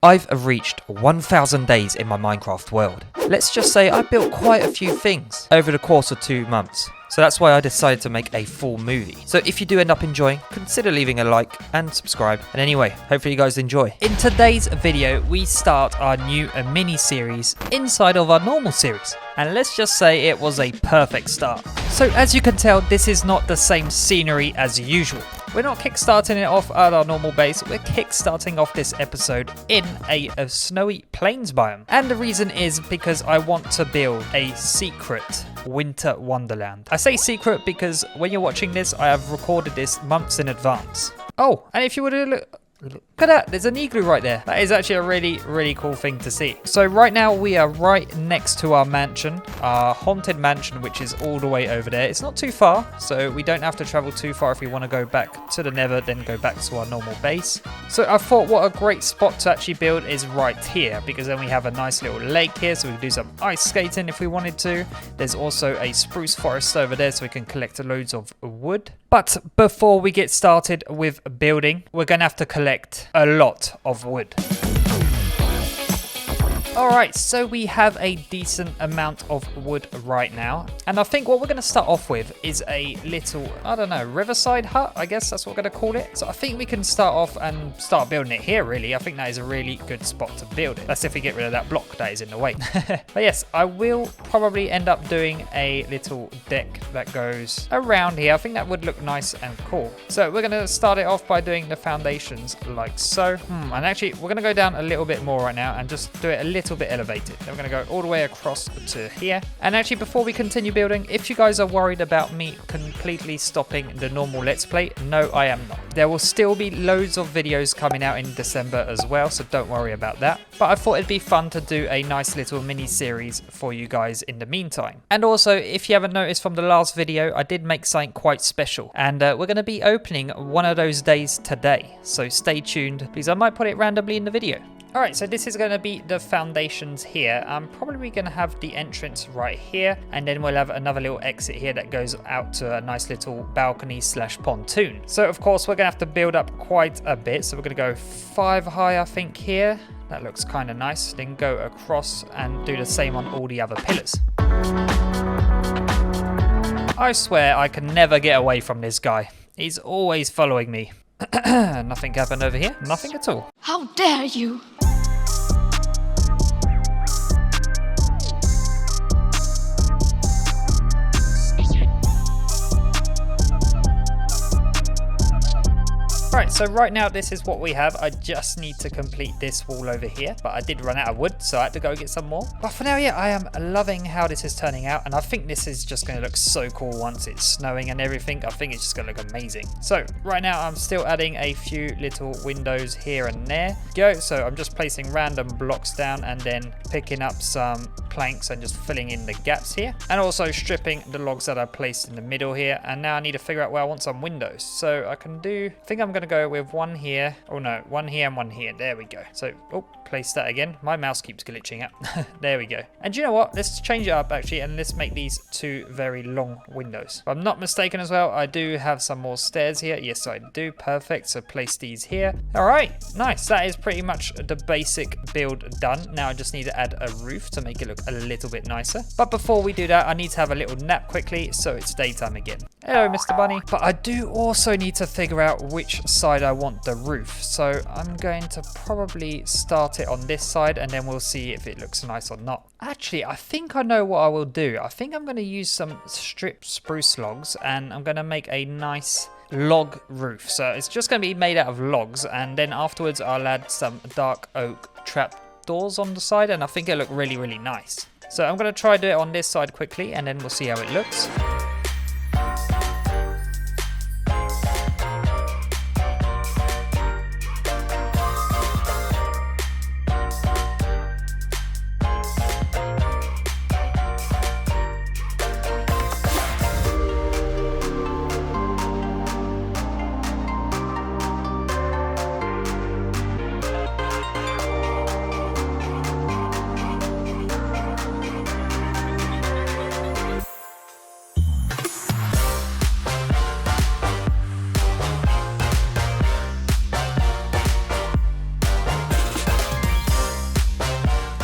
I've reached 1,000 days in my Minecraft world. Let's just say I built quite a few things over the course of 2 months. So that's why I decided to make a full movie. So if you do end up enjoying, consider leaving a like and subscribe. And anyway, hopefully you guys enjoy. In today's video, we start our new mini-series inside of our normal series. And let's just say it was a perfect start. So as you can tell, this is not the same scenery as usual. We're not kickstarting it off at our normal base, we're kickstarting off this episode in a snowy plains biome. And the reason is because I want to build a secret winter wonderland. I say secret because when you're watching this, I have recorded this months in advance. Oh, and if you were to look at that, there's an igloo right there. That is actually a really cool thing to see. So right now we are right next to our mansion, our haunted mansion, which is all the way over there. It's not too far, so we don't have to travel too far if we want to go back to the nether, then go back to our normal base. So I thought what a great spot to actually build is right here, because then we have a nice little lake here, so we can do some ice skating if we wanted to. There's also a spruce forest over there, so we can collect loads of wood. But before we get started with building, we're going to have to collect a lot of wood. Alright, so we have a decent amount of wood right now. And I think what we're going to start off with is a little, I don't know, riverside hut, I guess that's what we're going to call it. So I think we can start off and start building it here, really. I think that is a really good spot to build it. That's if we get rid of that block that is in the way. But yes, I will probably end up doing a little deck that goes around here. I think that would look nice and cool. So we're going to start it off by doing the foundations like so. And actually, we're going to go down a little bit more right now and just do it a little bit elevated. Then we're going to go all the way across to here. And actually, before we continue building, if you guys are worried about me completely stopping the normal Let's Play, no, I am not. There will still be loads of videos coming out in December as well, so don't worry about that. But I thought it'd be fun to do a nice little mini series for you guys in the meantime. And also, if you haven't noticed from the last video, I did make something quite special. And we're going to be opening one of those days today. So stay tuned, because I might put it randomly in the video. Alright, so this is going to be the foundations here. I'm probably going to have the entrance right here, and then we'll have another little exit here that goes out to a nice little balcony / pontoon. So of course we're going to have to build up quite a bit, so we're going to go 5 high I think here. That looks kind of nice. Then go across and do the same on all the other pillars. I swear I can never get away from this guy. He's always following me. Nothing happened over here. Nothing at all. How dare you! Right, so right now this is what we have. I just need to complete this wall over here, but I did run out of wood, so I had to go get some more. But for now, yeah, I am loving how this is turning out, and I think this is just going to look so cool once it's snowing and everything. I think it's just going to look amazing. So right now I'm still adding a few little windows here and there. So I'm just placing random blocks down and then picking up some planks and just filling in the gaps here, and also stripping the logs that I placed in the middle here. And now I need to figure out where I want some windows, so I think I'm going to go with one here. Oh no, one here and one here. There we go. So place that again. My mouse keeps glitching out. There we go. And you know what, let's change it up actually, and let's make these 2 very long windows. If I'm not mistaken as well, I do have some more stairs here. Yes, I do. Perfect. So place these here. All right, nice. That is pretty much the basic build done. Now I just need to add a roof to make it look a little bit nicer. But before we do that, I need to have a little nap quickly, so it's daytime again. Hello, Mr. Bunny. But I do also need to figure out which side I want the roof. So I'm going to probably start it on this side, and then we'll see if it looks nice or not. Actually, I think I know what I will do. I think I'm going to use some stripped spruce logs, and I'm going to make a nice log roof. So it's just going to be made out of logs, and then afterwards I'll add some dark oak trap doors on the side, and I think it'll look really nice. So I'm going to try to do it on this side quickly, and then we'll see how it looks.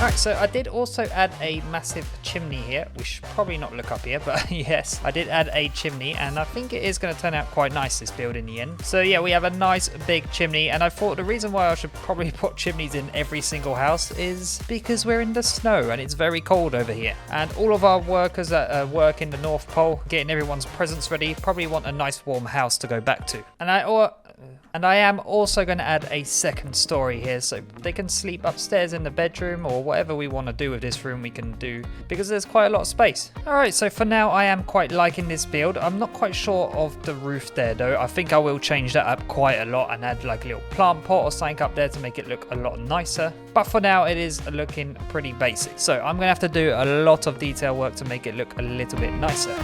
Alright, so I did also add a massive chimney here. We should probably not look up here, but yes, I did add a chimney, and I think it is going to turn out quite nice, this build in the end. So yeah, we have a nice big chimney, and I thought the reason why I should probably put chimneys in every single house is because we're in the snow and it's very cold over here. And all of our workers that work in the North Pole, getting everyone's presents ready, probably want a nice warm house to go back to. And I am also going to add a second story here, so they can sleep upstairs in the bedroom, or whatever we want to do with this room we can do, because there's quite a lot of space. Alright, so for now I am quite liking this build. I'm not quite sure of the roof there though. I think I will change that up quite a lot and add like a little plant pot or something up there to make it look a lot nicer. But for now it is looking pretty basic. So I'm going to have to do a lot of detail work to make it look a little bit nicer.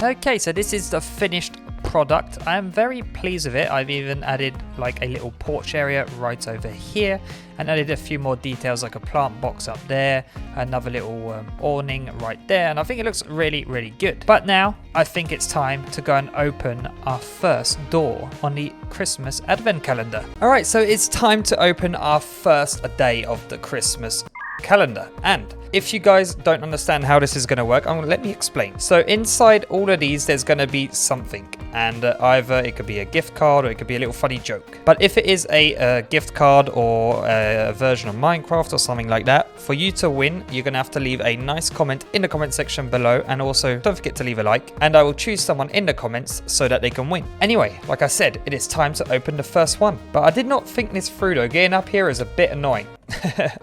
Okay, so this is the finished product. I am very pleased with it. I've even added like a little porch area right over here and added a few more details like a plant box up there, another little awning right there, and I think it looks really, really good. But now I think it's time to go and open our first door on the Christmas advent calendar. Alright, so it's time to open our first day of the Christmas calendar. And if you guys don't understand how this is going to work, let me explain. So inside all of these there's going to be something, and either it could be a gift card or it could be a little funny joke. But if it is a gift card or a version of Minecraft or something like that, for you to win you're going to have to leave a nice comment in the comment section below, and also don't forget to leave a like, and I will choose someone in the comments so that they can win. Anyway, like I said, it is time to open the first one, but I did not think this through though. Getting up here is a bit annoying.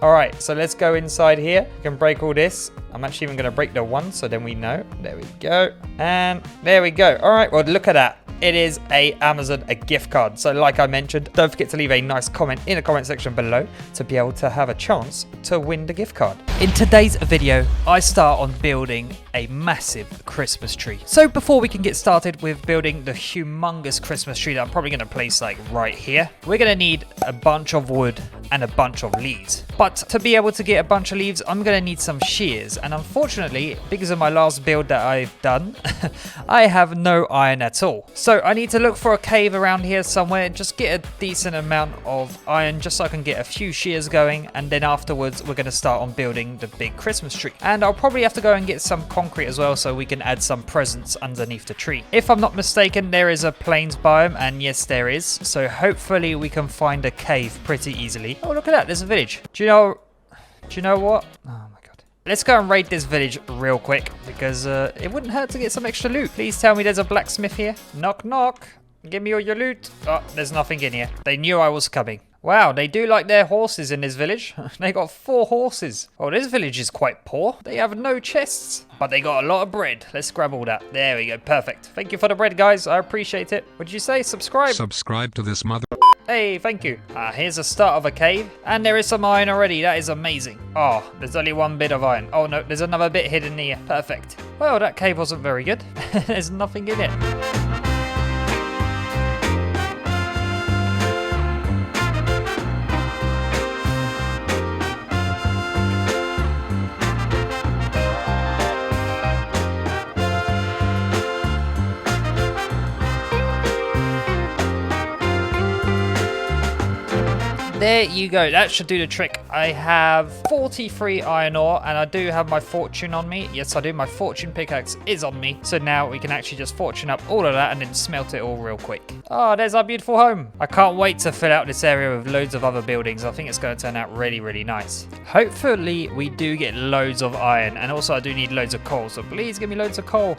Alright, so let's go inside here. You can break all this. I'm actually even going to break the one so then we know. There we go. And there we go. Alright, well look at that. It is a gift card. So like I mentioned, don't forget to leave a nice comment in the comment section below to be able to have a chance to win the gift card. In today's video, I start on building a massive Christmas tree. So before we can get started with building the humongous Christmas tree that I'm probably going to place like right here, we're going to need a bunch of wood and a bunch of leaves. But to be able to get a bunch of leaves, I'm going to need some shears. And unfortunately, because of my last build that I've done, I have no iron at all. So I need to look for a cave around here somewhere, just get a decent amount of iron just so I can get a few shears going, and then afterwards we're going to start on building the big Christmas tree. And I'll probably have to go and get some concrete as well so we can add some presents underneath the tree. If I'm not mistaken, there is a plains biome, and yes there is, so hopefully we can find a cave pretty easily. Oh look at that, there's a village. Do you know what? Oh my god. Let's go and raid this village real quick, because it wouldn't hurt to get some extra loot. Please tell me there's a blacksmith here. Knock knock. Give me all your loot. Oh, there's nothing in here. They knew I was coming. Wow, they do like their horses in this village. They got 4 horses. Oh, this village is quite poor. They have no chests, but they got a lot of bread. Let's grab all that. There we go. Perfect. Thank you for the bread, guys. I appreciate it. What did you say? Subscribe? Subscribe to this mother... Hey, thank you. Here's a start of a cave, and there is some iron already. That is amazing. Oh, there's only one bit of iron. Oh no, there's another bit hidden here. Perfect. Well, that cave wasn't very good. There's nothing in it. There you go, that should do the trick. I have 43 iron ore, and I do have my fortune on me. Yes, I do. My fortune pickaxe is on me. So now we can actually just fortune up all of that and then smelt it all real quick. Oh, there's our beautiful home. I can't wait to fill out this area with loads of other buildings. I think it's going to turn out really, really nice. Hopefully we do get loads of iron, and also I do need loads of coal. So please give me loads of coal.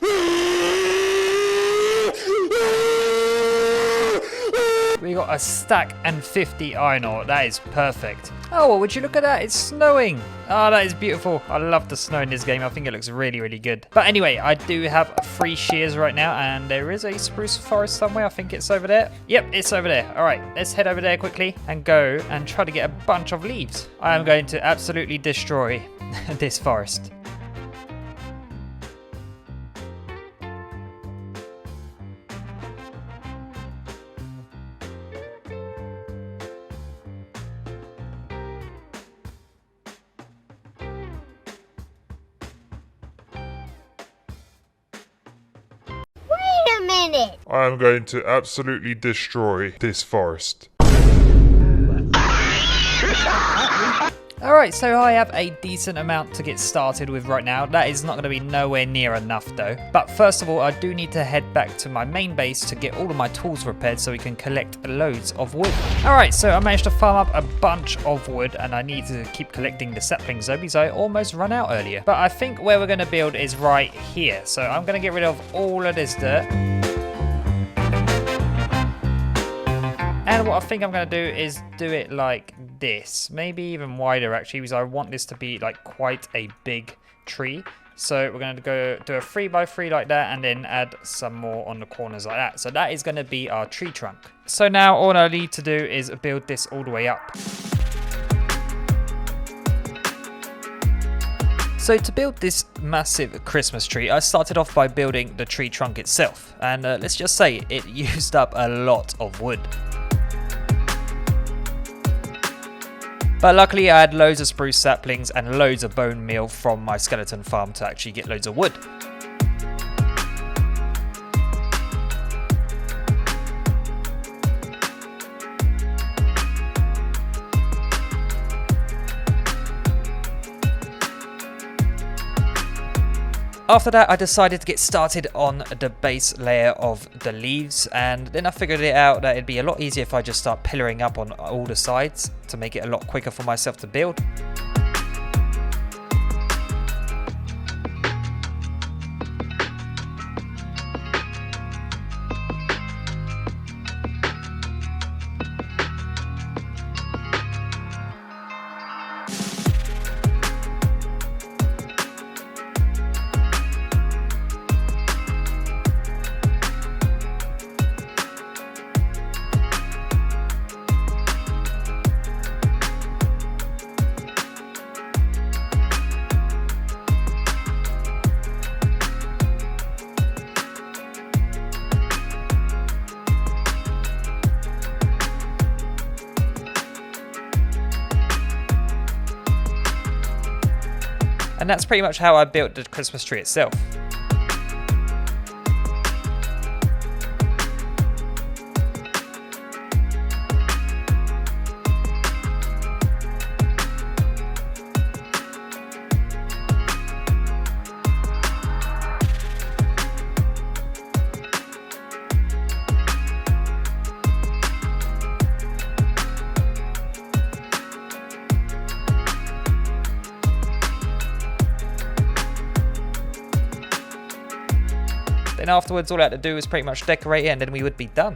We got a stack and 50 iron ore. That is perfect. Oh, well, would you look at that? It's snowing. Oh, that is beautiful. I love the snow in this game. I think it looks really, really good. But anyway, I do have 3 shears right now, and there is a spruce forest somewhere. I think it's over there. Yep, it's over there. All right, let's head over there quickly and go and try to get a bunch of leaves. I am going to absolutely destroy this forest. planet. I am going to absolutely destroy this forest. Alright, so I have a decent amount to get started with right now. That is not going to be nowhere near enough though. But first of all, I do need to head back to my main base to get all of my tools repaired so we can collect loads of wood. Alright, so I managed to farm up a bunch of wood and I need to keep collecting the saplings though because I almost ran out earlier. But I think where we're going to build is right here. So I'm going to get rid of all of this dirt. And what I think I'm going to do is do it like this. Maybe even wider actually, because I want this to be like quite a big tree. So we're going to go do a 3x3 like that and then add some more on the corners like that. So that is going to be our tree trunk. So now all I need to do is build this all the way up. So to build this massive Christmas tree, I started off by building the tree trunk itself. And let's just say it used up a lot of wood. But luckily I had loads of spruce saplings and loads of bone meal from my skeleton farm to actually get loads of wood. After that, I decided to get started on the base layer of the leaves, and then I figured it out that it'd be a lot easier if I just start pillaring up on all the sides to make it a lot quicker for myself to build. And that's pretty much how I built the Christmas tree itself. Then afterwards, all I had to do was pretty much decorate it and then we would be done.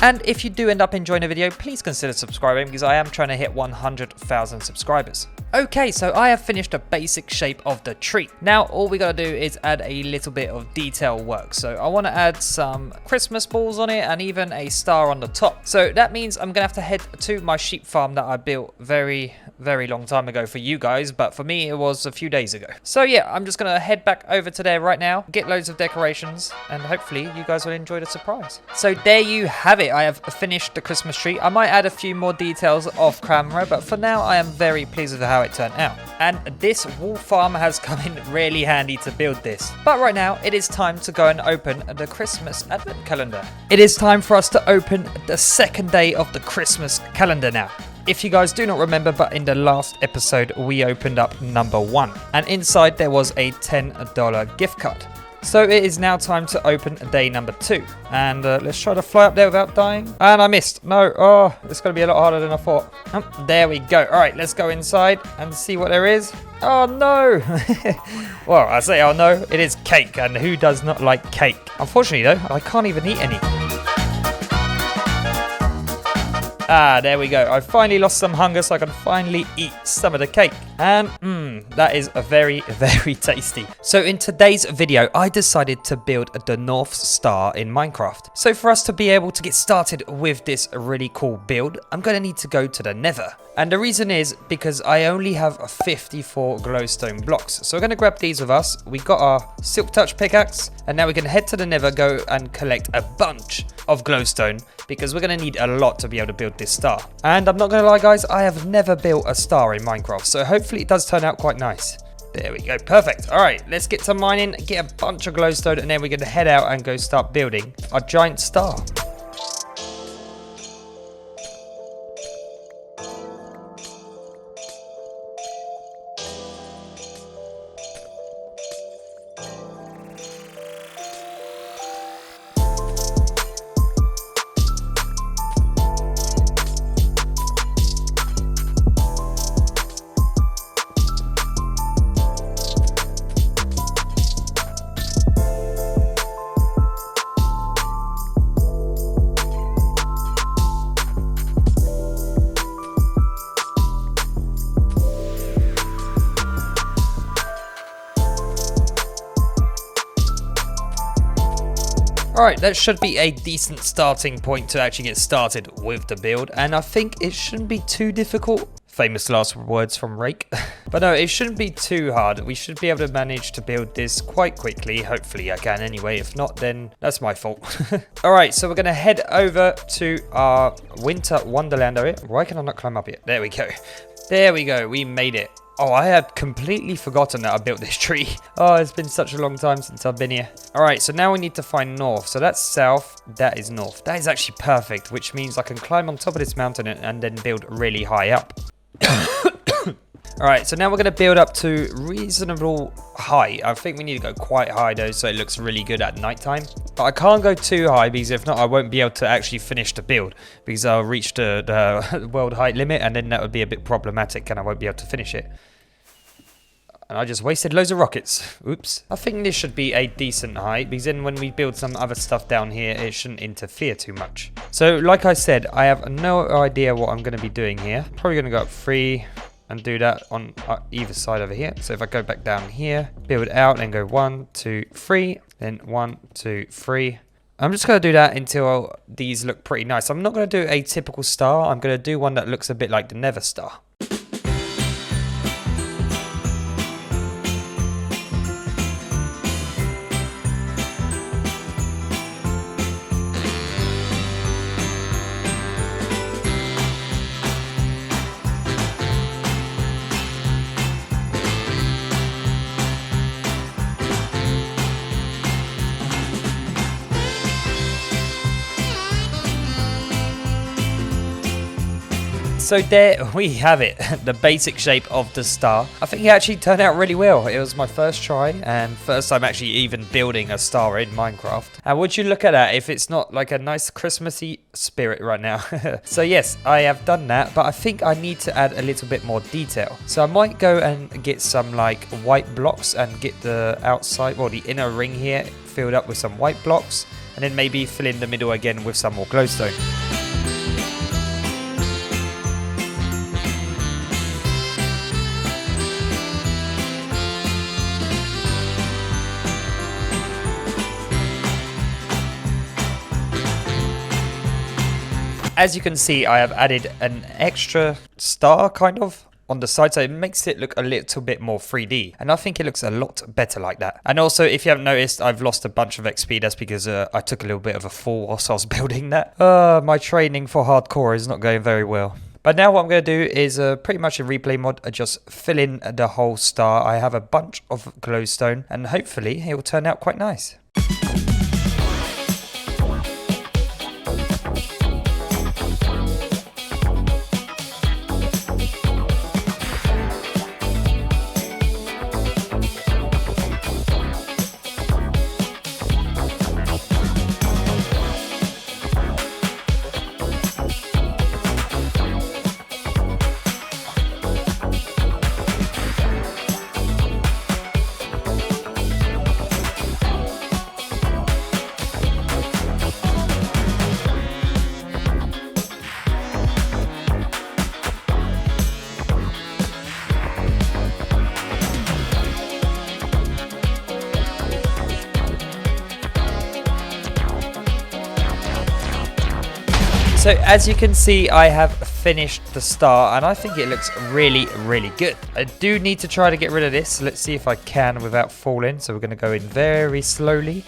And if you do end up enjoying the video, please consider subscribing because I am trying to hit 100,000 subscribers. Okay, so I have finished the basic shape of the tree. Now all we gotta do is add a little bit of detail work. So I wanna add some Christmas balls on it and even a star on the top. So that means I'm gonna have to head to my sheep farm that I built very long time ago for you guys, but for me it was a few days ago. So yeah, I'm just gonna head back over to there right now, get loads of decorations, and hopefully you guys will enjoy the surprise. So there you have it. I have finished the Christmas tree. I might add a few more details off camera, but for now I am very pleased with how it turned out. And this wool farm has come in really handy to build this. But right now it is time to go and open the Christmas advent calendar. It is time for us to open the second day of the Christmas calendar now. If you guys do not remember, but in the last episode we opened up number 1 and inside there was a $10 gift card. So it is now time to open day number 2. And let's try to fly up there without dying. And I missed. No. Oh, it's going to be a lot harder than I thought. There we go. All right, let's go inside and see what there is. Oh, no. Well, I say, oh, no. It is cake. And who does not like cake? Unfortunately, though, I can't even eat any. Ah, there we go. I finally lost some hunger so I can finally eat some of the cake. And that is very tasty. So in today's video, I decided to build the North Star in Minecraft. So for us to be able to get started with this really cool build, I'm going to need to go to the Nether. And the reason is because I only have 54 glowstone blocks. So we're going to grab these with us. We got our silk touch pickaxe, and now we can head to the nether, go and collect a bunch of glowstone because we're going to need a lot to be able to build this star. And I'm not going to lie, guys, I have never built a star in Minecraft, so hopefully it does turn out quite nice. There we go, perfect. All right, let's get some mining, get a bunch of glowstone, and then we're going to head out and go start building our giant star. Alright, that should be a decent starting point to actually get started with the build, and I think it shouldn't be too difficult. Famous last words from Rake. But no, it shouldn't be too hard. We should be able to manage to build this quite quickly. Hopefully I can anyway. If not, then that's my fault. Alright, so we're going to head over to our winter wonderland area. Why can I not climb up yet? There we go. There we go. We made it. Oh, I had completely forgotten that I built this tree. Oh, it's been such a long time since I've been here. All right, so now we need to find north. So that's south, that is north. That is actually perfect, which means I can climb on top of this mountain and then build really high up. All right, so now we're going to build up to reasonable height. I think we need to go quite high though, so it looks really good at nighttime. But I can't go too high because if not, I won't be able to actually finish the build because I'll reach the world height limit and then that would be a bit problematic and I won't be able to finish it. And I just wasted loads of rockets. Oops. I think this should be a decent height because then when we build some other stuff down here, it shouldn't interfere too much. So like I said, I have no idea what I'm going to be doing here. Probably going to go up 3 and do that on either side over here. So if I go back down here, build out and go 1, 2, 3, then 1, 2, 3. I'm just going to do that until these look pretty nice. I'm not going to do a typical star. I'm going to do one that looks a bit like the Nether star. So there we have it, the basic shape of the star. I think it actually turned out really well. It was my first try and first time actually even building a star in Minecraft. And would you look at that if it's not like a nice Christmassy spirit right now. So yes, I have done that, but I think I need to add a little bit more detail. So I might go and get some like white blocks and get the outside or the inner ring here filled up with some white blocks and then maybe fill in the middle again with some more glowstone. As you can see, I have added an extra star kind of on the side, so it makes it look a little bit more 3D, and I think it looks a lot better like that. And also, if you haven't noticed, I've lost a bunch of XP. That's because I took a little bit of a fall whilst I was building that. My training for hardcore is not going very well. But now what I'm going to do is pretty much a replay mod, just fill in the whole star. I have a bunch of glowstone and hopefully it will turn out quite nice. So as you can see, I have finished the star, and I think it looks really, really good. I do need to try to get rid of this. Let's see if I can without falling. So we're going to go in very slowly.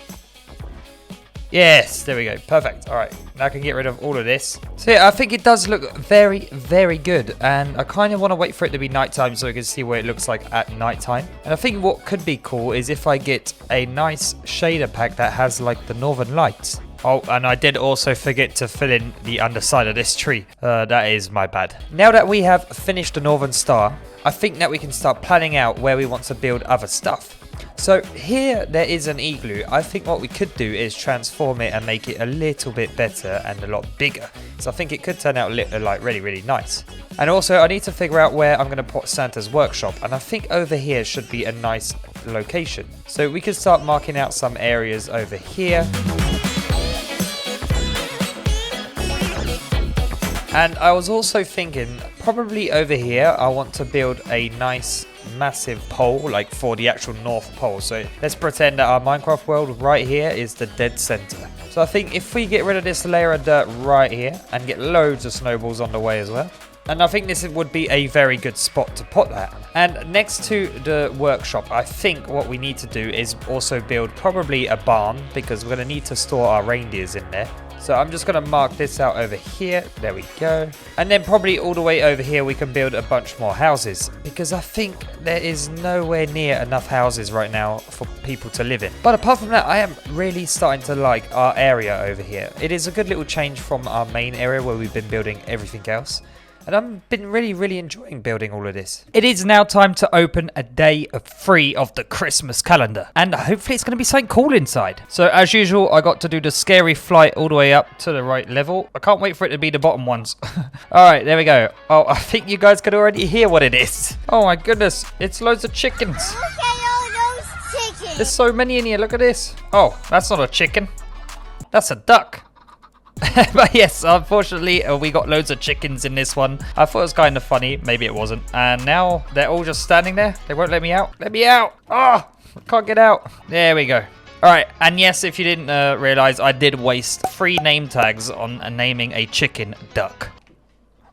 Yes, there we go. Perfect. All right, now I can get rid of all of this. So yeah, I think it does look very, very good. And I kind of want to wait for it to be nighttime so we can see what it looks like at nighttime. And I think what could be cool is if I get a nice shader pack that has like the northern lights. Oh, and I did also forget to fill in the underside of this tree. That is my bad. Now that we have finished the northern star, I think that we can start planning out where we want to build other stuff. So here there is an igloo. I think what we could do is transform it and make it a little bit better and a lot bigger. So I think it could turn out like really, really nice. And also I need to figure out where I'm going to put Santa's workshop. And I think over here should be a nice location. So we could start marking out some areas over here. And I was also thinking, probably over here, I want to build a nice, massive pole, like for the actual North Pole. So let's pretend that our Minecraft world right here is the dead center. So I think if we get rid of this layer of dirt right here and get loads of snowballs on the way as well. And I think this would be a very good spot to put that. And next to the workshop, I think what we need to do is also build probably a barn, because we're going to need to store our reindeers in there. So I'm just going to mark this out over here. There we go. And then probably all the way over here we can build a bunch more houses, because I think there is nowhere near enough houses right now for people to live in. But apart from that, I am really starting to like our area over here. It is a good little change from our main area where we've been building everything else. And I've been really enjoying building all of this. It is now time to open a day of 3 of the Christmas calendar. And hopefully it's going to be something cool inside. So as usual, I got to do the scary flight all the way up to the right level. I can't wait for it to be the bottom ones. All right, there we go. Oh, I think you guys can already hear what it is. Oh my goodness, it's loads of chickens. Look at all those chickens. There's so many in here, look at this. Oh, that's not a chicken. That's a duck. But yes, unfortunately, we got loads of chickens in this one. I thought it was kind of funny. Maybe it wasn't. And now they're all just standing there. They won't let me out. Let me out. Oh, I can't get out. There we go. All right. And yes, if you didn't realize, I did waste 3 name tags on naming a chicken duck.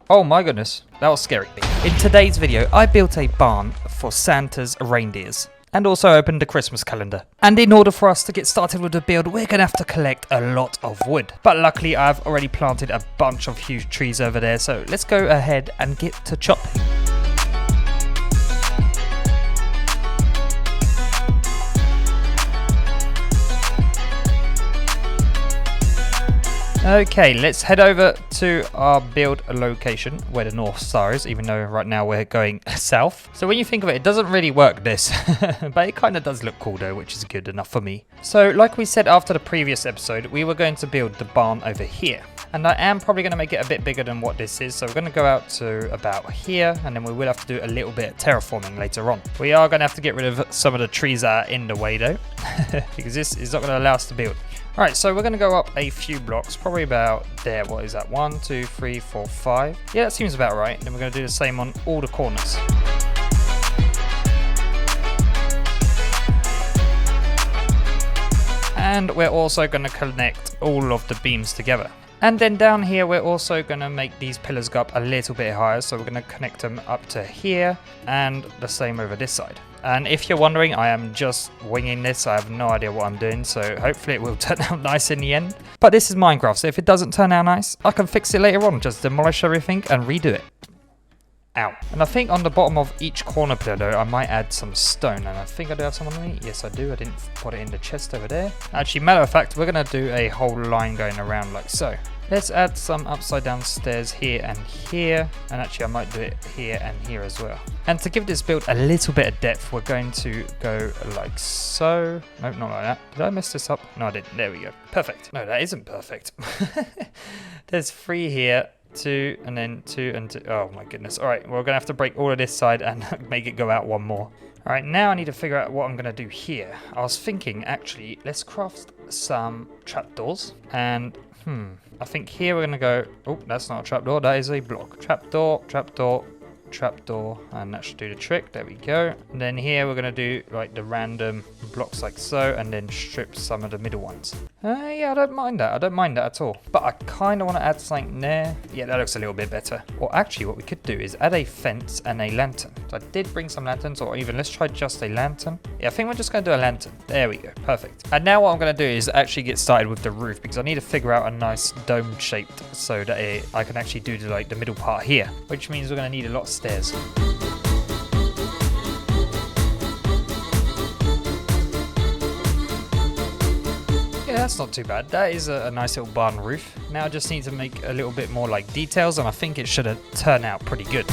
Oh my goodness. That was scary. In today's video, I built a barn for Santa's reindeers. And also opened the Christmas calendar. And in order for us to get started with the build, we're going to have to collect a lot of wood. But luckily, I've already planted a bunch of huge trees over there. So let's go ahead and get to chopping. Okay, let's head over to our build location where the North Star is, even though right now we're going south. So when you think of it, it doesn't really work this, but it kind of does look cool though, which is good enough for me. So like we said after the previous episode, we were going to build the barn over here. And I am probably going to make it a bit bigger than what this is. So we're going to go out to about here, and then we will have to do a little bit of terraforming later on. We are going to have to get rid of some of the trees that are in the way though, because this is not going to allow us to build. All right, so we're going to go up a few blocks, probably about there. What is that? 1, 2, 3, 4, 5. Yeah, that seems about right. Then we're going to do the same on all the corners. And we're also going to connect all of the beams together. And then down here, we're also going to make these pillars go up a little bit higher. So we're going to connect them up to here, and the same over this side. And if you're wondering, I am just winging this. I have no idea what I'm doing. So hopefully it will turn out nice in the end. But this is Minecraft. So if it doesn't turn out nice, I can fix it later on. Just demolish everything and redo it. Ow. And I think on the bottom of each corner pillar though, I might add some stone. And I think I do have some on me. Yes, I do. I didn't put it in the chest over there. Actually, matter of fact, we're going to do a whole line going around like so. Let's add some upside down stairs here and here. And actually I might do it here and here as well. And to give this build a little bit of depth, we're going to go like so. Nope, not like that. Did I mess this up? No, I didn't. There we go. Perfect. No, that isn't perfect. There's 3 here. 2 and then 2 and 2. Oh my goodness. All right, we're gonna have to break all of this side and make it go out 1 more. All right, now I need to figure out what I'm gonna do here. I was thinking actually, let's craft some trapdoors. And I think here we're gonna go, oh, that's not a trapdoor, that is a block. Trapdoor, trapdoor, trapdoor, and that should do the trick. There we go. And then here we're gonna do like the random blocks like so, and then strip some of the middle ones. Yeah, I don't mind that. I don't mind that at all. But I kind of want to add something there. Yeah, that looks a little bit better. Or actually, what we could do is add a fence and a lantern. So I did bring some lanterns, or even let's try just a lantern. Yeah, I think we're just going to do a lantern. There we go. Perfect. And now what I'm going to do is actually get started with the roof, because I need to figure out a nice dome shaped so that I can actually do the middle part here, which means we're going to need a lot of stairs. Yeah, that's not too bad. That is a nice little barn roof. Now I just need to make a little bit more like details, and I think it should turn out pretty good.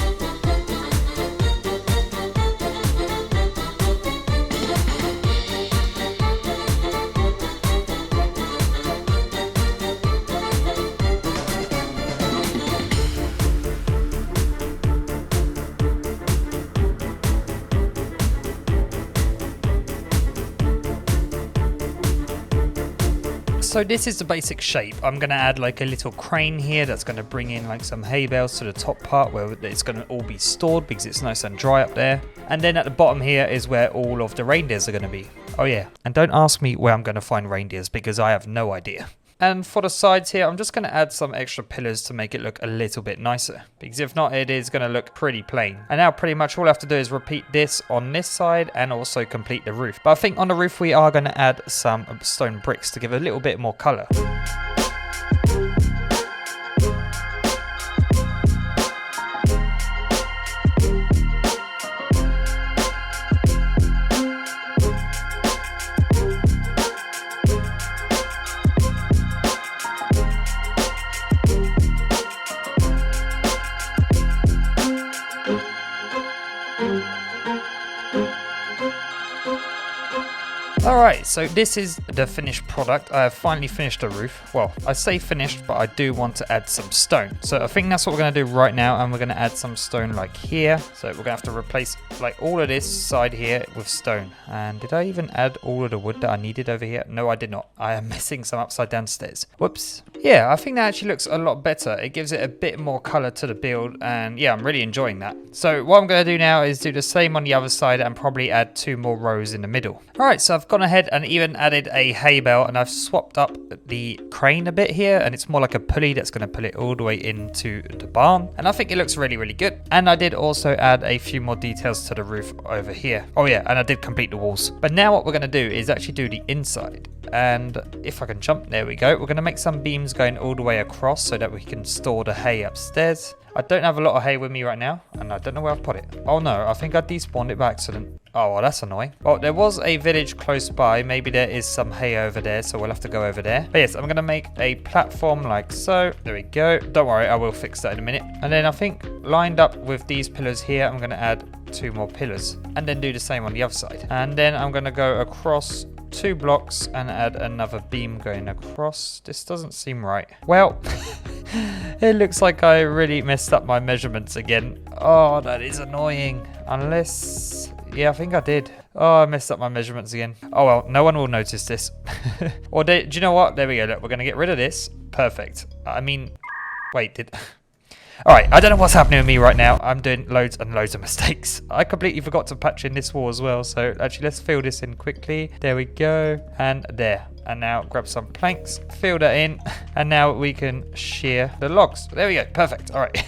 So this is the basic shape. I'm going to add like a little crane here that's going to bring in like some hay bales to the top part where it's going to all be stored because it's nice and dry up there. And then at the bottom here is where all of the reindeers are going to be. Oh yeah, and don't ask me where I'm going to find reindeers because I have no idea. And for the sides here, I'm just going to add some extra pillars to make it look a little bit nicer. Because if not, it is going to look pretty plain. And now pretty much all I have to do is repeat this on this side and also complete the roof. But I think on the roof we are going to add some stone bricks to give a little bit more colour. Alright, so this is the finished product. I have finally finished the roof. Well, I say finished, but I do want to add some stone. So I think that's what we're going to do right now, and we're going to add some stone like here. So we're going to have to replace like all of this side here with stone. And did I even add all of the wood that I needed over here? No, I did not. I am missing some upside down stairs. Whoops. Yeah, I think that actually looks a lot better. It gives it a bit more color to the build, and yeah, I'm really enjoying that. So what I'm going to do now is do the same on the other side and probably add 2 more rows in the middle. Alright, so I've gone ahead and even added a hay bale, and I've swapped up the crane a bit here, and it's more like a pulley that's going to pull it all the way into the barn, and I think it looks really, really good. And I did also add a few more details to the roof over here. Oh yeah, and I did complete the walls. But now what we're going to do is actually do the inside. And if I can jump, there we go. We're going to make some beams going all the way across so that we can store the hay upstairs. I don't have a lot of hay with me right now, and I don't know where I've put it. Oh no, I think I despawned it by accident. Oh, well, that's annoying. Well, there was a village close by. Maybe there is some hay over there, so we'll have to go over there. But yes, I'm going to make a platform like so. There we go. Don't worry, I will fix that in a minute. And then I think lined up with these pillars here, I'm going to add 2 more pillars. And then do the same on the other side. And then I'm going to go across 2 blocks and add another beam going across. This doesn't seem right. Well, it looks like I really messed up my measurements again. Oh, that is annoying. Unless... yeah, I think I did. Oh, I messed up my measurements again. Oh well, no one will notice this. Or do you know what? There we go. Look, we're going to get rid of this. Perfect. I mean... wait, did... Alright, I don't know what's happening with me right now. I'm doing loads and loads of mistakes. I completely forgot to patch in this wall as well. So actually, let's fill this in quickly. There we go. And there. And now grab some planks, fill that in. And now we can shear the logs. There we go. Perfect. Alright.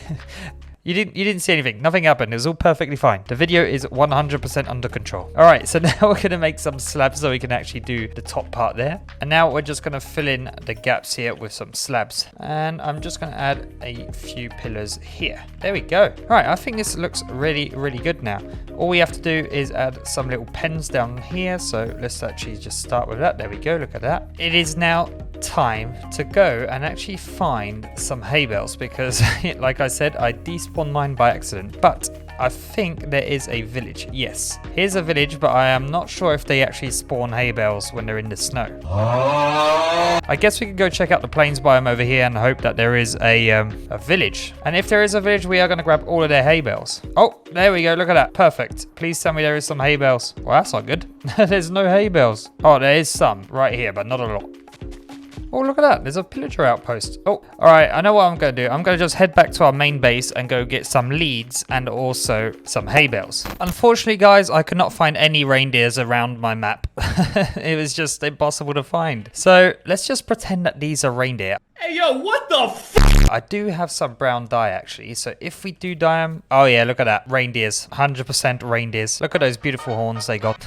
You didn't see anything. Nothing happened. It was all perfectly fine. The video is 100% under control. All right, so now we're going to make some slabs so we can actually do the top part there. And now we're just going to fill in the gaps here with some slabs. And I'm just going to add a few pillars here. There we go. All right, I think this looks really, really good now. All we have to do is add some little pens down here. So let's actually just start with that. There we go. Look at that. It is now time to go and actually find some hay bales because like I said, I despawned mine by accident, but I think there is a village. Yes, here's a village, but I am not sure if they actually spawn hay bales when they're in the snow. I guess we could go check out the plains biome over here and hope that there is a village. And if there is a village, we are going to grab all of their hay bales. Oh, there we go. Look at that. Perfect. Please tell me there is some hay bales. Well, that's not good. There's no hay bales. Oh, there is some right here, but not a lot. Oh, look at that. There's a pillager outpost. Oh, all right. I know what I'm going to do. I'm going to just head back to our main base and go get some leads and also some hay bales. Unfortunately, guys, I could not find any reindeers around my map. It was just impossible to find. So let's just pretend that these are reindeer. Hey, yo, what the f? I do have some brown dye actually, so if we do dye them... Oh yeah, look at that. Reindeers. 100% reindeers. Look at those beautiful horns they got.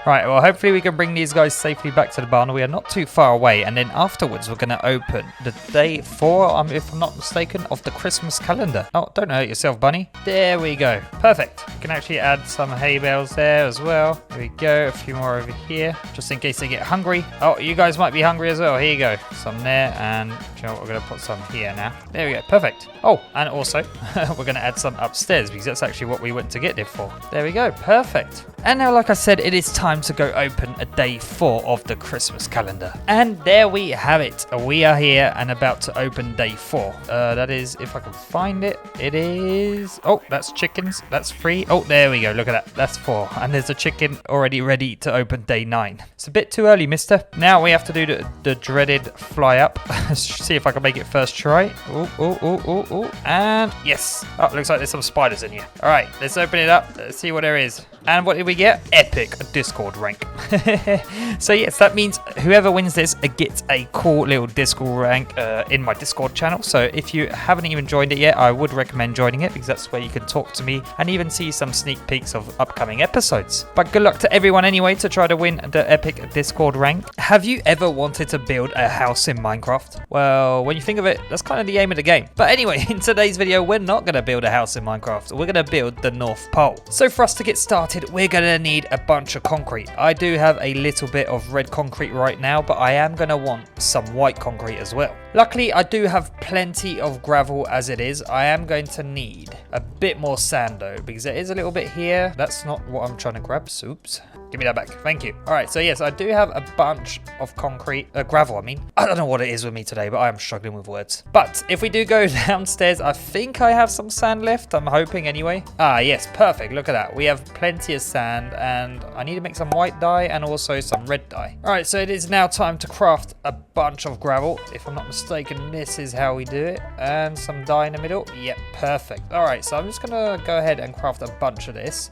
Right, well hopefully we can bring these guys safely back to the barn. We are not too far away, and then afterwards we're going to open the day 4, if I'm not mistaken, of the Christmas calendar. Oh, don't hurt yourself, bunny. There we go. Perfect. We can actually add some hay bales there as well. There we go. A few more over here, just in case they get hungry. Oh, you guys might be hungry as well. Here you go. Some there, and do you know what? We're going to put some here now. There we go. Perfect. Oh, and also we're going to add some upstairs because that's actually what we went to get there for. There we go. Perfect. And now, like I said, it is time to go open a day 4 of the Christmas calendar. And there we have it. We are here and about to open day 4. That is, if I can find it, it is... Oh, that's chickens. That's 3. Oh, there we go. Look at that. That's 4. And there's a chicken already ready to open day 9. It's a bit too early, mister. Now we have to do the dreaded fly up. See if I can make it first try. Oh. And yes. Oh, looks like there's some spiders in here. All right, let's open it up. Let's see what there is. And what did we get? Epic Discord rank. So yes, that means whoever wins this gets a cool little Discord rank in my Discord channel. So if you haven't even joined it yet, I would recommend joining it because that's where you can talk to me and even see some sneak peeks of upcoming episodes. But good luck to everyone anyway to try to win the epic Discord rank. Have you ever wanted to build a house in Minecraft? Well, when you think of it, that's kind of the aim of the game. But anyway, in today's video, we're not going to build a house in Minecraft. We're going to build the North Pole. So for us to get started, we're going to need a bunch of concrete. I do have a little bit of red concrete right now, but I am going to want some white concrete as well. Luckily, I do have plenty of gravel as it is. I am going to need a bit more sand though, because there is a little bit here. That's not what I'm trying to grab. Oops. Give me that back. Thank you. All right, so yes, I do have a bunch of concrete, gravel, I mean. I don't know what it is with me today, but I am struggling with words. But if we do go downstairs, I think I have some sand left. I'm hoping anyway. Ah, yes, perfect. Look at that. We have plenty of sand, and I need to make some white dye and also some red dye. All right, so it is now time to craft a bunch of gravel. If I'm not mistaken, this is how we do it. And some dye in the middle. Yep, perfect. All right, so I'm just gonna go ahead and craft a bunch of this.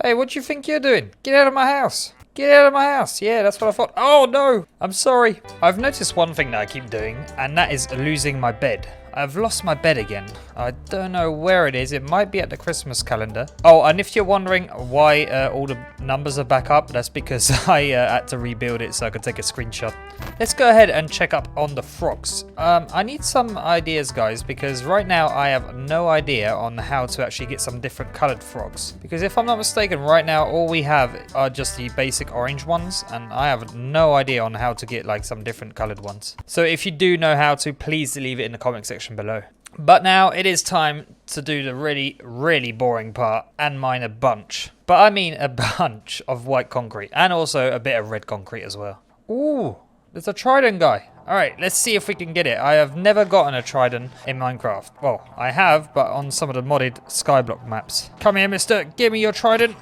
Hey, what do you think you're doing? Get out of my house. Get out of my house. Yeah, that's what I thought. Oh, no. I'm sorry. I've noticed one thing that I keep doing, and that is losing my bed. I've lost my bed again. I don't know where it is. It might be at the Christmas calendar. Oh, and if you're wondering why all the numbers are back up, that's because I had to rebuild it so I could take a screenshot. Let's go ahead and check up on the frogs. I need some ideas, guys, because right now I have no idea on how to actually get some different colored frogs. Because if I'm not mistaken, right now all we have are just the basic orange ones, and I have no idea on how to get like some different colored ones. So if you do know how to, please leave it in the comment section below. But now it is time to do the really boring part and mine a bunch. But I mean a bunch of white concrete and also a bit of red concrete as well. Ooh, there's a trident guy. All right, let's see if we can get it. I have never gotten a trident in Minecraft. Well, I have, but on some of the modded skyblock maps. Come here, mister. Give me your trident.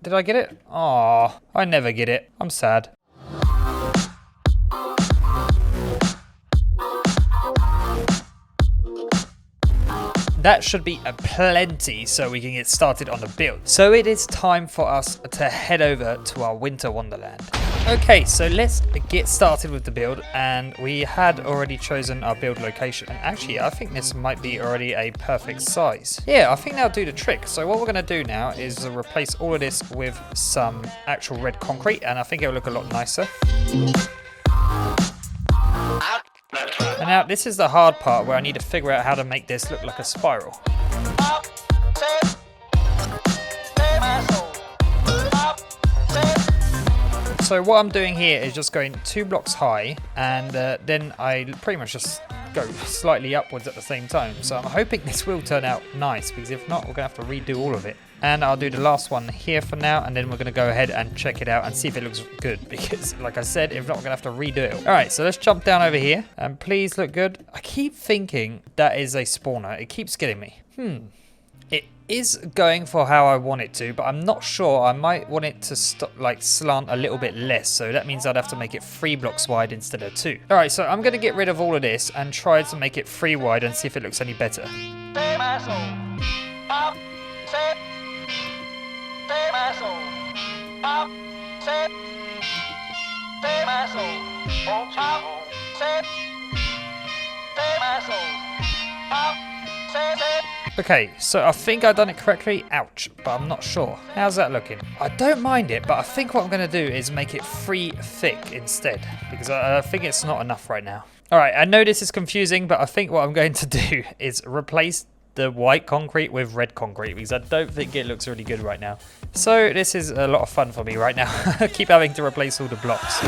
Did I get it? Aw, I never get it. I'm sad. That should be a plenty so we can get started on the build. So it is time for us to head over to our winter wonderland. Okay, so let's get started with the build, and we had already chosen our build location. And actually, I think this might be already a perfect size. Yeah, I think that'll do the trick. So what we're gonna do now is replace all of this with some actual red concrete, and I think it'll look a lot nicer. And now this is the hard part where I need to figure out how to make this look like a spiral. So what I'm doing here is just going 2 blocks high, and then I pretty much just go slightly upwards at the same time. So I'm hoping this will turn out nice, because if not, we're gonna have to redo all of it. And I'll do the last one here for now, and then we're gonna go ahead and check it out and see if it looks good, because like I said, if not, we're gonna have to redo it. All right, so let's jump down over here, and please look good. I keep thinking that is a spawner. It keeps getting me. It is going for how I want it to, but I'm not sure. I might want it to slant a little bit less, so that means I'd have to make it 3 blocks wide instead of 2. Alright, so I'm going to get rid of all of this and try to make it 3 wide and see if it looks any better. Okay, so I think I've done it correctly. Ouch, but I'm not sure. How's that looking? I don't mind it, but I think what I'm going to do is make it 3 thick instead, because I think it's not enough right now. Alright, I know this is confusing, but I think what I'm going to do is replace the white concrete with red concrete, because I don't think it looks really good right now. So this is a lot of fun for me right now. I keep having to replace all the blocks.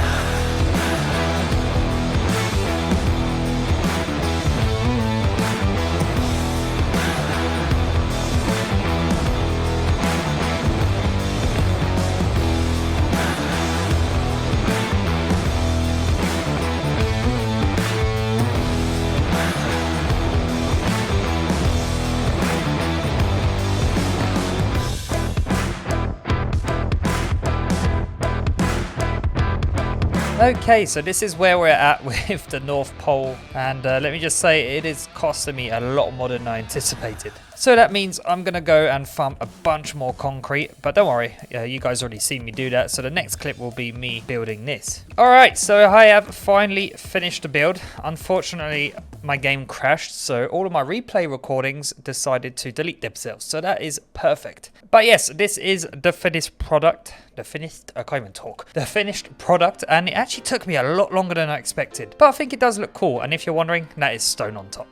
Okay, so this is where we're at with the North Pole, and let me just say it is costing me a lot more than I anticipated. So that means I'm going to go and farm a bunch more concrete, but don't worry, you guys already seen me do that, so the next clip will be me building this. Alright, so I have finally finished the build. Unfortunately, my game crashed, so all of my replay recordings decided to delete themselves, so that is perfect. But yes, this is the finished product. I can't even talk. The finished product, and it actually took me a lot longer than I expected. But I think it does look cool, and if you're wondering, that is stone on top.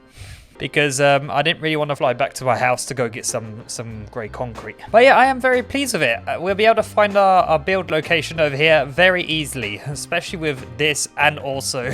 Because I didn't really want to fly back to my house to go get some grey concrete. But yeah, I am very pleased with it. We'll be able to find our build location over here very easily, especially with this and also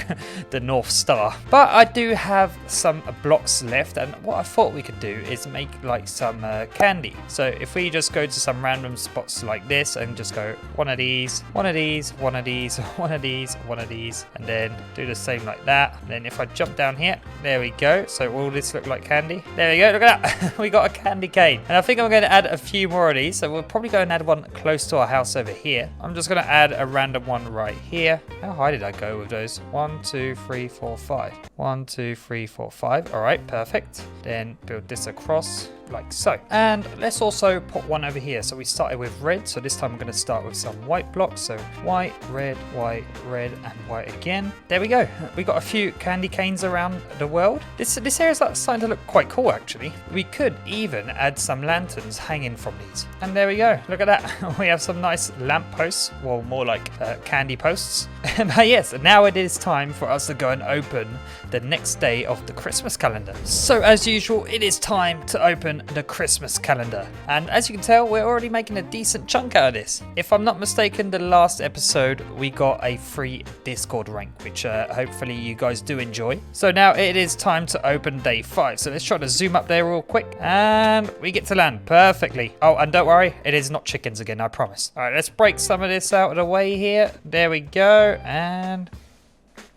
the North Star. But I do have some blocks left, and what I thought we could do is make like some candy. So if we just go to some random spots like this and just go one of these, one of these, one of these, one of these, one of these, and then do the same like that. And then if I jump down here, there we go. So all this look like candy. There we go, look at that. We got a candy cane. And I think I'm going to add a few more of these. So we'll probably go and add one close to our house over here. I'm just going to add a random one right here. How high did I go with those? 1, 2, 3, 4, 5. 1, 2, 3, 4, 5. All right, perfect. Then build this across like so. And let's also put one over here. So we started with red, so this time I'm going to start with some white blocks. So white, red, and white again. There we go. We got a few candy canes around the world. This area is starting to look quite cool actually. We could even add some lanterns hanging from these. And there we go. Look at that. We have some nice lamp posts, well more like candy posts. But yes, now it is time for us to go and open the next day of the Christmas calendar. So as usual, it is time to open the Christmas calendar, and as you can tell, we're already making a decent chunk out of this. If I'm not mistaken, the last episode we got a free Discord rank, which hopefully you guys do enjoy. So now it is time to open day 5, so let's try to zoom up there real quick, and we get to land perfectly. Oh, and don't worry, it is not chickens again, I promise. All right, let's break some of this out of the way here. There we go, and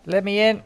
let me in.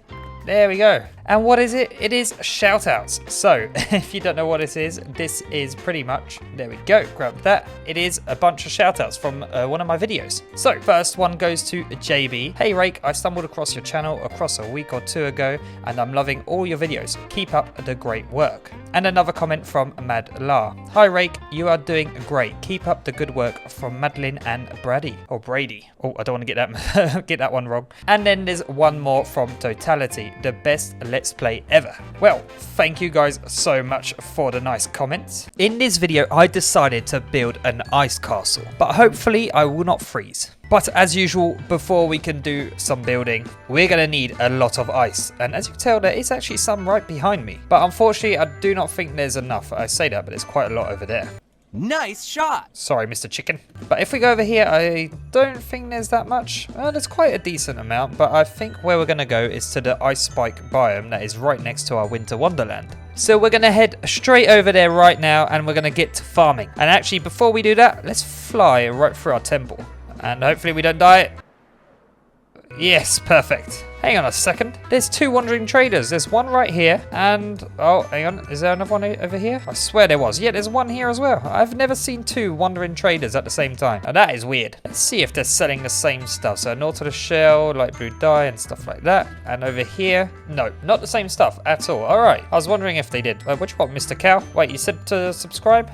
There we go. And what is it? It is shoutouts. So if you don't know what this is pretty much, there we go, grab that. It is a bunch of shoutouts from one of my videos. So first one goes to JB. Hey Rake, I stumbled across your channel across a week or 2 ago, and I'm loving all your videos. Keep up the great work. And another comment from Mad La. Hi Rake, you are doing great. Keep up the good work from Madeline and Brady. Or Brady. Oh, I don't want to get that one wrong. And then there's one more from Totality. The best Let's Play ever. Well, thank you guys so much for the nice comments. In this video, I decided to build an ice castle, but hopefully I will not freeze. But as usual, before we can do some building, we're going to need a lot of ice. And as you can tell, there is actually some right behind me. But unfortunately, I do not think there's enough. I say that, but there's quite a lot over there. Nice shot! Sorry, Mr. Chicken. But if we go over here, I don't think there's that much. Well, there's quite a decent amount, but I think where we're going to go is to the ice spike biome that is right next to our winter wonderland. So we're going to head straight over there right now, and we're going to get to farming. And actually, before we do that, let's fly right through our temple. And hopefully we don't die. Yes, perfect. Hang on a second. There's 2 wandering traders. There's one right here and... Oh, hang on. Is there another one over here? I swear there was. Yeah, there's one here as well. I've never seen 2 wandering traders at the same time. Now that is weird. Let's see if they're selling the same stuff. So Nautilus shell, light blue dye and stuff like that. And over here, no, not the same stuff at all. All right. I was wondering if they did. Which one, Mr. Cow? Wait, you said to subscribe?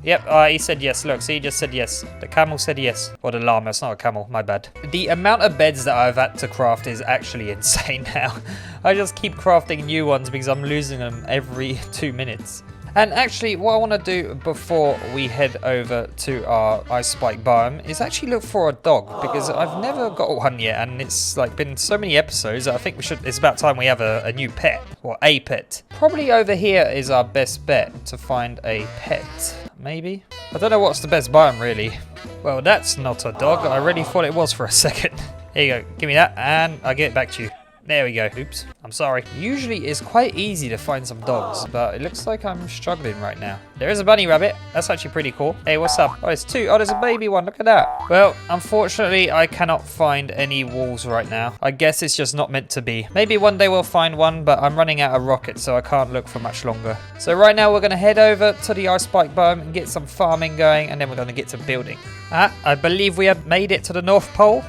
Yep, he said yes. Look, see, he just said yes. The camel said yes. Or the llama, it's not a camel, my bad. The amount of beds that I've had to craft is actually insane now. I just keep crafting new ones because I'm losing them every 2 minutes. And actually, what I want to do before we head over to our ice spike biome is actually look for a dog, because I've never got one yet, and it's like been so many episodes. I think it's about time we have a new pet, or a pet. Probably over here is our best bet to find a pet, maybe. I don't know what's the best biome really. Well, that's not a dog. I really thought it was for a second. Here you go, give me that, and I'll get it back to you. There we go. Oops. I'm sorry. Usually it's quite easy to find some dogs, but it looks like I'm struggling right now. There is a bunny rabbit. That's actually pretty cool. Hey, what's up? Oh, there's 2. Oh, there's a baby one. Look at that. Well, unfortunately, I cannot find any wolves right now. I guess it's just not meant to be. Maybe one day we'll find one, but I'm running out of rockets, so I can't look for much longer. So right now we're going to head over to the ice spike biome and get some farming going, and then we're going to get to building. I believe we have made it to the North Pole.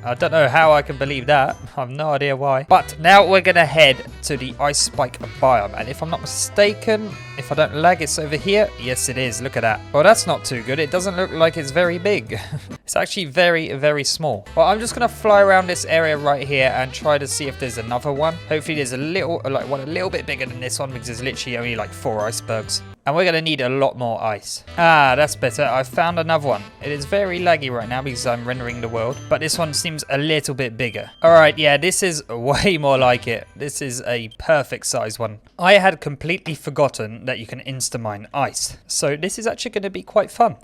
I don't know how I can believe that. I have no idea why. But now we're going to head to the ice spike biome. And if I'm not mistaken, if I don't lag, it's over here. Yes, it is. Look at that. Well, that's not too good. It doesn't look like it's very big. It's actually very, very small. Well, I'm just going to fly around this area right here and try to see if there's another one. Hopefully there's a little bit bigger than this one, because there's literally only like 4 icebergs. And we're going to need a lot more ice. Ah, that's better. I found another one. It is very laggy right now because I'm rendering the world. But this one seems a little bit bigger. Alright, yeah, this is way more like it. This is a perfect size one. I had completely forgotten that you can insta-mine ice. So this is actually going to be quite fun.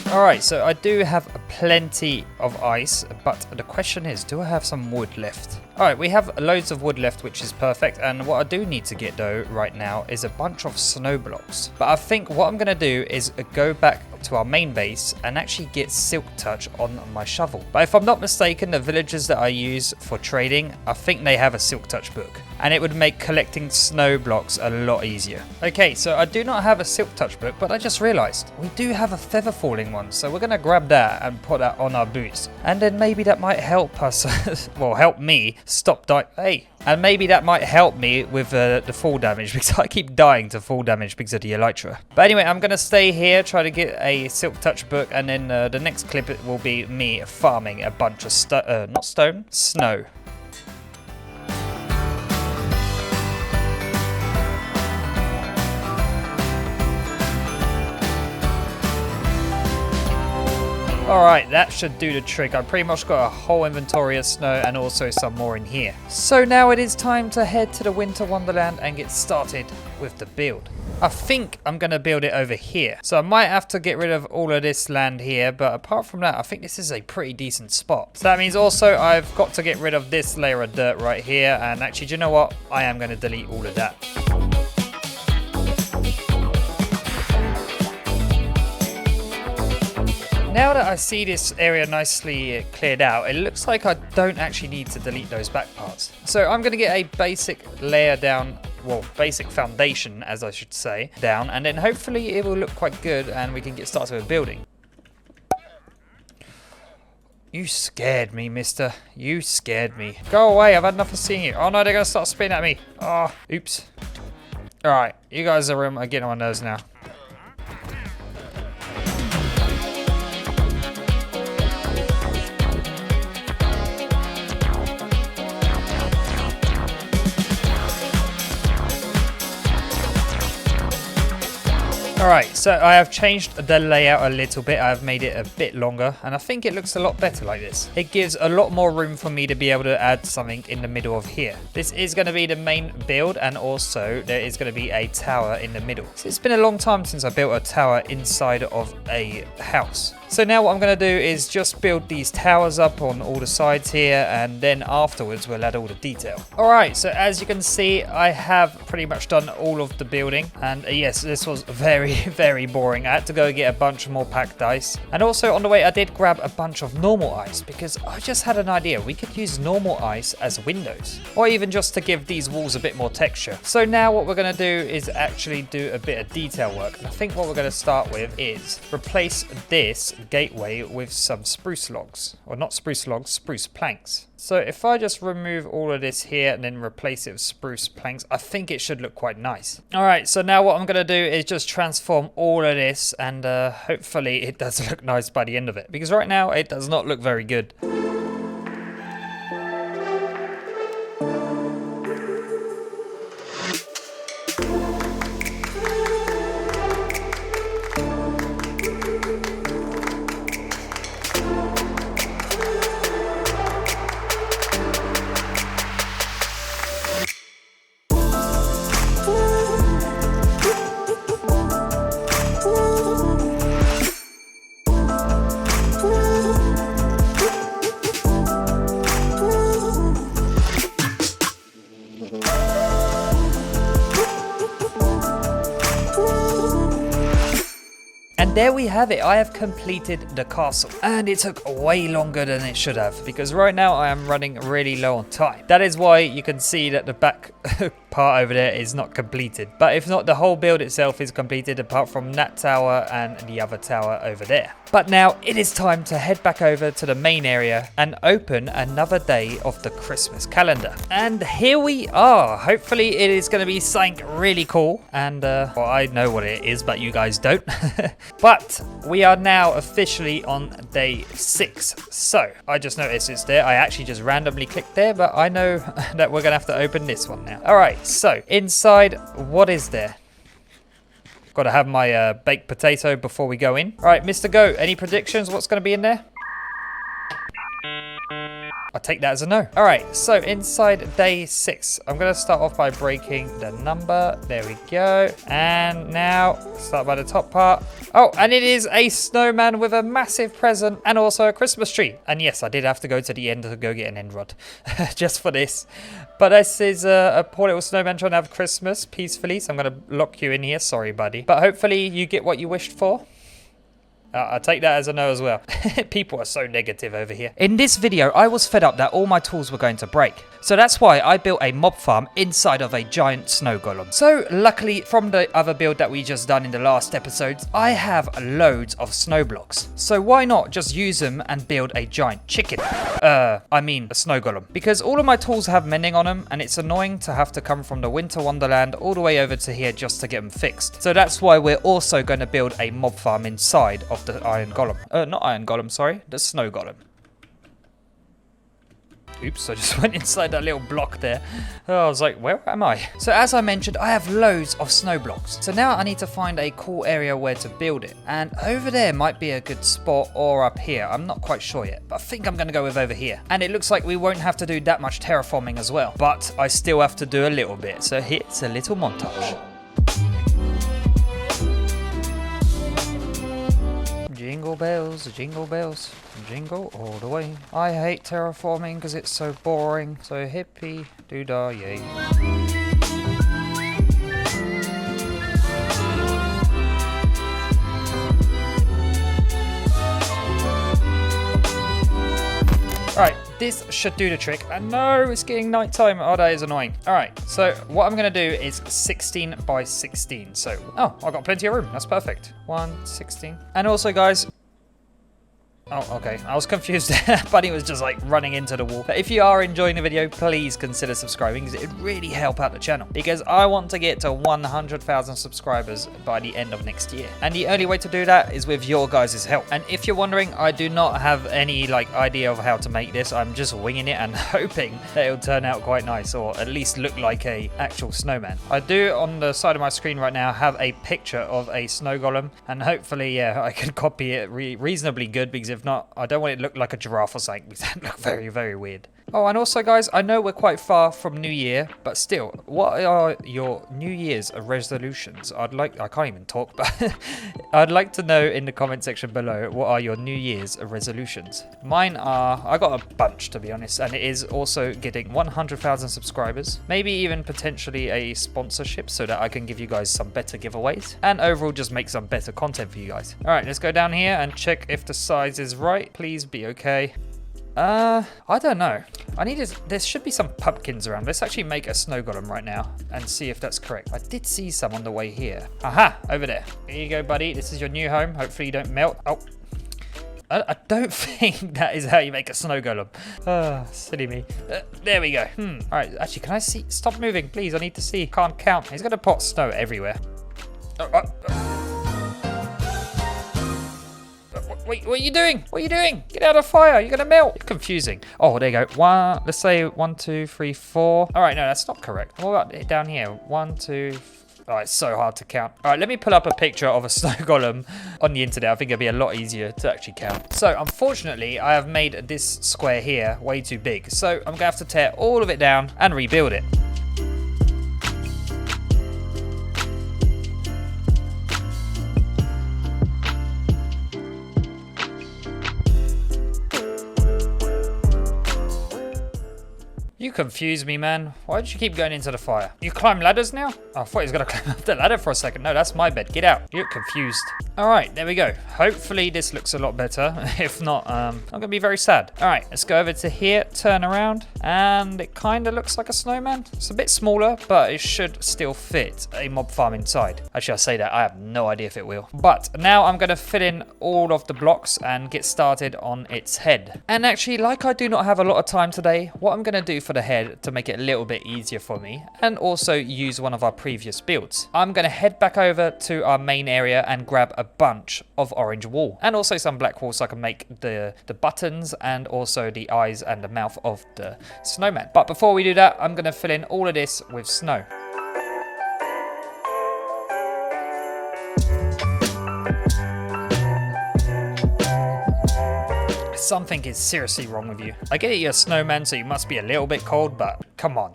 Alright, so I do have plenty of ice, but the question is, do I have some wood left? Alright, we have loads of wood left, which is perfect, and what I do need to get though right now is a bunch of snow blocks. But I think what I'm going to do is go back to our main base and actually get silk touch on my shovel. But if I'm not mistaken, the villagers that I use for trading, I think they have a silk touch book, and it would make collecting snow blocks a lot easier. Okay, so I do not have a silk touch book, but I just realized we do have a feather falling one, so we're going to grab that and put that on our boots, and then maybe that might help us well, help me stop dying. Hey, and maybe that might help me with the fall damage, because I keep dying to fall damage because of the elytra. But anyway, I'm going to stay here, try to get a silk touch book, and then the next clip will be me farming a bunch of snow. Alright, that should do the trick. I pretty much got a whole inventory of snow and also some more in here. So now it is time to head to the Winter Wonderland and get started with the build. I think I'm going to build it over here. So I might have to get rid of all of this land here, but apart from that, I think this is a pretty decent spot. So that means also I've got to get rid of this layer of dirt right here. And actually, do you know what? I am going to delete all of that. Now that I see this area nicely cleared out, it looks like I don't actually need to delete those back parts. So I'm going to get a basic layer down, well, basic foundation, as I should say, down, and then hopefully it will look quite good and we can get started with building. You scared me, mister. You scared me. Go away, I've had enough of seeing you. Oh no, they're going to start spitting at me. Oh, oops. Alright, you guys are getting on my nerves now. Alright, so I have changed the layout a little bit. I've made it a bit longer, and I think it looks a lot better like this. It gives a lot more room for me to be able to add something in the middle of here. This is going to be the main build, and also there is going to be a tower in the middle. So it's been a long time since I built a tower inside of a house. So now what I'm going to do is just build these towers up on all the sides here, and then afterwards we'll add all the detail. Alright, so as you can see, I have pretty much done all of the building, and yes, this was very, very boring. I had to go get a bunch more packed ice, and also on the way I did grab a bunch of normal ice, because I just had an idea. We could use normal ice as windows, or even just to give these walls a bit more texture. So now what we're going to do is actually do a bit of detail work, and I think what we're going to start with is replace this gateway with some spruce logs, or not spruce logs, spruce planks. So if I just remove all of this here and then replace it with spruce planks, I think it should look quite nice. Alright, so now what I'm going to do is just transform all of this, and hopefully it does look nice by the end of it, because right now it does not look very good. And there we have it. I have completed the castle, and it took way longer than it should have, because right now I am running really low on time. That is why you can see that the back part over there is not completed. But if not, the whole build itself is completed apart from that tower and the other tower over there. But now it is time to head back over to the main area and open another day of the Christmas calendar. And here we are. Hopefully it is going to be something really cool. And well, I know what it is, but you guys don't. But we are now officially on day 6. So I just noticed it's there. I actually just randomly clicked there, but I know that we're going to have to open this one now. All right, so inside, what is there? Got to have my baked potato before we go in. All right, Mr. Goat, any predictions? What's going to be in there? I'll take that as a no. All right, so inside day 6, I'm going to start off by breaking the number. There we go. And now, start by the top part. Oh, and it is a snowman with a massive present and also a Christmas tree. And yes, I did have to go to the end to go get an end rod just for this. But this is a poor little snowman trying to have Christmas peacefully. So I'm going to lock you in here. Sorry, buddy. But hopefully you get what you wished for. I'll take that as a no as well. People are so negative over here. In this video, I was fed up that all my tools were going to break. So that's why I built a mob farm inside of a giant snow golem. So luckily, from the other build that we just done in the last episodes, I have loads of snow blocks. So why not just use them and build a giant chicken? I mean a snow golem. Because all of my tools have mending on them, and it's annoying to have to come from the winter wonderland all the way over to here just to get them fixed. So that's why we're also going to build a mob farm inside of the iron golem. Not iron golem, sorry. The snow golem. Oops, I just went inside that little block there. Oh, I was like, where am I? So as I mentioned, I have loads of snow blocks. So now I need to find a cool area where to build it. And over there might be a good spot, or up here. I'm not quite sure yet, but I think I'm going to go with over here. And it looks like we won't have to do that much terraforming as well. But I still have to do a little bit. So here's a little montage. Jingle bells, jingle all the way. I hate terraforming because it's so boring. So hippie doo-dah yay. Alright, this should do the trick. And no, it's getting nighttime. Oh, that is annoying. Alright, so what I'm going to do is 16 by 16. So, oh, I've got plenty of room. That's perfect. 1, 16. And also, guys... Oh, okay. I was confused. Bunny was just like running into the wall. But if you are enjoying the video, please consider subscribing, because it would really help out the channel. Because I want to get to 100,000 subscribers by the end of next year. And the only way to do that is with your guys' help. And if you're wondering, I do not have any idea of how to make this. I'm just winging it and hoping that it'll turn out quite nice, or at least look like a actual snowman. I do, on the side of my screen right now, have a picture of a snow golem. And hopefully, yeah, I can copy it reasonably good, because if not, I don't want it to look like a giraffe or something, because that look very, very weird. Oh, and also guys, I know we're quite far from New Year, but still, what are your New Year's resolutions? I can't even talk, but I'd like to know in the comment section below, what are your New Year's resolutions? Mine are, I got a bunch to be honest, and it is also getting 100,000 subscribers, maybe even potentially a sponsorship so that I can give you guys some better giveaways, and overall just make some better content for you guys. All right, let's go down here and check if the size is right. Please be okay. I don't know. There should be some pumpkins around. Let's actually make a snow golem right now and see if that's correct. I did see some on the way here. Aha, over there. Here you go, buddy. This is your new home. Hopefully you don't melt. Oh, I don't think that is how you make a snow golem. Oh, silly me. There we go. All right, actually, can I see? Stop moving, please. I need to see. Can't count. He's going to put snow everywhere. Wait, what are you doing? What are you doing? Get out of fire. You're going to melt. You're confusing. Oh, there you go. Let's say 1, 2, 3, 4. All right, no, that's not correct. What about it down here? 1, 2, oh, it's so hard to count. All right, let me pull up a picture of a snow golem on the internet. I think it'll be a lot easier to actually count. So, unfortunately, I have made this square here way too big. So, I'm going to have to tear all of it down and rebuild it. You confuse me, man. Why did you keep going into the fire? You climb ladders now? Oh, I thought he was going to climb up the ladder for a second. No, that's my bed. Get out. You look confused. All right, there we go. Hopefully this looks a lot better. If not, I'm going to be very sad. All right, let's go over to here, turn around, and it kind of looks like a snowman. It's a bit smaller, but it should still fit a mob farm inside. Actually, I say that. I have no idea if it will. But now I'm going to fill in all of the blocks and get started on its head. And actually, like I do not have a lot of time today, what I'm going to do for the head to make it a little bit easier for me and also use one of our previous builds, I'm going to head back over to our main area and grab a bunch of orange wool and also some black wool so I can make the buttons and also the eyes and the mouth of the snowman. But before we do that, I'm going to fill in all of this with snow. Something is seriously wrong with you. I get it, you're a snowman, so you must be a little bit cold, but come on.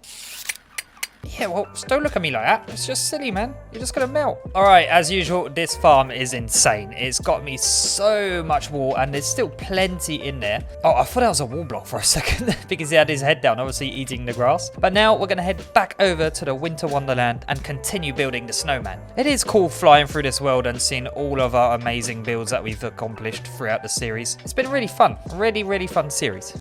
Yeah, well, don't look at me like that. It's just silly, man. You're just gonna melt. All right, as usual, this farm is insane. It's got me so much wool, and there's still plenty in there. Oh, I thought that was a wool block for a second because he had his head down, obviously eating the grass. But now we're gonna head back over to the Winter Wonderland and continue building the snowman. It is cool flying through this world and seeing all of our amazing builds that we've accomplished throughout the series. It's been really fun. Really, really fun series.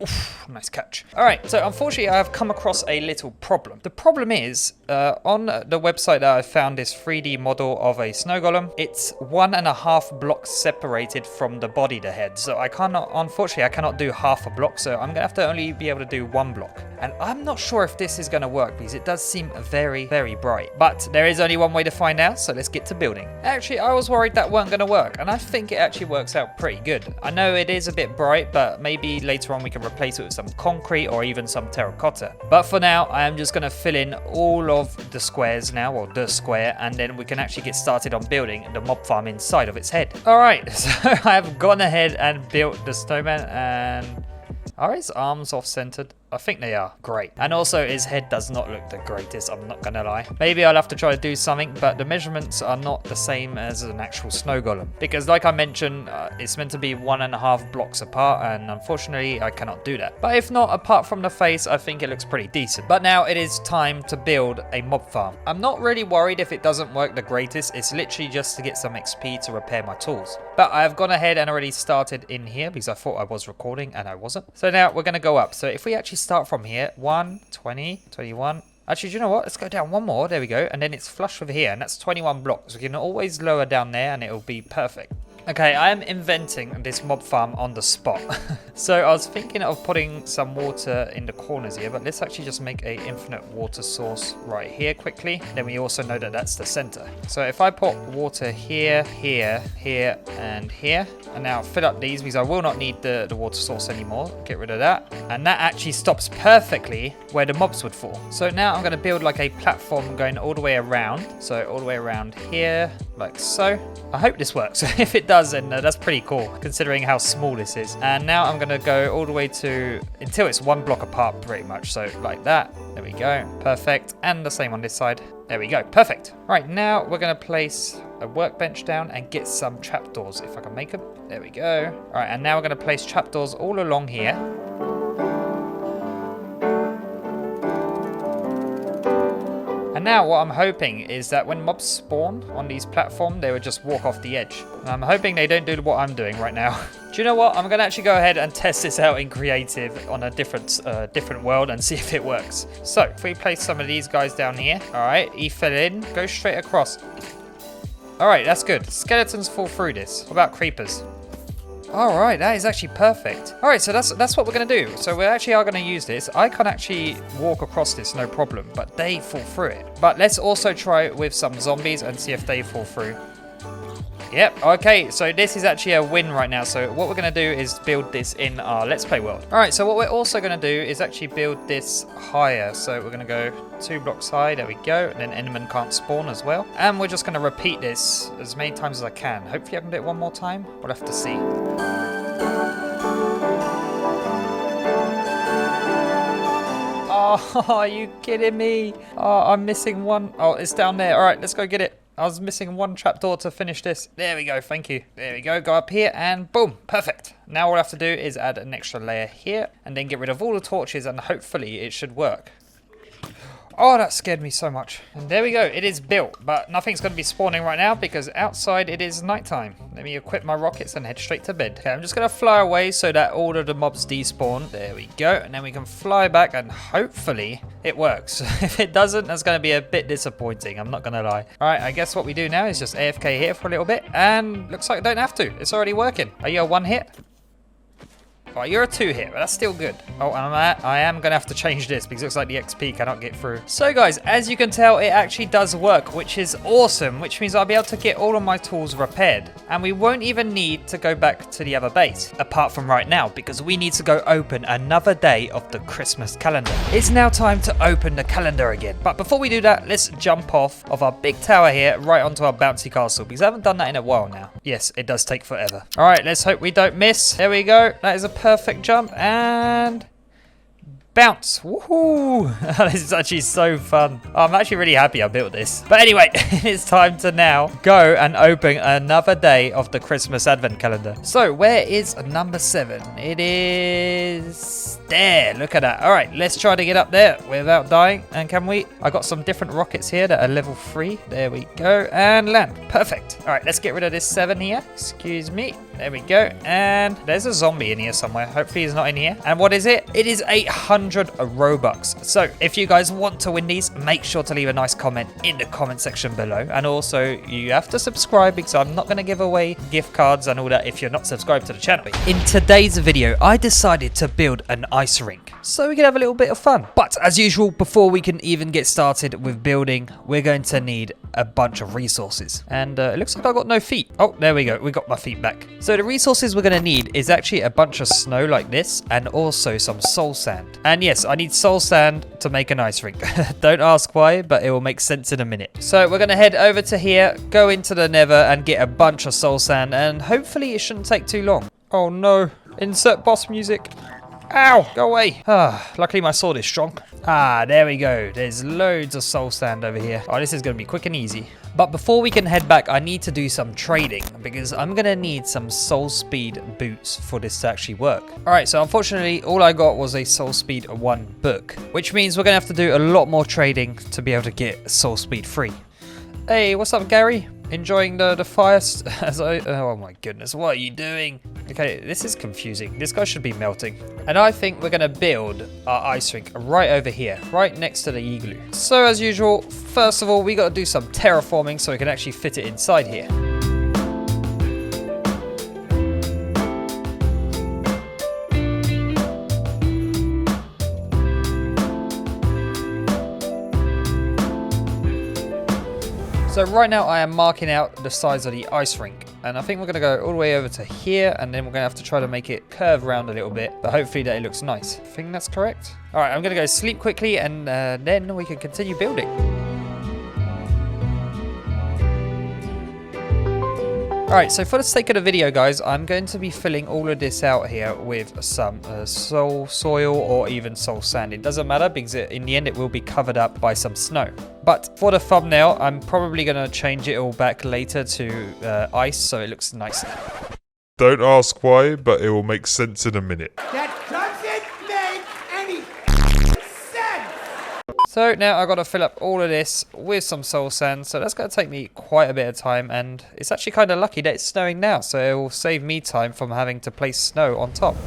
Oof, nice catch. All right, so unfortunately I have come across a little problem. The problem is, on the website that I found this 3D model of a snow golem, it's 1.5 blocks separated from the body, the head. So unfortunately I cannot do half a block, so I'm gonna have to only be able to do 1 block. And I'm not sure if this is gonna work because it does seem very, very bright. But there is only one way to find out, so let's get to building. Actually, I was worried that weren't gonna work, and I think it actually works out pretty good. I know it is a bit bright, but maybe later on we can replace it with some concrete or even some terracotta. But for now, I am just going to fill in all of the squares now, or the square, and then we can actually get started on building the mob farm inside of its head. All right, so I have gone ahead and built the snowman, and are his arms off-centered? I think they are. Great. And also his head does not look the greatest, I'm not gonna lie. Maybe I'll have to try to do something, but the measurements are not the same as an actual snow golem. Because like I mentioned, it's meant to be 1.5 blocks apart, and unfortunately I cannot do that. But if not, apart from the face, I think it looks pretty decent. But now it is time to build a mob farm. I'm not really worried if it doesn't work the greatest. It's literally just to get some XP to repair my tools. But I have gone ahead and already started in here because I thought I was recording and I wasn't. So now we're gonna go up. So if we actually start from here, 1, 20, 21. Actually, do you know what? Let's go down one more. There we go. And then it's flush with here, and that's 21 blocks. We can always lower down there, and it'll be perfect. Okay, I am inventing this mob farm on the spot. So I was thinking of putting some water in the corners here, but let's actually just make a infinite water source right here quickly. Then we also know that that's the center. So if I put water here, here, here, and here, and now fill up these because I will not need the water source anymore. Get rid of that. And that actually stops perfectly where the mobs would fall. So now I'm gonna build like a platform going all the way around. So all the way around here, like so. I hope this works. If it does, does, and that's pretty cool considering how small this is. And now I'm gonna go all the way to until it's one block apart pretty much. So like that. There we go. Perfect. And the same on this side. There we go. Perfect. Right, now we're gonna place a workbench down and get some trapdoors if I can make them. There we go. All right, and now we're gonna place trapdoors all along here. And now what I'm hoping is that when mobs spawn on these platforms, they would just walk off the edge. And I'm hoping they don't do what I'm doing right now. Do you know what? I'm gonna actually go ahead and test this out in creative on a different world and see if it works. So if we place some of these guys down here, all right, he fell in, go straight across. All right, that's good. Skeletons fall through this. What about creepers? All right, that is actually perfect. All right, so that's what we're gonna do. So we actually are gonna use this. I can actually walk across this, no problem, but they fall through it. But let's also try it with some zombies and see if they fall through. Yep, okay, so this is actually a win right now. So what we're gonna do is build this in our Let's Play world. All right, so what we're also gonna do is actually build this higher. So we're gonna go 2 blocks high, there we go. And then Enderman can't spawn as well. And we're just gonna repeat this as many times as I can. Hopefully I can do it one more time. We'll have to see. Oh, are you kidding me? Oh, I'm missing one. Oh, it's down there. All right, let's go get it. I was missing one trapdoor to finish this. There we go, thank you. There we go, go up here and boom, perfect. Now all I have to do is add an extra layer here and then get rid of all the torches and hopefully it should work. Oh, that scared me so much. And there we go, it is built, but nothing's going to be spawning right now because outside it is nighttime. Let me equip my rockets and head straight to bed. Okay, I'm just going to fly away so that all of the mobs despawn. There we go, and then we can fly back and hopefully it works. If it doesn't, that's going to be a bit disappointing, I'm not going to lie. All right, I guess what we do now is just AFK here for a little bit, and looks like I don't have to. It's already working. Are you a 1-hit? Oh, you're a 2-hit, but that's still good. Oh, and I am going to have to change this because it looks like the XP cannot get through. So guys, as you can tell, it actually does work, which is awesome, which means I'll be able to get all of my tools repaired. And we won't even need to go back to the other base, apart from right now, because we need to go open another day of the Christmas calendar. It's now time to open the calendar again. But before we do that, let's jump off of our big tower here right onto our bouncy castle, because I haven't done that in a while now. Yes, it does take forever. All right, let's hope we don't miss. There we go. That is a perfect jump and bounce. Woohoo! This is actually so fun. Oh, I'm actually really happy I built this. But anyway, it's time to now go and open another day of the Christmas Advent calendar. So where is number 7? It is there. Look at that. All right, let's try to get up there without dying. And can we? I got some different rockets here that are level 3. There we go. And land. Perfect. All right, let's get rid of this 7 here. Excuse me. There we go. And there's a zombie in here somewhere. Hopefully he's not in here. And what is it? It is 800 Robux. So if you guys want to win these, make sure to leave a nice comment in the comment section below. And also you have to subscribe because I'm not going to give away gift cards and all that if you're not subscribed to the channel. In today's video, I decided to build an ice rink so we can have a little bit of fun. But as usual, before we can even get started with building, we're going to need a bunch of resources. And it looks like I got no feet. Oh, there we go. We got my feet back. So the resources we're going to need is actually a bunch of snow like this and also some soul sand. And yes, I need soul sand to make an ice rink. Don't ask why, but it will make sense in a minute. So we're going to head over to here, go into the nether and get a bunch of soul sand, and hopefully it shouldn't take too long. Oh no, insert boss music. Ow, go away. Luckily my sword is strong. There we go. There's loads of soul sand over here. Oh, this is going to be quick and easy. But before we can head back, I need to do some trading because I'm going to need some soul speed boots for this to actually work. All right, so unfortunately, all I got was a soul speed 1 book, which means we're going to have to do a lot more trading to be able to get soul speed 3. Hey, what's up, Gary? Enjoying the fire as oh my goodness, what are you doing? Okay, this is confusing. This guy should be melting. And I think we're gonna build our ice rink right over here, right next to the igloo. So as usual, first of all, we gotta do some terraforming so we can actually fit it inside here. So right now I am marking out the size of the ice rink, and I think we're going to go all the way over to here, and then we're going to have to try to make it curve around a little bit, but hopefully that it looks nice. I think that's correct. All right, I'm going to go sleep quickly, and then we can continue building. Alright, so for the sake of the video, guys, I'm going to be filling all of this out here with some soil or even soul sand. It doesn't matter because in the end it will be covered up by some snow. But for the thumbnail, I'm probably going to change it all back later to ice so it looks nicer. Don't ask why, but it will make sense in a minute. That doesn't make any sense! So now I've got to fill up all of this with some soul sand, so that's going to take me quite a bit of time, and it's actually kind of lucky that it's snowing now, so it will save me time from having to place snow on top.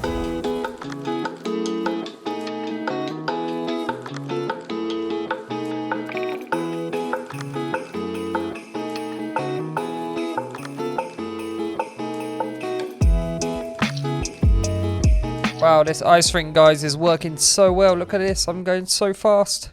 Wow, this ice rink, guys, is working so well. Look at this, I'm going so fast.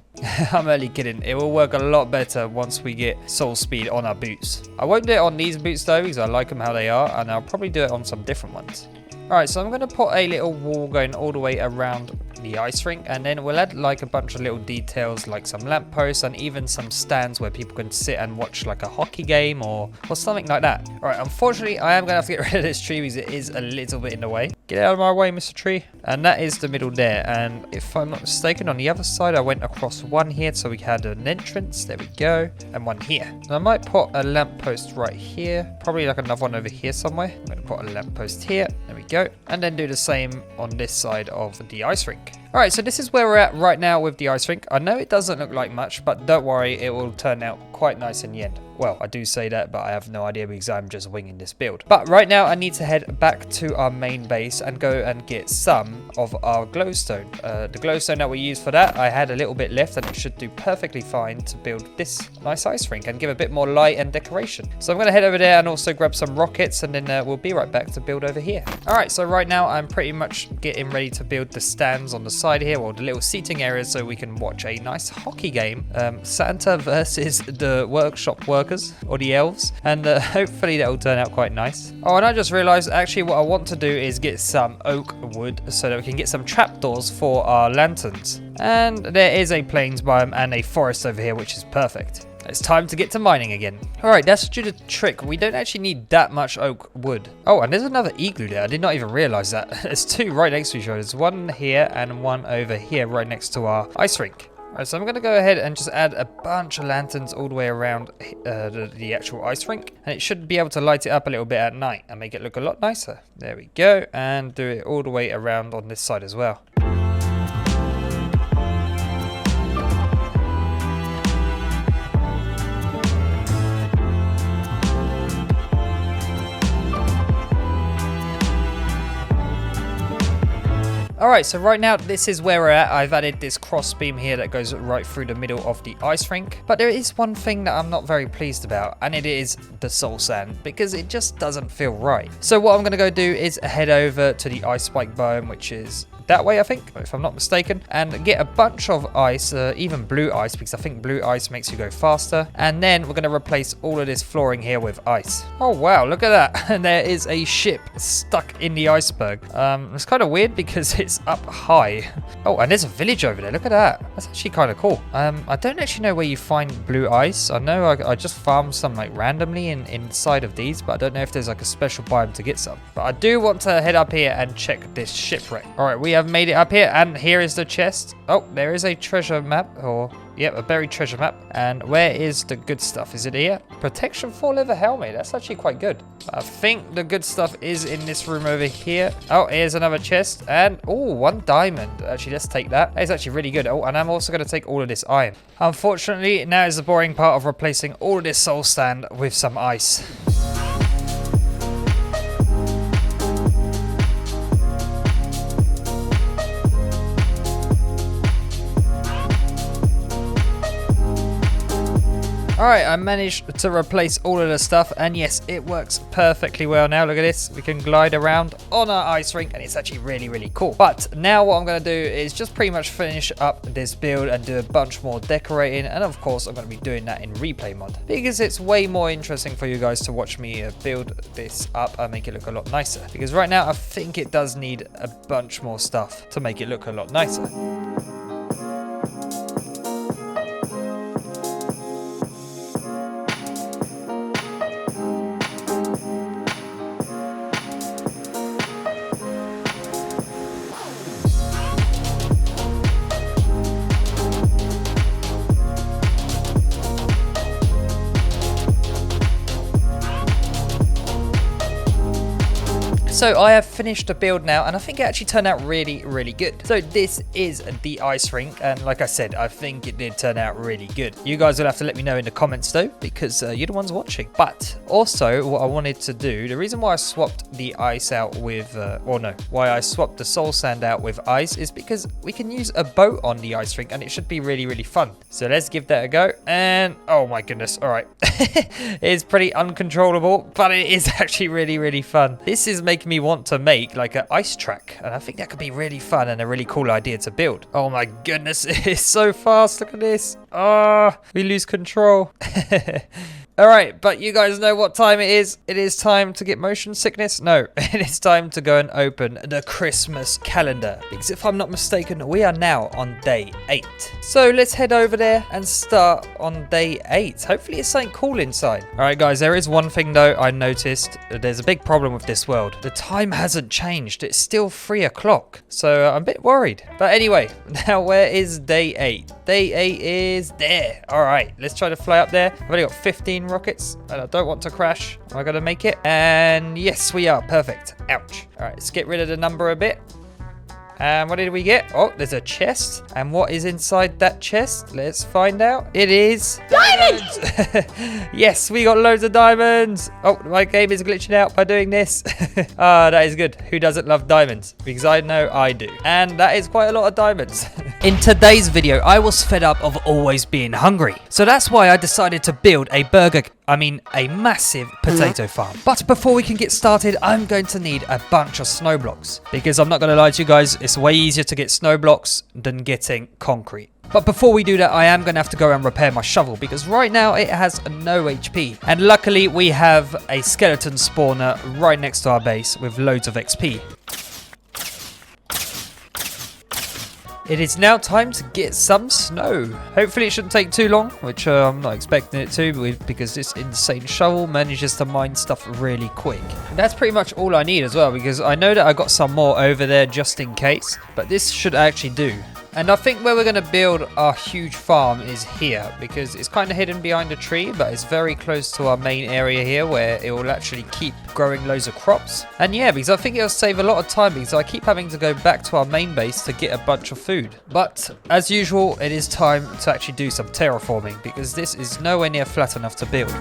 I'm only kidding. It will work a lot better once we get soul speed on our boots. I won't do it on these boots though, because I like them how they are, and I'll probably do it on some different ones. Alright, so I'm going to put a little wall going all the way around the ice rink, and then we'll add like a bunch of little details like some lampposts and even some stands where people can sit and watch like a hockey game or something like that. Alright, unfortunately I am going to have to get rid of this tree because it is a little bit in the way. Get out of my way, Mr. Tree. And that is the middle there, and if I'm not mistaken, on the other side I went across one here so we had an entrance, there we go, and one here. And I might put a lamppost right here, probably like another one over here somewhere. I'm going to put a lamppost here, there we go, and then do the same on this side of the ice rink. Alright, so this is where we're at right now with the ice rink. I know it doesn't look like much, but don't worry, it will turn out quite nice in the end. Well, I do say that, but I have no idea because I'm just winging this build. But right now, I need to head back to our main base and go and get some of our glowstone. The glowstone that we used for that, I had a little bit left, and it should do perfectly fine to build this nice ice rink and give a bit more light and decoration. So I'm going to head over there and also grab some rockets, and then we'll be right back to build over here. Alright, so right now, I'm pretty much getting ready to build the stands on the side here, or the little seating areas, so we can watch a nice hockey game. Santa versus the workshop workers, or the elves, and hopefully that will turn out quite nice. Oh, and I just realized actually what I want to do is get some oak wood so that we can get some trapdoors for our lanterns. And there is a plains biome and a forest over here, which is perfect. It's time to get to mining again. Alright, that's due to the trick. We don't actually need that much oak wood. Oh, and there's another igloo there. I did not even realize that. There's two right next to each other. There's one here and one over here right next to our ice rink. Alright, so I'm going to go ahead and just add a bunch of lanterns all the way around the actual ice rink. And it should be able to light it up a little bit at night and make it look a lot nicer. There we go. And do it all the way around on this side as well. Alright, so right now this is where we're at. I've added this cross beam here that goes right through the middle of the ice rink. But there is one thing that I'm not very pleased about, and it is the soul sand, because it just doesn't feel right. So what I'm going to go do is head over to the ice spike biome, which is that way, I think, if I'm not mistaken, and get a bunch of ice, even blue ice, because I think blue ice makes you go faster. And then we're going to replace all of this flooring here with ice. Oh wow, look at that. And there is a ship stuck in the iceberg. It's kind of weird because it's up high. Oh, and there's a village over there. Look at that. That's actually kind of cool. I don't actually know where you find blue ice. I know I just farmed some like randomly inside of these, but I don't know if there's like a special biome to get some. But I do want to head up here and check this shipwreck. All right, we have made it up here, and here is the chest. Oh, there is a treasure map, or yep, a buried treasure map. And where is the good stuff? Is it here? Protection 4 leather helmet. That's actually quite good. I think the good stuff is in this room over here. Oh, here's another chest, and oh, 1 diamond. Actually, let's take that. That is actually really good. Oh, and I'm also going to take all of this iron. Unfortunately, now is the boring part of replacing all of this soul sand with some ice. Alright, I managed to replace all of the stuff, and yes, it works perfectly well now. Look at this. We can glide around on our ice rink, and it's actually really, really cool. But now what I'm going to do is just pretty much finish up this build and do a bunch more decorating, and of course I'm going to be doing that in replay mod, because it's way more interesting for you guys to watch me build this up and make it look a lot nicer. Because right now I think it does need a bunch more stuff to make it look a lot nicer. So I have finished the build now, and I think it actually turned out really, really good. So this is the ice rink, and like I said, I think it did turn out really good. You guys will have to let me know in the comments though, because you're the ones watching. But also what I wanted to do, the reason why I swapped the ice out with, why I swapped the soul sand out with ice is because we can use a boat on the ice rink, and it should be really, really fun. So let's give that a go. And oh my goodness, all right. It's pretty uncontrollable, but it is actually really, really fun. This is making me want to make like an ice track, and I think that could be really fun and a really cool idea to build. Oh my goodness, it is so fast. Look at this. Oh, we lose control. All right, but you guys know what time it is. It is time to get motion sickness. No, it is time to go and open the Christmas calendar. Because if I'm not mistaken, we are now on day 8. So let's head over there and start on day 8. Hopefully it's something cool inside. All right, guys, there is one thing though I noticed. There's a big problem with this world. The time hasn't changed. It's still 3 o'clock. So I'm a bit worried. But anyway, now where is day 8? Day 8 is there. All right, let's try to fly up there. I've only got 15 rockets and I don't want to crash. Am I gonna make it? And yes, we are. Perfect. Ouch. All right, let's get rid of the number a bit. And what did we get? Oh, there's a chest. And what is inside that chest? Let's find out. It is diamonds. Yes, we got loads of diamonds. Oh, my game is glitching out by doing this. Ah, that is good. Who doesn't love diamonds? Because I know I do. And that is quite a lot of diamonds. In today's video, I was fed up of always being hungry. So that's why I decided to build a a massive potato farm. But before we can get started, I'm going to need a bunch of snow blocks. Because I'm not going to lie to you guys, it's way easier to get snow blocks than getting concrete. But before we do that, I am going to have to go and repair my shovel because right now it has no HP. And luckily we have a skeleton spawner right next to our base with loads of XP. It is now time to get some snow. Hopefully it shouldn't take too long, which I'm not expecting it to because this insane shovel manages to mine stuff really quick. And that's pretty much all I need as well because I know that I got some more over there just in case, but this should actually do. And I think where we're going to build our huge farm is here because it's kind of hidden behind a tree, but it's very close to our main area here where it will actually keep growing loads of crops. And yeah, because I think it'll save a lot of time because I keep having to go back to our main base to get a bunch of food. But as usual, it is time to actually do some terraforming because this is nowhere near flat enough to build.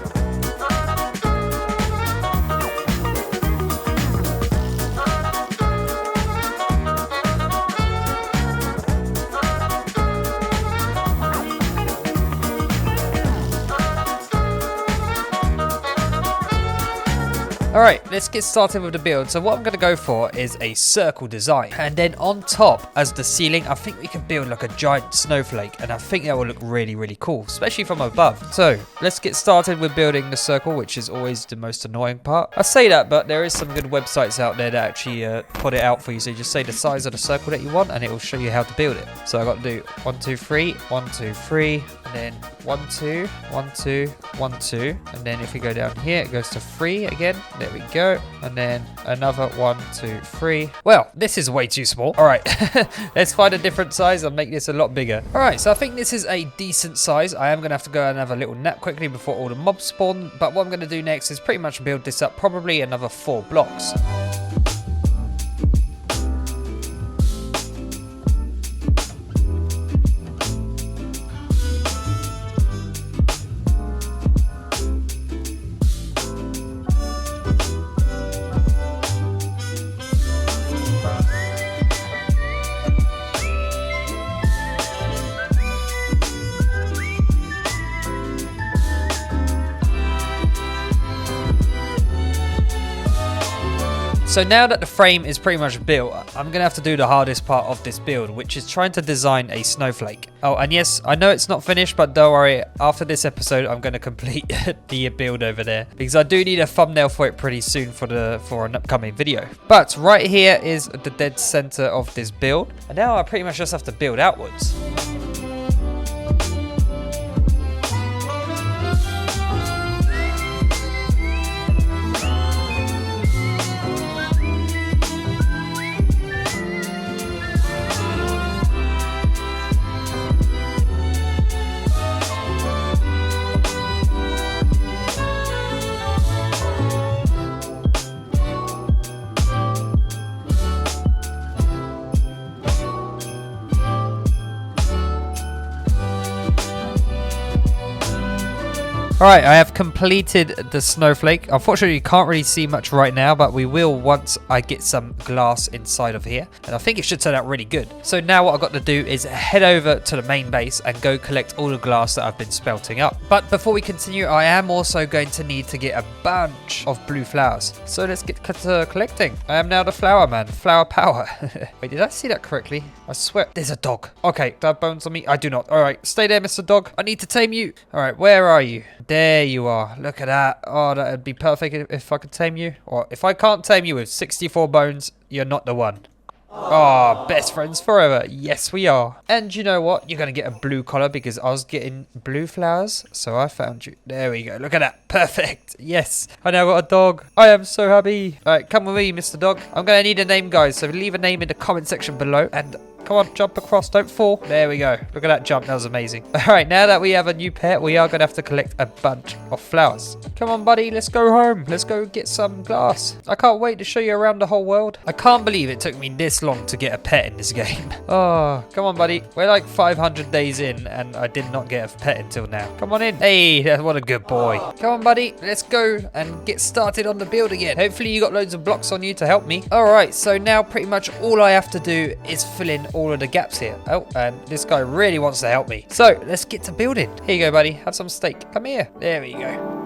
Alright, let's get started with the build. So what I'm going to go for is a circle design. And then on top, as the ceiling, I think we can build like a giant snowflake. And I think that will look really, really cool, especially from above. So let's get started with building the circle, which is always the most annoying part. I say that, but there is some good websites out there that actually put it out for you. So you just say the size of the circle that you want, and it will show you how to build it. So I've got to do 1, 2, 3, 1, 2, 3, and then 1, 2, 1, 2, 1, 2. And then if we go down here, it goes to 3 again. There we go. And then another 1, 2, 3. Well, this is way too small. All right, let's find a different size and make this a lot bigger. All right, so I think this is a decent size. I am going to have to go and have a little nap quickly before all the mobs spawn. But what I'm going to do next is pretty much build this up probably another 4 blocks. So now that the frame is pretty much built, I'm going to have to do the hardest part of this build, which is trying to design a snowflake. Oh, and yes, I know it's not finished, but don't worry. After this episode, I'm going to complete the build over there because I do need a thumbnail for it pretty soon for an upcoming video. But right here is the dead center of this build. And now I pretty much just have to build outwards. Alright, I have completed the snowflake. Unfortunately, you can't really see much right now, but we will once I get some glass inside of here. And I think it should turn out really good. So now what I've got to do is head over to the main base and go collect all the glass that I've been spelting up. But before we continue, I am also going to need to get a bunch of blue flowers. So let's get to collecting. I am now the flower man. Flower power. Wait, did I see that correctly? I swear. There's a dog. Okay, do I have bones on me? I do not. Alright, stay there, Mr. Dog. I need to tame you. Alright, where are you? There you are. Look at that. Oh, that would be perfect if I could tame you. Or if I can't tame you with 64 bones, you're not the one. Oh, best friends forever. Yes, we are. And you know what? You're going to get a blue collar because I was getting blue flowers. So I found you. There we go. Look at that. Perfect. Yes. I now got a dog. I am so happy. All right, come with me, Mr. Dog. I'm going to need a name, guys. So leave a name in the comment section below. And come on, jump across. Don't fall. There we go. Look at that jump. That was amazing. All right, now that we have a new pet, we are going to have to collect a bunch of flowers. Come on, buddy. Let's go home. Let's go get some glass. I can't wait to show you around the whole world. I can't believe it took me this long to get a pet in this game. Oh, come on, buddy. We're like 500 days in, and I did not get a pet until now. Come on in. Hey, what a good boy. Come on, buddy. Let's go and get started on the build again. Hopefully, you got loads of blocks on you to help me. All right, so now pretty much all I have to do is fill in all of the gaps here. Oh, and this guy really wants to help me. So let's get to building. Here you go, buddy. Have some steak. Come here. There we go.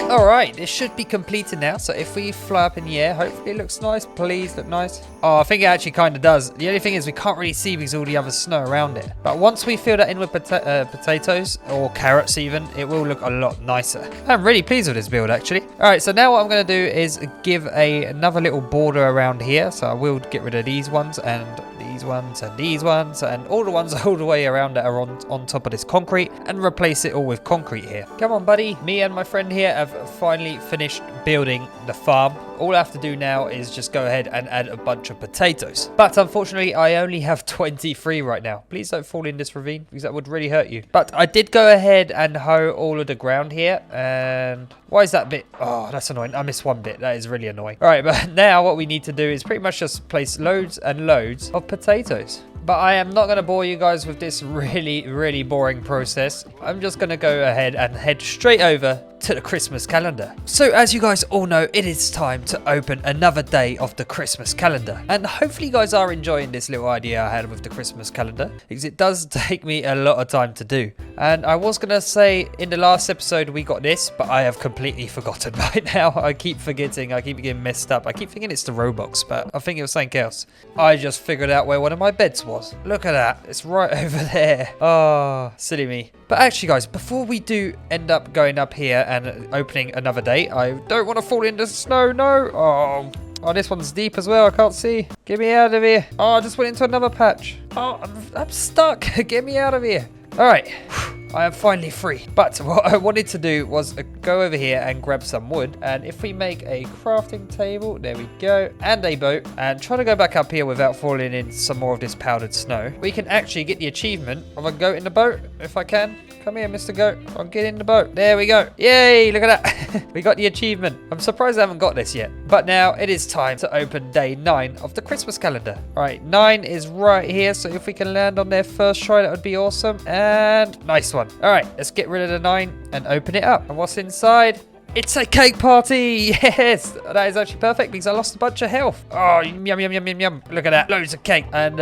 Alright, this should be completed now. So if we fly up in the air, hopefully it looks nice. Please look nice. Oh, I think it actually kind of does. The only thing is we can't really see because all the other snow around it. But once we fill that in with potatoes or carrots even, it will look a lot nicer. I'm really pleased with this build actually. Alright, so now what I'm going to do is give another little border around here. So I will get rid of these ones and these ones and these ones and all the ones all the way around that are on top of this concrete and replace it all with concrete here. Come on, buddy. Me and my friend here have finally finished building the farm. All I have to do now is just go ahead and add a bunch of potatoes. But unfortunately, I only have 23 right now. Please don't fall in this ravine because that would really hurt you. But I did go ahead and hoe all of the ground here. And why is that bit? Oh, that's annoying. I missed one bit. That is really annoying. All right, but now what we need to do is pretty much just place loads and loads of potatoes. But I am not going to bore you guys with this really boring process. I'm just going to go ahead and head straight over to the Christmas calendar. So as you guys all know, it is time to open another day of the Christmas calendar. And hopefully you guys are enjoying this little idea I had with the Christmas calendar, because it does take me a lot of time to do. And I was going to say in the last episode we got this, but I have completely forgotten right now. I keep forgetting. I keep getting messed up. I keep thinking it's the Robux, but I think it was something else. I just figured out where one of my beds was. Look at that. It's right over there. Oh, silly me. But actually, guys, before we do end up going up here and opening another day, I don't want to fall into the snow. No. Oh, this one's deep as well. I can't see. Get me out of here. Oh, I just went into another patch. Oh, I'm stuck. Get me out of here. All right. I am finally free. But what I wanted to do was go over here and grab some wood. And if we make a crafting table, there we go, and a boat, and try to go back up here without falling in some more of this powdered snow, we can actually get the achievement of a goat in the boat, if I can. Come here, Mr. Goat. I'll get in the boat. There we go. Yay, look at that. We got the achievement. I'm surprised I haven't got this yet. But now it is time to open day 9 of the Christmas calendar. All right, 9 is right here. So if we can land on there first try, that would be awesome. And nice one. All right, let's get rid of the 9 and open it up. And what's inside? It's a cake party. Yes, that is actually perfect because I lost a bunch of health. Oh, yum, yum, yum, yum, yum. Look at that. Loads of cake. And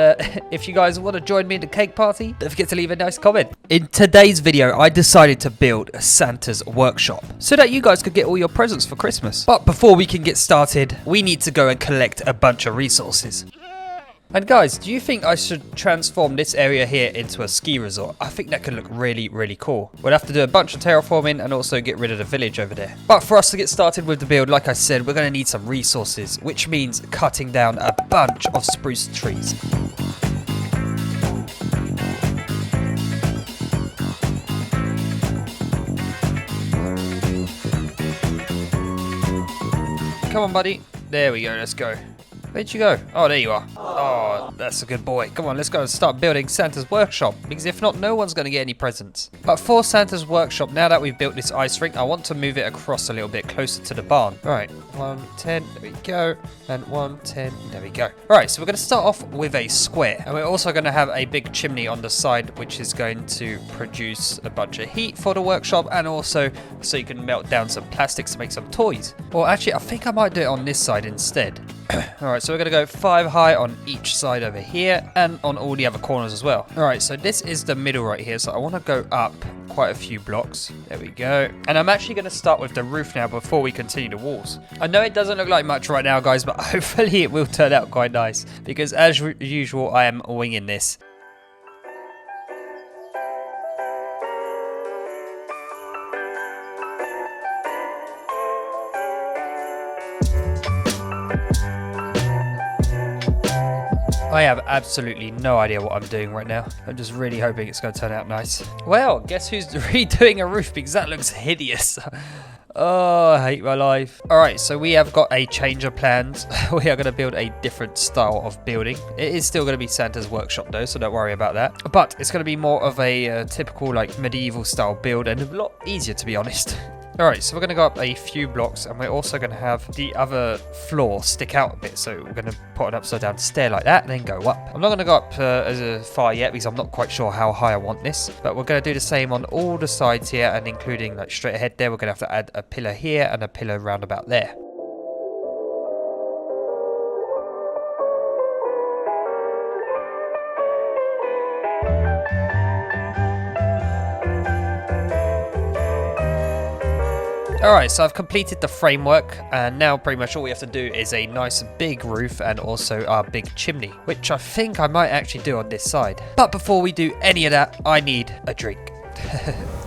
if you guys want to join me in the cake party, don't forget to leave a nice comment. In today's video, I decided to build a Santa's workshop so that you guys could get all your presents for Christmas. But before we can get started, we need to go and collect a bunch of resources. And guys, do you think I should transform this area here into a ski resort? I think that could look really, really cool. We'll have to do a bunch of terraforming and also get rid of the village over there. But for us to get started with the build, like I said, we're going to need some resources, which means cutting down a bunch of spruce trees. Come on, buddy. There we go. Let's go. Where'd you go? Oh, there you are. Oh, that's a good boy. Come on, let's go and start building Santa's workshop. Because if not, no one's going to get any presents. But for Santa's workshop, now that we've built this ice rink, I want to move it across a little bit closer to the barn. All right, 110. There we go. And 110. There we go. All right, so we're going to start off with a square. And we're also going to have a big chimney on the side, which is going to produce a bunch of heat for the workshop. And also so you can melt down some plastics to make some toys. Well, actually, I think I might do it on this side instead. Alright, so we're going to go 5 high on each side over here and on all the other corners as well. Alright, so this is the middle right here, so I want to go up quite a few blocks. There we go. And I'm actually going to start with the roof now before we continue the walls. I know it doesn't look like much right now, guys, but hopefully it will turn out quite nice. Because as usual, I am winging this. I have absolutely no idea what I'm doing right now. I'm just really hoping it's going to turn out nice. Well, guess who's redoing a roof because that looks hideous. Oh, I hate my life. All right, so we have got a change of plans. We are going to build a different style of building. It is still going to be Santa's workshop though, so don't worry about that. But it's going to be more of a typical like medieval style build and a lot easier to be honest. Alright, so we're going to go up a few blocks and we're also going to have the other floor stick out a bit. So we're going to put an upside down stair like that and then go up. I'm not going to go up as far yet because I'm not quite sure how high I want this. But we're going to do the same on all the sides here and including like straight ahead there. We're going to have to add a pillar here and a pillar round about there. Alright, so I've completed the framework and now pretty much all we have to do is a nice big roof and also our big chimney, which I think I might actually do on this side. But before we do any of that, I need a drink.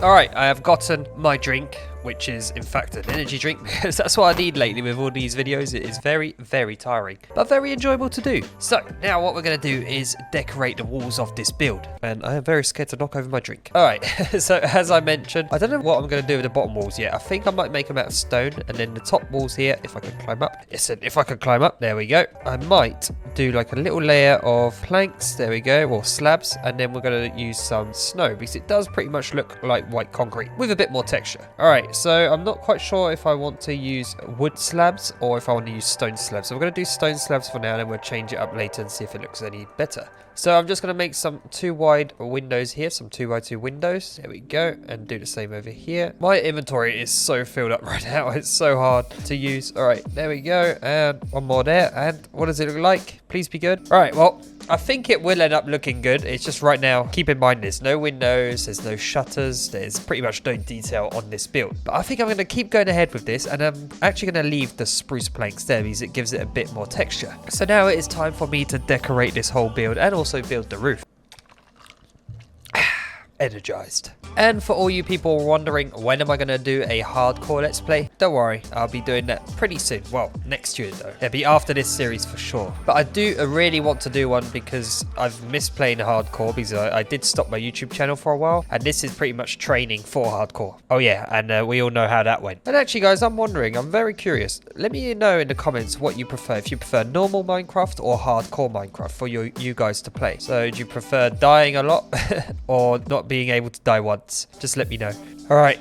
Alright, I have gotten my drink, which is in fact an energy drink because that's what I need lately with all these videos. It is very, very tiring, but very enjoyable to do. So now what we're going to do is decorate the walls of this build. And I am very scared to knock over my drink. All right, so as I mentioned, I don't know what I'm going to do with the bottom walls yet. I think I might make them out of stone and then the top walls here, if I can climb up. Yes, if I can climb up, there we go. I might do like a little layer of planks, there we go, or slabs. And then we're going to use some snow because it does pretty much look like white concrete with a bit more texture. All right. So I'm not quite sure if I want to use wood slabs or if I want to use stone slabs. So we're going to do stone slabs for now and then we'll change it up later and see if it looks any better. So I'm just going to make some 2 wide windows here, some 2x2 windows. There we go. And do the same over here. My inventory is so filled up right now. It's so hard to use. All right, there we go. And one more there. And what does it look like? Please be good. All right, well, I think it will end up looking good. It's just right now, keep in mind there's no windows, there's no shutters, there's pretty much no detail on this build. But I think I'm going to keep going ahead with this and I'm actually going to leave the spruce planks there because it gives it a bit more texture. So now it is time for me to decorate this whole build and also build the roof. Energized. And for all you people wondering when am I going to do a hardcore let's play, don't worry, I'll be doing that pretty soon. Well, next year though. It'll be after this series for sure. But I do really want to do one because I've missed playing hardcore because I did stop my YouTube channel for a while and this is pretty much training for hardcore. Oh yeah, and we all know how that went. And actually guys, I'm wondering, I'm very curious. Let me know in the comments what you prefer. If you prefer normal Minecraft or hardcore Minecraft for you guys to play. So do you prefer dying a lot or not being able to die once? Just let me know. All right.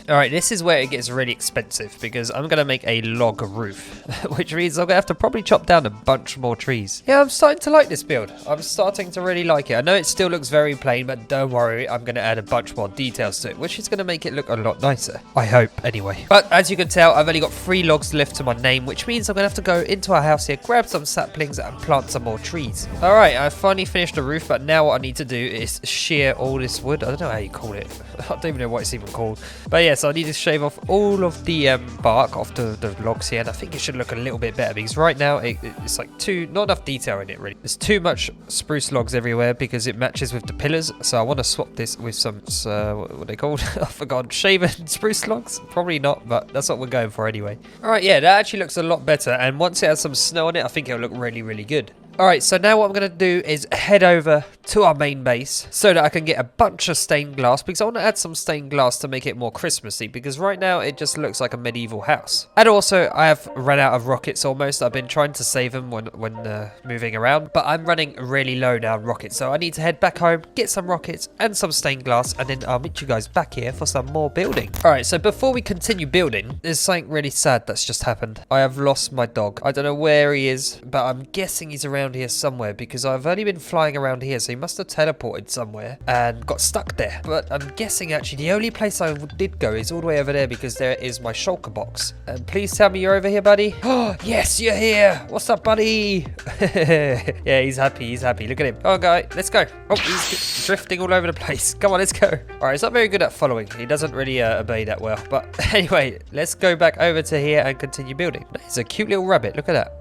All right, this is where it gets really expensive because I'm going to make a log roof, which means I'm going to have to probably chop down a bunch more trees. Yeah, I'm starting to like this build. I'm starting to really like it. I know it still looks very plain, but don't worry, I'm going to add a bunch more details to it, which is going to make it look a lot nicer. I hope, anyway. But as you can tell, I've only got 3 logs left to my name, which means I'm going to have to go into our house here, grab some saplings and plant some more trees. All right, I finally finished the roof, but now what I need to do is shear all this wood. I don't know how you call it. I don't even know what it's even called. But yeah, so I need to shave off all of the bark off the logs here, and I think it should look a little bit better because right now it's like not enough detail in it really. There's too much spruce logs everywhere because it matches with the pillars, so I want to swap this with some what are they called? I forgot. Shaven spruce logs? Probably not, but that's what we're going for anyway. All right, yeah, that actually looks a lot better, and once it has some snow on it, I think it'll look really, really good. Alright, so now what I'm going to do is head over to our main base so that I can get a bunch of stained glass, because I want to add some stained glass to make it more Christmassy, because right now it just looks like a medieval house. And also, I have run out of rockets almost. I've been trying to save them when moving around, but I'm running really low now on rockets, so I need to head back home, get some rockets and some stained glass, and then I'll meet you guys back here for some more building. Alright, so before we continue building, there's something really sad that's just happened. I have lost my dog. I don't know where he is, but I'm guessing he's around here somewhere because I've only been flying around here, so he must have teleported somewhere and got stuck there. But I'm guessing actually the only place I did go is all the way over there because there is my shulker box. And please tell me you're over here, buddy. Oh, yes, you're here. What's up, buddy? Yeah, he's happy. He's happy. Look at him. Oh, guy, let's go. Oh, he's drifting all over the place. Come on, let's go. All right, he's not very good at following. He doesn't really obey that well. But anyway, let's go back over to here and continue building. He's a cute little rabbit. Look at that.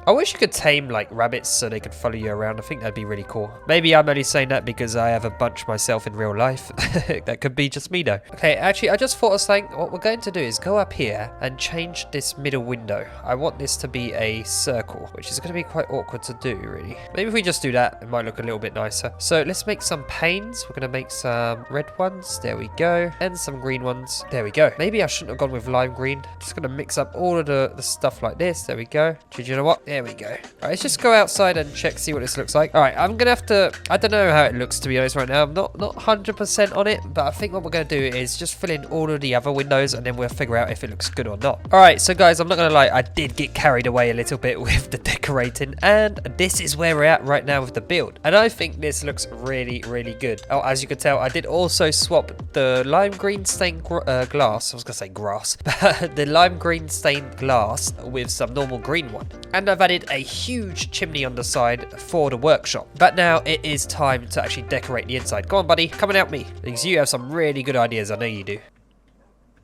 I wish you could tame like rabbits so they could follow you around. I think that'd be really cool. Maybe I'm only saying that because I have a bunch myself in real life. That could be just me though. Okay, actually I just thought of saying what we're going to do is go up here and change this middle window. I want this to be a circle, which is going to be quite awkward to do really. Maybe if we just do that, it might look a little bit nicer. So let's make some panes. We're going to make some red ones. There we go. And some green ones. There we go. Maybe I shouldn't have gone with lime green. Just going to mix up all of the stuff like this. There we go. Do you know what? There we go. All right, let's just go outside and check, see what this looks like. All right, I'm gonna have to, I don't know how it looks to be honest right now. I'm not 100% on it, but I think what we're gonna do is just fill in all of the other windows and then we'll figure out if it looks good or not. All right, so guys, I'm not gonna lie, I did get carried away a little bit with the decorating, and this is where we're at right now with the build. And I think this looks really, really good. Oh, as you can tell, I did also swap the lime green stained glass. I was gonna say grass, but the lime green stained glass with some normal green one. And I've added a huge chimney on the side for the workshop. But now it is time to actually decorate the inside. Go on, buddy, come and help me, because you have some really good ideas. I know you do.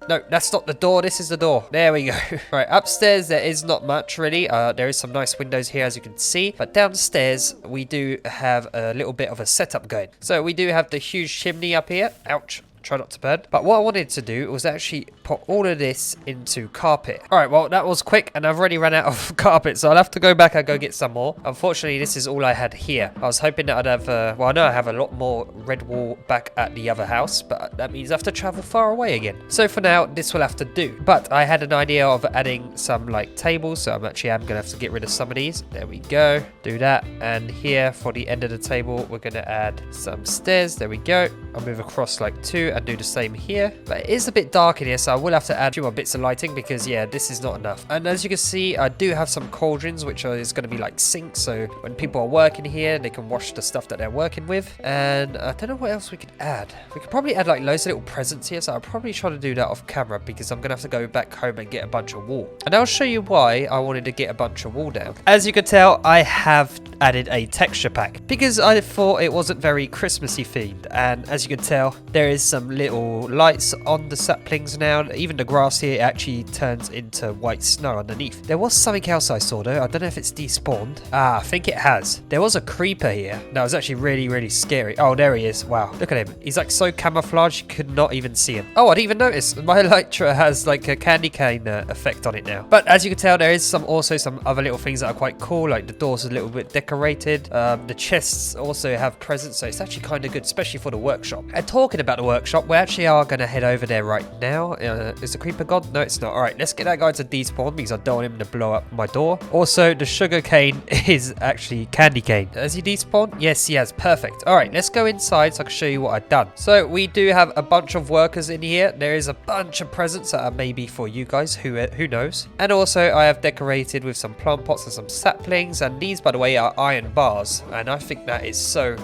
No, that's not the door. This is the door. There we go. Right, upstairs there is not much really. There is some nice windows here as you can see. But downstairs we do have a little bit of a setup going. So we do have the huge chimney up here. Ouch. Try not to burn. But what I wanted to do was actually put all of this into carpet. All right, well, that was quick and I've already run out of carpet, so I'll have to go back and go get some more. Unfortunately, this is all I had here. I was hoping that I'd have, well, I know I have a lot more red wool back at the other house, but that means I have to travel far away again. So for now, this will have to do. But I had an idea of adding some like tables, so I'm gonna have to get rid of some of these. There we go. Do that. And here for the end of the table, we're gonna add some stairs. There we go. I'll move across like two and do the same here. But it is a bit dark in here, so I will have to add a few more bits of lighting because yeah, this is not enough. And as you can see, I do have some cauldrons, which is going to be like sinks, so when people are working here, they can wash the stuff that they're working with. And I don't know what else we could add. We could probably add like loads of little presents here, so I'll probably try to do that off camera because I'm gonna have to go back home and get a bunch of wool. And I'll show you why I wanted to get a bunch of wool down. As you can tell, I have added a texture pack because I thought it wasn't very Christmassy themed. And as you can tell, there is some little lights on the saplings now. Even the grass here actually turns into white snow underneath. There was something else I saw though. I don't know if it's despawned. I think it has. There was a creeper here that was actually really, really scary. Oh, there he is. Wow, look at him. He's like so camouflaged, you could not even see him. Oh, I didn't even notice. My elytra has like a candy cane effect on it now. But as you can tell, there is also some other little things that are quite cool. Like the doors are a little bit decorated. The chests also have presents, so it's actually kind of good, especially for the workshop. And talking about the workshop, we actually are going to head over there right now. Is the creeper gone? No, it's not. All right, let's get that guy to despawn because I don't want him to blow up my door. Also, the sugar cane is actually candy cane. Has he despawned? Yes, he has. Perfect. All right, let's go inside so I can show you what I've done. So we do have a bunch of workers in here. There is a bunch of presents that are maybe for you guys. Who knows? And also, I have decorated with some plant pots and some saplings. And these, by the way, are iron bars. And I think that is so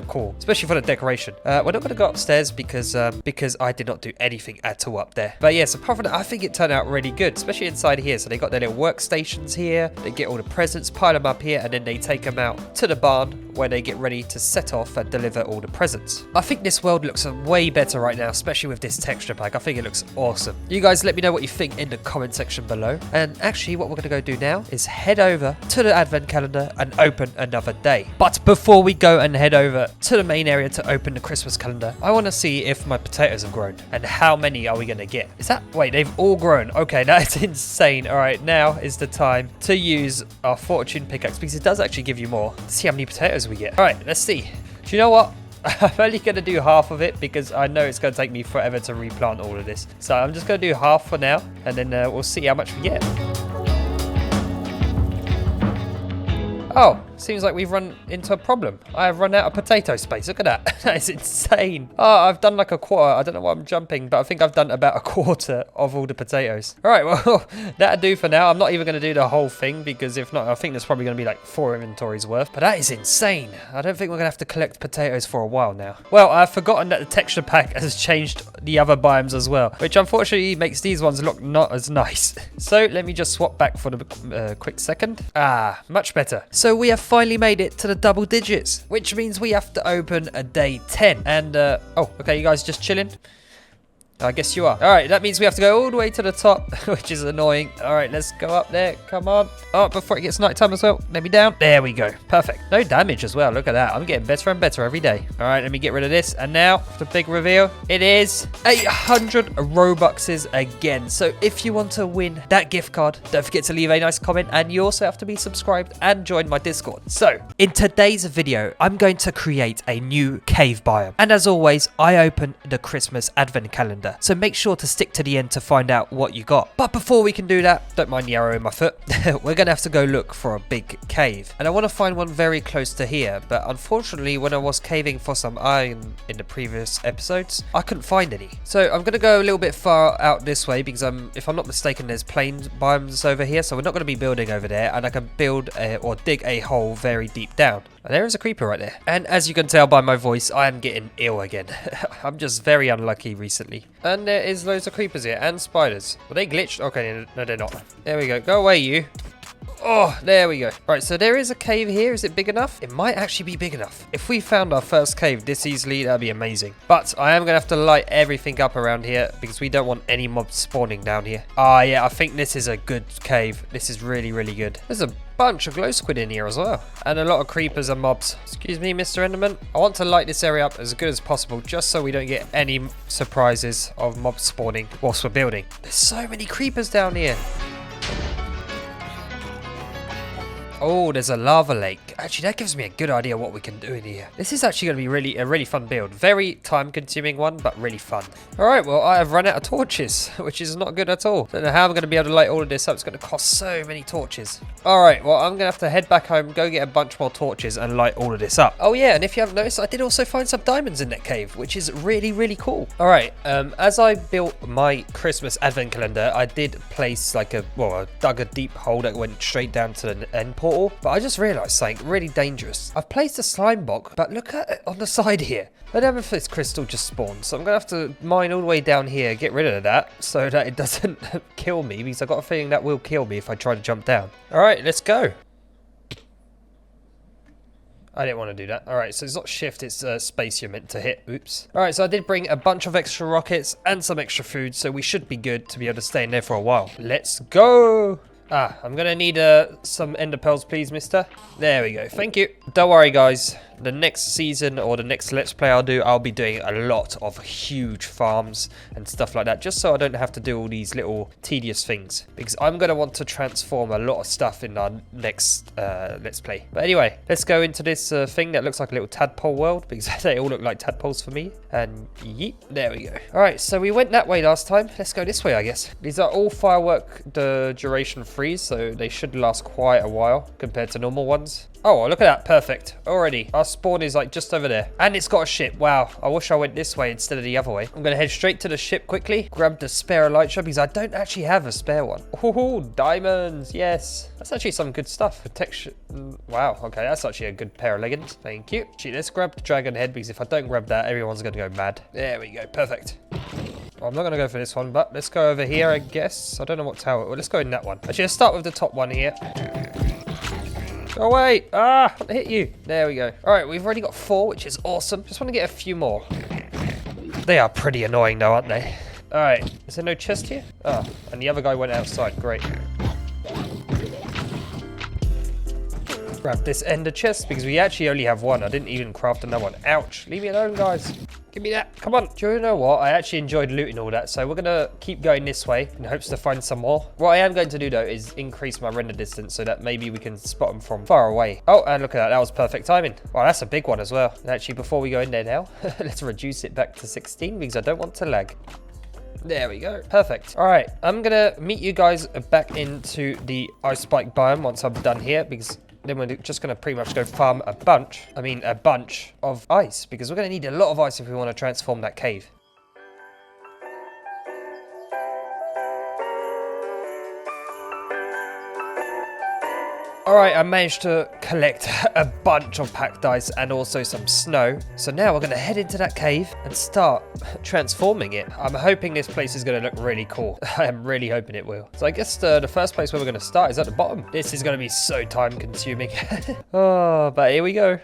cool, especially for the decoration. Well, not going to go upstairs because I did not do anything at all up there. But yes, apart from that, I think it turned out really good, especially inside here. So they got their little workstations here. They get all the presents, pile them up here, and then they take them out to the barn where they get ready to set off and deliver all the presents. I think this world looks way better right now, especially with this texture pack. I think it looks awesome. You guys let me know what you think in the comment section below. And actually what we're going to go do now is head over to the advent calendar and open another day. But before we go and head over to the main area to open the Christmas calendar, I want to see if my potatoes have grown and how many are we going to get. Is that, wait, they've all grown. Okay, that is insane. All right, now is the time to use our fortune pickaxe because it does actually give you more. Let's see how many potatoes we get. All right, let's see. Do you know what? I'm only going to do half of it because I know it's going to take me forever to replant all of this. So I'm just going to do half for now and then we'll see how much we get. Oh, seems like we've run into a problem. I have run out of potato space. Look at that. That is insane. Oh, I've done like a quarter. I don't know why I'm jumping, but I think I've done about a quarter of all the potatoes. All right, well, that'll do for now. I'm not even going to do the whole thing because if not, I think there's probably going to be like 4 inventories worth. But that is insane. I don't think we're going to have to collect potatoes for a while now. Well, I've forgotten that the texture pack has changed the other biomes as well, which unfortunately makes these ones look not as nice. So let me just swap back for the quick second. Ah, much better. So we have finally made it to the double digits, which means we have to open a day 10. And, oh, okay, you guys just chilling? I guess you are. All right, that means we have to go all the way to the top, which is annoying. All right, let's go up there. Come on. Oh, before it gets nighttime as well. Let me down. There we go. Perfect. No damage as well. Look at that. I'm getting better and better every day. All right, let me get rid of this. And now, the big reveal. It is 800 Robuxes again. So if you want to win that gift card, don't forget to leave a nice comment. And you also have to be subscribed and join my Discord. So, in today's video, I'm going to create a new cave biome. And as always, I open the Christmas advent calendar. So make sure to stick to the end to find out what you got. But before we can do that, don't mind the arrow in my foot, we're going to have to go look for a big cave. And I want to find one very close to here. But unfortunately, when I was caving for some iron in the previous episodes, I couldn't find any. So I'm going to go a little bit far out this way because if I'm not mistaken, there's plain biomes over here. So we're not going to be building over there. And I can build or dig a hole very deep down. And there is a creeper right there. And as you can tell by my voice, I am getting ill again. I'm just very unlucky recently. And there is loads of creepers here and spiders. Were they glitched? Okay, no, they're not. There we go. Go away, you. Oh, there we go. Right, so there is a cave here. Is it big enough? It might actually be big enough. If we found our first cave this easily, that'd be amazing. But I am going to have to light everything up around here because we don't want any mobs spawning down here. Ah, yeah, I think this is a good cave. This is really, really good. There's a bunch of glow squid in here as well. And a lot of creepers and mobs. Excuse me, Mr. Enderman. I want to light this area up as good as possible just so we don't get any surprises of mobs spawning whilst we're building. There's so many creepers down here. Oh, there's a lava lake. Actually, that gives me a good idea what we can do in here. This is actually going to be a really fun build. Very time-consuming one, but really fun. All right, well, I have run out of torches, which is not good at all. Don't know how I'm going to be able to light all of this up. It's going to cost so many torches. All right, well, I'm going to have to head back home, go get a bunch more torches, and light all of this up. Oh, yeah, and if you haven't noticed, I did also find some diamonds in that cave, which is really, really cool. All right, as I built my Christmas advent calendar, I did place like I dug a deep hole that went straight down to the end portal. But I just realised something really dangerous. I've placed a slime block, but look at it on the side here. I don't know if this crystal just spawned, so I'm going to have to mine all the way down here, get rid of that, so that it doesn't kill me, because I've got a feeling that will kill me if I try to jump down. Alright, let's go. I didn't want to do that. Alright, so it's not shift, it's space you're meant to hit. Oops. Alright, so I did bring a bunch of extra rockets and some extra food, so we should be good to be able to stay in there for a while. Let's go! Ah, I'm going to need some ender pearls, please, mister. There we go. Thank you. Don't worry, guys. The next season or the next Let's Play I'll be doing a lot of huge farms and stuff like that, just so I don't have to do all these little tedious things. Because I'm going to want to transform a lot of stuff in our next Let's Play. But anyway, let's go into this thing that looks like a little tadpole world, because they all look like tadpoles for me. And yeet, there we go. Alright, so we went that way last time. Let's go this way, I guess. These are all firework duration free, so they should last quite a while compared to normal ones. Oh, look at that. Perfect. Already. Our spawn is like just over there. And it's got a ship. Wow. I wish I went this way instead of the other way. I'm going to head straight to the ship quickly. Grab the spare elytra because I don't actually have a spare one. Oh, diamonds. Yes. That's actually some good stuff. Protection. Wow. Okay. That's actually a good pair of leggings. Thank you. Actually, let's grab the dragon head because if I don't grab that, everyone's going to go mad. There we go. Perfect. Well, I'm not going to go for this one, but let's go over here, I guess. I don't know what tower. Well, let's go in that one. Actually, let's start with the top one here. Oh, wait. Ah, I hit you. There we go. All right, we've already got 4, which is awesome. Just want to get a few more. They are pretty annoying, though, aren't they? All right. Is there no chest here? Oh, and the other guy went outside. Great. Grab this ender chest because we actually only have one. I didn't even craft another one. Ouch. Leave me alone, guys. Give me that. Come on. Do you know what? I actually enjoyed looting all that. So we're going to keep going this way in hopes to find some more. What I am going to do, though, is increase my render distance so that maybe we can spot them from far away. Oh, and look at that. That was perfect timing. Wow, that's a big one as well. And actually, before we go in there now, let's reduce it back to 16 because I don't want to lag. There we go. Perfect. All right. I'm going to meet you guys back into the ice spike biome once I'm done here because then we're just going to pretty much go farm a bunch of ice because we're going to need a lot of ice if we want to transform that cave. Alright, I managed to collect a bunch of packed ice and also some snow. So now we're going to head into that cave and start transforming it. I'm hoping this place is going to look really cool. I am really hoping it will. So I guess the first place where we're going to start is at the bottom. This is going to be so time consuming. Oh, but here we go.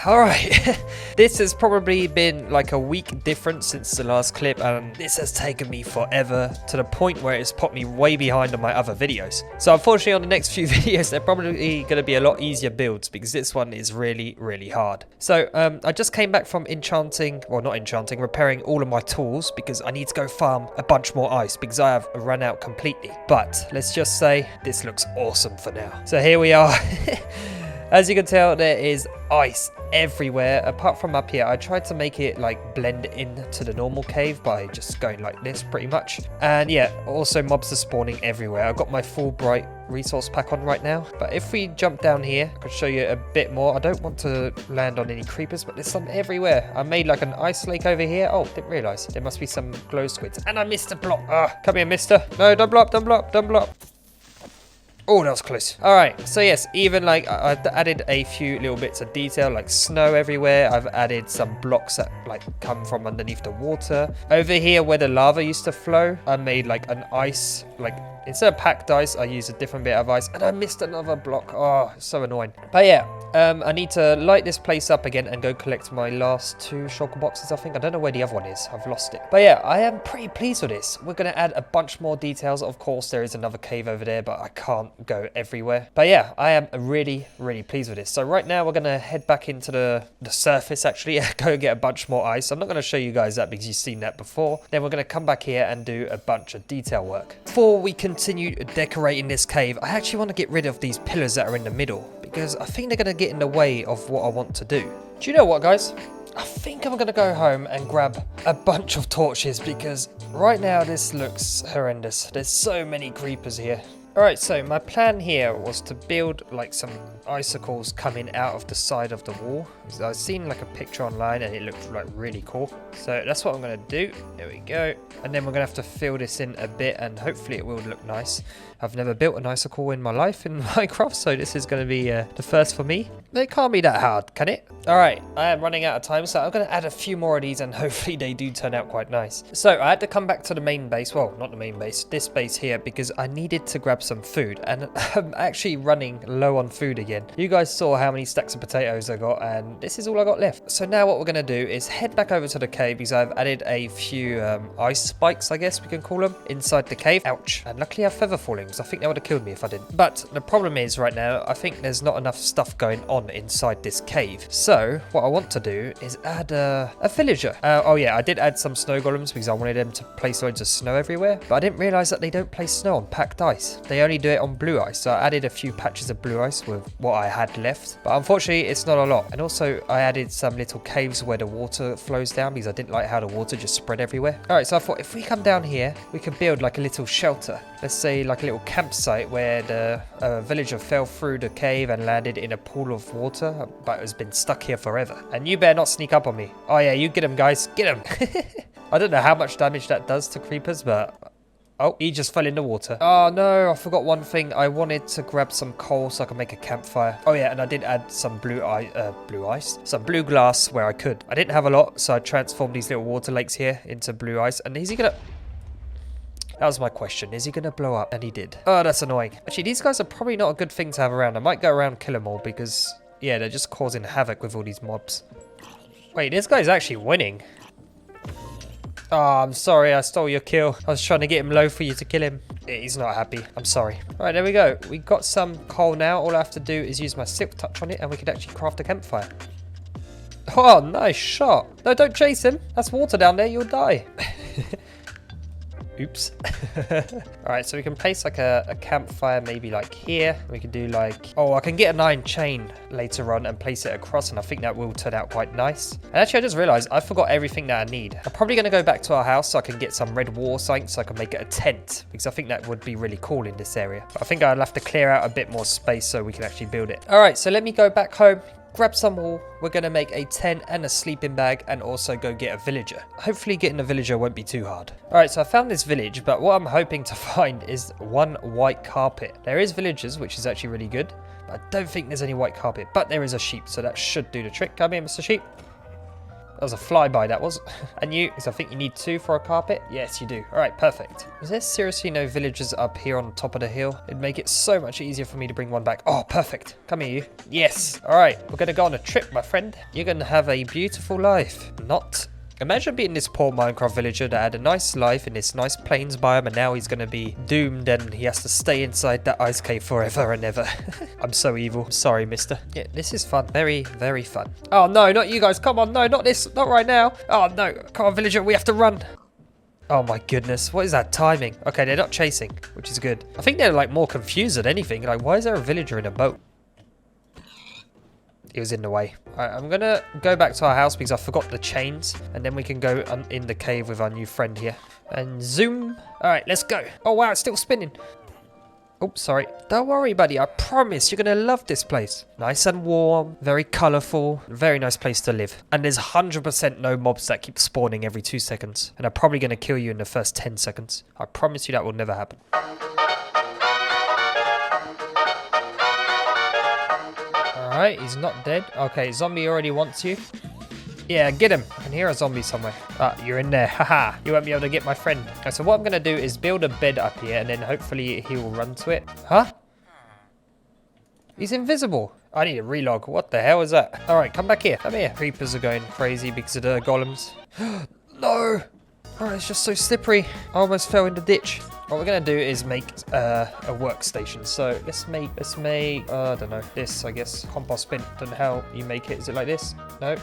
Alright, this has probably been like a week difference since the last clip and this has taken me forever to the point where it's put me way behind on my other videos. So unfortunately on the next few videos they're probably going to be a lot easier builds because this one is really, really hard. So I just came back from repairing all of my tools because I need to go farm a bunch more ice because I have run out completely. But let's just say this looks awesome for now. So here we are. As you can tell, there is ice everywhere, apart from up here. I tried to make it like blend into the normal cave by just going like this pretty much. And yeah, also mobs are spawning everywhere. I've got my full bright resource pack on right now. But if we jump down here, I could show you a bit more. I don't want to land on any creepers, but there's some everywhere. I made like an ice lake over here. Oh, didn't realize. There must be some glow squids. And I missed a block. Ah, come here, mister. No, don't block, don't block, don't block. Oh, that was close. All right, so yes, even like I've added a few little bits of detail like snow everywhere. I've added some blocks that like come from underneath the water. Over here where the lava used to flow, I made like an ice, like instead of packed ice, I used a different bit of ice and I missed another block. Oh, it's so annoying. But yeah, I need to light this place up again and go collect my last 2 shulker boxes, I think. I don't know where the other one is. I've lost it. But yeah, I am pretty pleased with this. We're going to add a bunch more details. Of course, there is another cave over there, but I can't go everywhere. But yeah, I am really, really pleased with this. So right now, we're going to head back into the surface, actually. Go get a bunch more ice. I'm not going to show you guys that because you've seen that before. Then we're going to come back here and do a bunch of detail work. Before we continue decorating this cave, I actually want to get rid of these pillars that are in the middle because I think they're going to get in the way of what I want to do. Do you know what, guys? I think I'm going to go home and grab a bunch of torches because right now this looks horrendous. There's so many creepers here. Alright, so my plan here was to build like some icicles coming out of the side of the wall. I've seen like a picture online and it looked like really cool. So that's what I'm going to do. There we go. And then we're going to have to fill this in a bit and hopefully it will look nice. I've never built an icicle in my life in Minecraft, so this is going to be the first for me. It can't be that hard, can it? Alright, I am running out of time, so I'm going to add a few more of these and hopefully they do turn out quite nice. So I had to come back to the main base, well, not the main base, this base here, because I needed to grab some food and I'm actually running low on food again. You guys saw how many stacks of potatoes I got and this is all I got left. So now what we're going to do is head back over to the cave because I've added a few ice spikes, I guess we can call them, inside the cave. Ouch. And luckily I have feather falling because I think that would have killed me if I didn't. But the problem is right now, I think there's not enough stuff going on inside this cave. So what I want to do is add a villager. Oh yeah, I did add some snow golems because I wanted them to place loads of snow everywhere. But I didn't realize that they don't place snow on packed ice. they only do it on blue ice. So I added a few patches of blue ice with what I had left. But unfortunately, it's not a lot. And also, I added some little caves where the water flows down because I didn't like how the water just spread everywhere. All right, so I thought if we come down here, we can build like a little shelter. Let's say like a little campsite where the villager fell through the cave and landed in a pool of water, but has been stuck here forever. And you better not sneak up on me. Oh yeah, you get him, guys. Get him. I don't know how much damage that does to creepers, but... Oh, he just fell in the water. Oh no, I forgot one thing. I wanted to grab some coal so I can make a campfire. Oh yeah, and I did add some blue glass where I could. I didn't have a lot, so I transformed these little water lakes here into blue ice. And is he gonna... That was my question. Is he going to blow up? And he did. Oh, that's annoying. Actually, these guys are probably not a good thing to have around. I might go around and kill them all because, yeah, they're just causing havoc with all these mobs. Wait, this guy's actually winning. Oh, I'm sorry. I stole your kill. I was trying to get him low for you to kill him. He's not happy. I'm sorry. All right, there we go. We got some coal now. All I have to do is use my silk touch on it and we can actually craft a campfire. Oh, nice shot. No, don't chase him. That's water down there. You'll die. Oops. Alright, so we can place like a campfire maybe like here. We can do like... Oh, I can get an iron chain later on and place it across, and I think that will turn out quite nice. And actually, I just realized I forgot everything that I need. I'm probably going to go back to our house so I can get some red wall signs so I can make it a tent, because I think that would be really cool in this area. But I think I'll have to clear out a bit more space so we can actually build it. Alright, so let me go back home. Grab some wool. We're going to make a tent and a sleeping bag and also go get a villager. Hopefully getting a villager won't be too hard. Alright, so I found this village, but what I'm hoping to find is one white carpet. There is villagers, which is actually really good, but I don't think there's any white carpet, but there is a sheep, so that should do the trick. Come here, Mr. Sheep. That was a flyby, that was. And you, because I think you need 2 for a carpet. Yes, you do. All right, perfect. Is there seriously no villagers up here on the top of the hill? It'd make it so much easier for me to bring one back. Oh, perfect. Come here, you. Yes. All right, we're going to go on a trip, my friend. You're going to have a beautiful life. Not... Imagine being this poor Minecraft villager that had a nice life in this nice plains biome, and now he's going to be doomed and he has to stay inside that ice cave forever and ever. I'm so evil. Sorry, mister. Yeah, this is fun. Very, very fun. Oh, no, not you guys. Come on. No, not this. Not right now. Oh, no. Come on, villager. We have to run. Oh, my goodness. What is that timing? Okay, they're not chasing, which is good. I think they're, like, more confused than anything. Like, why is there a villager in a boat? It was in the way. Alright, I'm gonna go back to our house because I forgot the chains, and then we can go in the cave with our new friend here. And zoom. Alright, let's go. Oh wow, it's still spinning. Oh, sorry. Don't worry, buddy. I promise you're gonna love this place. Nice and warm, very colourful, very nice place to live. And there's 100% no mobs that keep spawning every 2 seconds. And are probably gonna kill you in the first 10 seconds. I promise you that will never happen. Alright, he's not dead. Okay, zombie already wants you. Yeah, get him. I can hear a zombie somewhere. Ah, you're in there. Haha. You won't be able to get my friend. Okay, so what I'm going to do is build a bed up here, and then hopefully he will run to it. Huh? He's invisible. I need a relog. What the hell is that? Alright, come back here. Come here. Creepers are going crazy because of the golems. No! Oh, it's just so slippery. I almost fell in the ditch. What we're going to do is make a workstation. So let's make, I don't know, this, I guess. Compost bin. Don't know how you make it. Is it like this? No.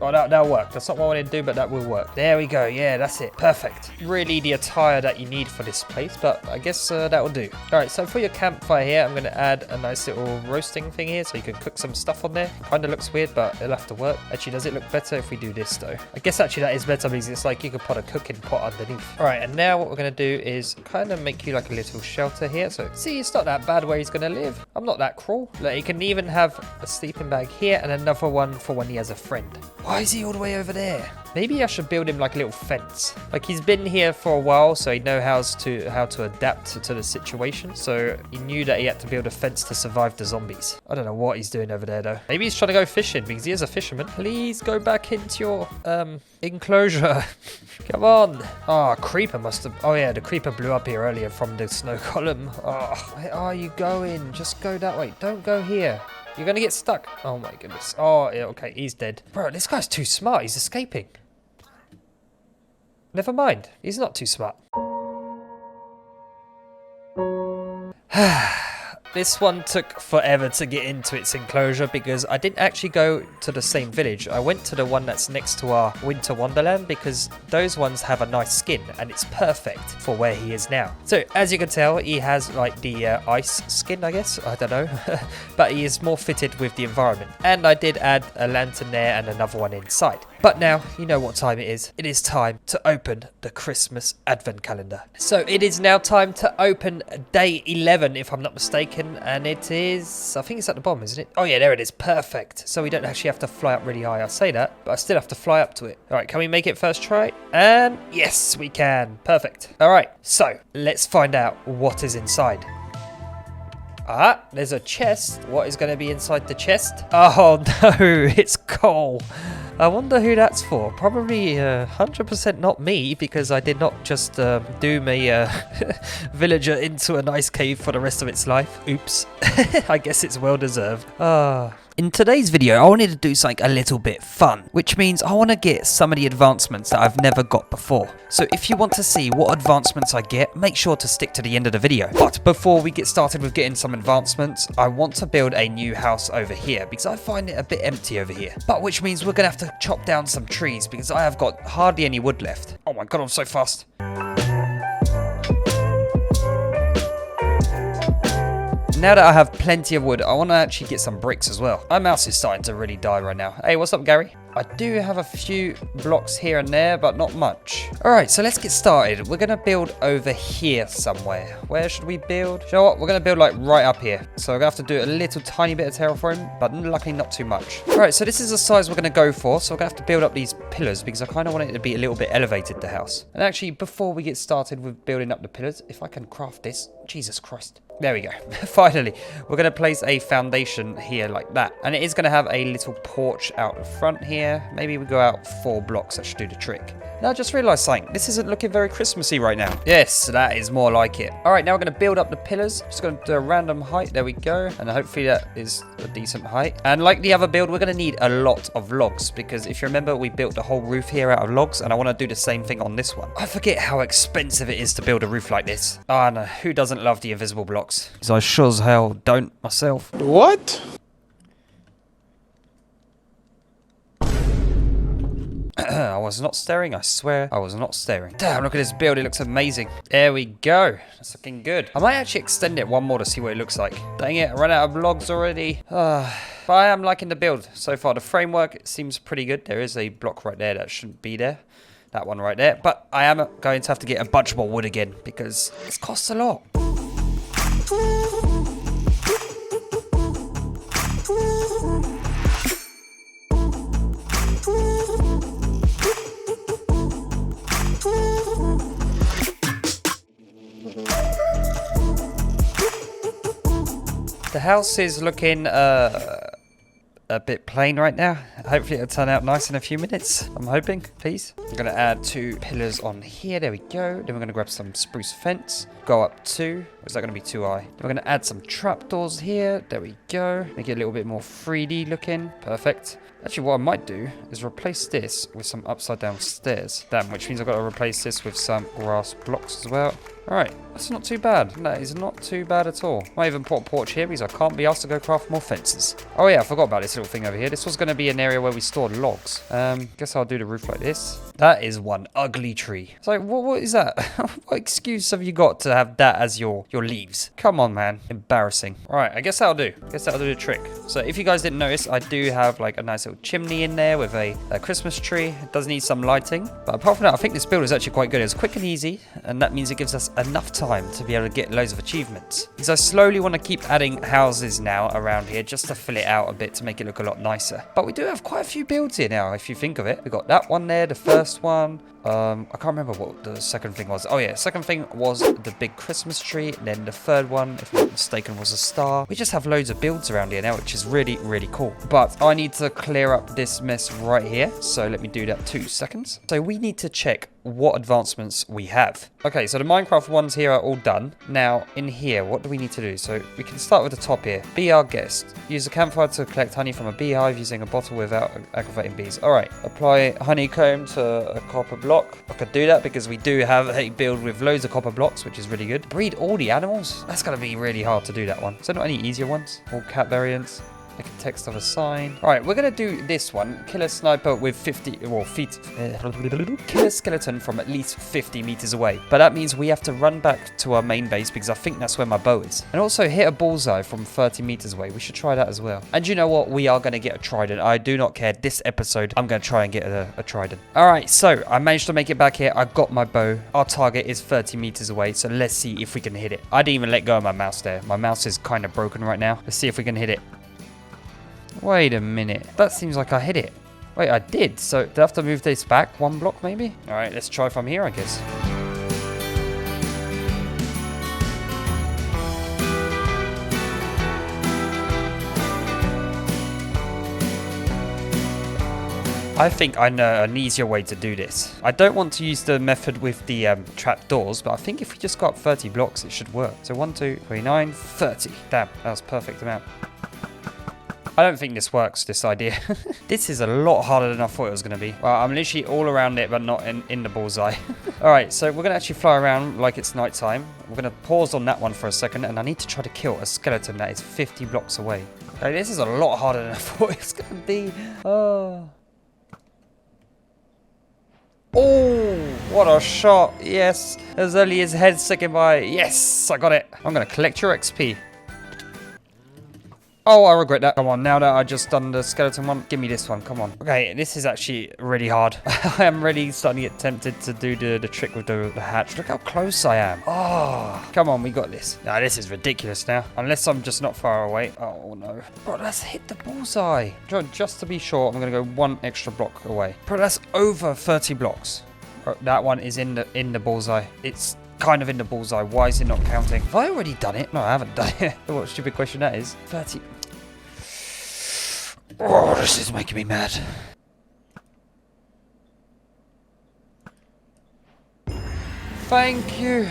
Oh, that'll work. That's not what I wanted to do, but that will work. There we go. Yeah, that's it. Perfect. Really the attire that you need for this place, but I guess that will do. All right, so for your campfire here, I'm going to add a nice little roasting thing here so you can cook some stuff on there. Kind of looks weird, but it'll have to work. Actually, does it look better if we do this, though? I guess actually that is better because it's like you could put a cooking pot underneath. All right, and now what we're going to do is kind of make you like a little shelter here. So see, it's not that bad where he's going to live. I'm not that cruel. Like, he can even have a sleeping bag here and another one for when he has a friend. Why is he all the way over there? Maybe I should build him like a little fence. Like, he's been here for a while, so he knows how to adapt to the situation. So he knew that he had to build a fence to survive the zombies. I don't know what he's doing over there though. Maybe he's trying to go fishing because he is a fisherman. Please go back into your enclosure. Come on. Oh, creeper must have... Oh yeah, the creeper blew up here earlier from the snow column. Oh, where are you going? Just go that way. Don't go here. You're going to get stuck. Oh my goodness. Oh, yeah, okay, he's dead. Bro, this guy's too smart. He's escaping. Never mind. He's not too smart. this one took forever to get into its enclosure because I didn't actually go to the same village. I went to the one that's next to our winter wonderland because those ones have a nice skin and it's perfect for where he is now. So as you can tell, he has like the ice skin, I guess. I don't know. But he is more fitted with the environment. And I did add a lantern there and another one inside. But now, you know what time it is. It is time to open the Christmas advent calendar. So it is now time to open day 11, if I'm not mistaken. And it is, I think it's at the bottom, isn't it? Oh yeah, there it is. Perfect. So we don't actually have to fly up really high. I say that, but I still have to fly up to it. All right, can we make it first try? And yes, we can. Perfect. All right, so let's find out what is inside. Ah, there's a chest. What is going to be inside the chest? Oh no, it's coal. I wonder who that's for. Probably 100% not me, because I did not just doom a villager into an ice cave for the rest of its life. Oops. I guess it's well deserved. In today's video, I wanted to do something a little bit fun, which means I want to get some of the advancements that I've never got before. So if you want to see what advancements I get, make sure to stick to the end of the video. But before we get started with getting some advancements, I want to build a new house over here because I find it a bit empty over here. But which means we're going to have to chop down some trees because I have got hardly any wood left. Oh my god, I'm so fast. Now that I have plenty of wood, I want to actually get some bricks as well. My mouse is starting to really die right now. Hey, what's up, Gary? I do have a few blocks here and there, but not much. All right, so let's get started. We're going to build over here somewhere. Where should we build? You know what? We're going to build like right up here. So we're going to have to do a little tiny bit of terraforming, but luckily not too much. All right, so this is the size we're going to go for. So we're going to have to build up these pillars because I kind of want it to be a little bit elevated, the house. And actually, before we get started with building up the pillars, if I can craft this, Jesus Christ. There we go. Finally, we're going to place a foundation here like that. And it is going to have a little porch out the front here. Maybe we go out 4 blocks. That should do the trick. Now, I just realised something. This isn't looking very Christmassy right now. Yes, that is more like it. All right, now we're going to build up the pillars. Just going to do a random height. There we go. And hopefully that is a decent height. And like the other build, we're going to need a lot of logs because if you remember, we built the whole roof here out of logs and I want to do the same thing on this one. I forget how expensive it is to build a roof like this. Oh, no. Who doesn't love the invisible blocks? Because I sure as hell don't myself. What? I was not staring, I swear I was not staring. Damn, look at this build, it looks amazing. There we go, that's looking good. I might actually extend it one more to see what it looks like. Dang it, I ran out of logs already. But I am liking the build so far. The framework seems pretty good. There is a block right there that shouldn't be there. That one right there. But I am going to have to get a bunch more wood again because this costs a lot. The house is looking a bit plain right now. Hopefully it'll turn out nice in a few minutes. I'm hoping, please. I'm going to add 2 pillars on here. There we go. Then we're going to grab some spruce fence. Go up 2. Or is that going to be too high? Then we're going to add some trapdoors here. There we go. Make it a little bit more 3D looking. Perfect. Actually, what I might do is replace this with some upside down stairs. Damn, which means I've got to replace this with some grass blocks as well. Alright, that's not too bad. That is not too bad at all. I might even put a porch here because I can't be asked to go craft more fences. Oh yeah, I forgot about this little thing over here. This was going to be an area where we stored logs. Guess I'll do the roof like this. That is one ugly tree. So what is that? What excuse have you got to have that as your leaves? Come on, man. Embarrassing. Alright, I guess that'll do. I guess that'll do the trick. So if you guys didn't notice, I do have like a nice little chimney in there with a Christmas tree. It does need some lighting. But apart from that, I think this build is actually quite good. It's quick and easy. And that means it gives us enough time to be able to get loads of achievements. Because I slowly want to keep adding houses now around here just to fill it out a bit to make it look a lot nicer. But we do have quite a few builds here now, if you think of it. We got that one there, the first one. I can't remember what the second thing was. Oh yeah, second thing was the big Christmas tree. And then the third one, if I'm not mistaken, was a star. We just have loads of builds around here now, which is really, really cool. But I need to clear up this mess right here. So let me do that 2 seconds. So we need to check what advancements we have. Okay, so the Minecraft ones here are all done. Now, in here, what do we need to do? So we can start with the top here. Be our guest. Use a campfire to collect honey from a beehive using a bottle without aggravating bees. All right, apply honeycomb to a copper block. block. I could do that because we do have a build with loads of copper blocks, which is really good. Breed all the animals? That's going to be really hard to do, that one. Is there not any easier ones? All cat variants. Like a text of a sign. All right, we're going to do this one. Kill a sniper with 50, well, feet. Kill a skeleton from at least 50 meters away. But that means we have to run back to our main base because I think that's where my bow is. And also hit a bullseye from 30 meters away. We should try that as well. And you know what? We are going to get a trident. I do not care. This episode, I'm going to try and get a trident. All right, so I managed to make it back here. I got my bow. Our target is 30 meters away. So let's see if we can hit it. I didn't even let go of my mouse there. My mouse is kind of broken right now. Let's see if we can hit it. Wait a minute. That seems like I hit it. Wait, I did. So, do I have to move this back one block, maybe? All right, let's try from here, I guess. I think I know an easier way to do this. I don't want to use the method with the trap doors, but I think if we just got up 30 blocks, it should work. So 1, 2, 3, 9, 30. Damn, that was perfect amount. I don't think this works, this idea. This is a lot harder than I thought it was going to be. Well, I'm literally all around it, but not in the bullseye. All right, so we're going to actually fly around like it's nighttime. We're going to pause on that one for a second, and I need to try to kill a skeleton that is 50 blocks away. Okay, this is a lot harder than I thought it was going to be. Oh. Oh, what a shot. Yes, as early as head second by. Yes, I got it. I'm going to collect your XP. Oh, I regret that. Come on, now that I just done the skeleton one, give me this one. Come on. Okay, this is actually really hard. I am really starting to get tempted to do the trick with the hatch. Look how close I am. Oh, come on, we got this. Nah, this is ridiculous now. Unless I'm just not far away. Oh, no. Bro, let's hit the bullseye. Just to be sure, I'm going to go one extra block away. Bro, that's over 30 blocks. Bro, that one is in the bullseye. It's kind of in the bullseye. Why is it not counting? Have I already done it? No, I haven't done it. What a stupid question that is. 30. Oh, this is making me mad. Thank you.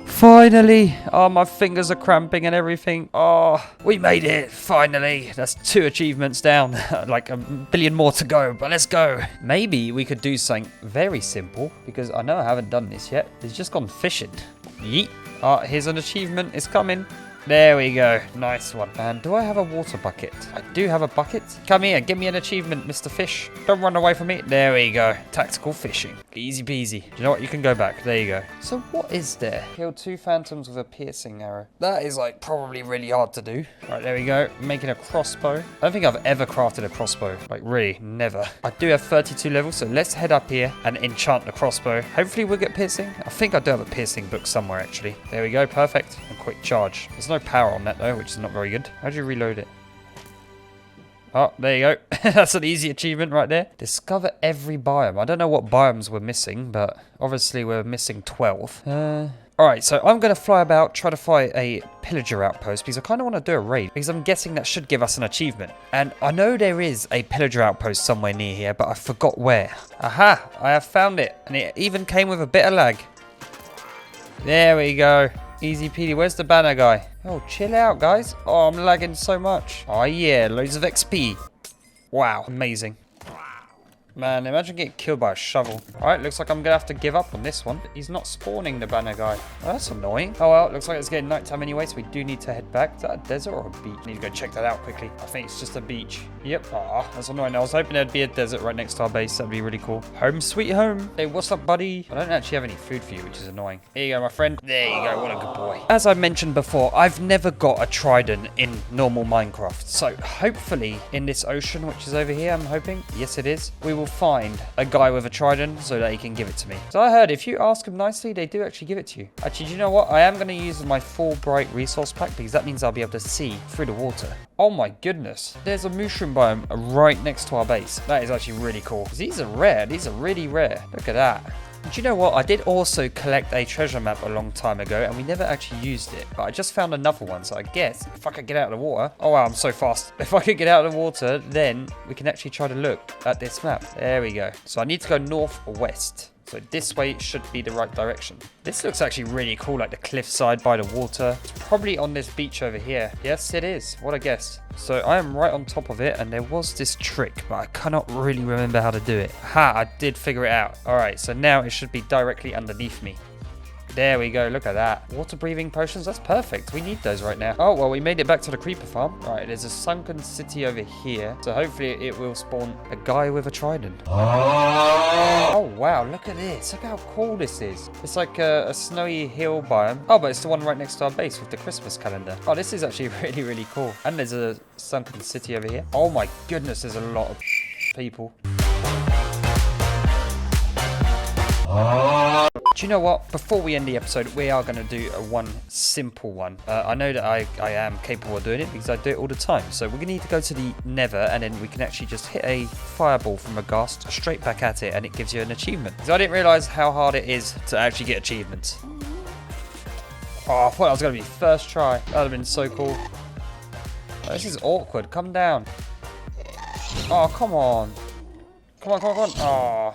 Finally. Oh, my fingers are cramping and everything. Oh, we made it. Finally. That's 2 achievements down. Like a billion more to go, but let's go. Maybe we could do something very simple because I know I haven't done this yet. It's just gone fishing. Yeet. Oh, here's an achievement. It's coming. There we go. Nice one. And do I have a water bucket? I do have a bucket. Come here. Give me an achievement, Mr. Fish. Don't run away from me. There we go. Tactical fishing. Easy peasy. You know what? You can go back. There you go. So what is there? Kill 2 phantoms with a piercing arrow. That is like probably really hard to do. Right, there we go. Making a crossbow. I don't think I've ever crafted a crossbow. Like really, never. I do have 32 levels, so let's head up here and enchant the crossbow. Hopefully we'll get piercing. I think I do have a piercing book somewhere actually. There we go. Perfect. And quick charge. There's no power on that though, which is not very good. How do you reload it? Oh, there you go. That's an easy achievement right there. Discover every biome. I don't know what biomes we're missing, but obviously we're missing 12. Alright, so I'm going to fly about, try to find a pillager outpost because I kind of want to do a raid because I'm guessing that should give us an achievement. And I know there is a pillager outpost somewhere near here, but I forgot where. Aha, I have found it. And it even came with a bit of lag. There we go. Easy peasy. Where's the banner guy? Oh, chill out, guys. Oh, I'm lagging so much. Oh, yeah. Loads of XP. Wow. Amazing. Man, imagine getting killed by a shovel. Alright, looks like I'm gonna have to give up on this one. He's not spawning the banner guy. Oh, that's annoying. Oh well, looks like it's getting nighttime anyway, so we do need to head back. Is that a desert or a beach? I need to go check that out quickly. I think it's just a beach. Yep. Aw, that's annoying. I was hoping there'd be a desert right next to our base. That'd be really cool. Home sweet home. Hey, what's up, buddy? I don't actually have any food for you, which is annoying. Here you go, my friend. There you go. What a good boy. As I mentioned before, I've never got a trident in normal Minecraft. So hopefully in this ocean, which is over here, I'm hoping. Yes, it is. We will find a guy with a trident so that he can give it to me. So I heard if you ask him nicely, they do actually give it to you. Actually, do you know what? I am going to use my full bright resource pack because that means I'll be able to see through the water. Oh my goodness. There's a mushroom biome right next to our base. That is actually really cool. These are rare. These are really rare. Look at that. Do you know what? I did also collect a treasure map a long time ago and we never actually used it. But I just found another one. So I guess if I could get out of the water. Oh wow, I'm so fast. If I could get out of the water, then we can actually try to look at this map. There we go. So I need to go northwest. So this way should be the right direction. This looks actually really cool, like the cliffside by the water. It's probably on this beach over here. Yes, it is. What a guess. So I am right on top of it, and there was this trick, but I cannot really remember how to do it. Ha, I did figure it out. All right, so now it should be directly underneath me. There we go, look at that. Water breathing potions, that's perfect. We need those right now. Oh, well, we made it back to the creeper farm. All right, there's a sunken city over here. So hopefully it will spawn a guy with a trident. Oh, wow, look at this. Look how cool this is. It's like a snowy hill biome. Oh, but it's the one right next to our base with the Christmas calendar. Oh, this is actually really, really cool. And there's a sunken city over here. Oh my goodness, there's a lot of people. Do you know what? Before we end the episode, we are going to do one simple one. I know that I am capable of doing it because I do it all the time. So we're going to need to go to the Nether, and then we can actually just hit a fireball from a ghast straight back at it, and it gives you an achievement. Because I didn't realize how hard it is to actually get achievements. Oh, I thought I was going to be first try. That would have been so cool. Oh, this is awkward. Come down. Oh, come on. Come on, come on, come on. Oh.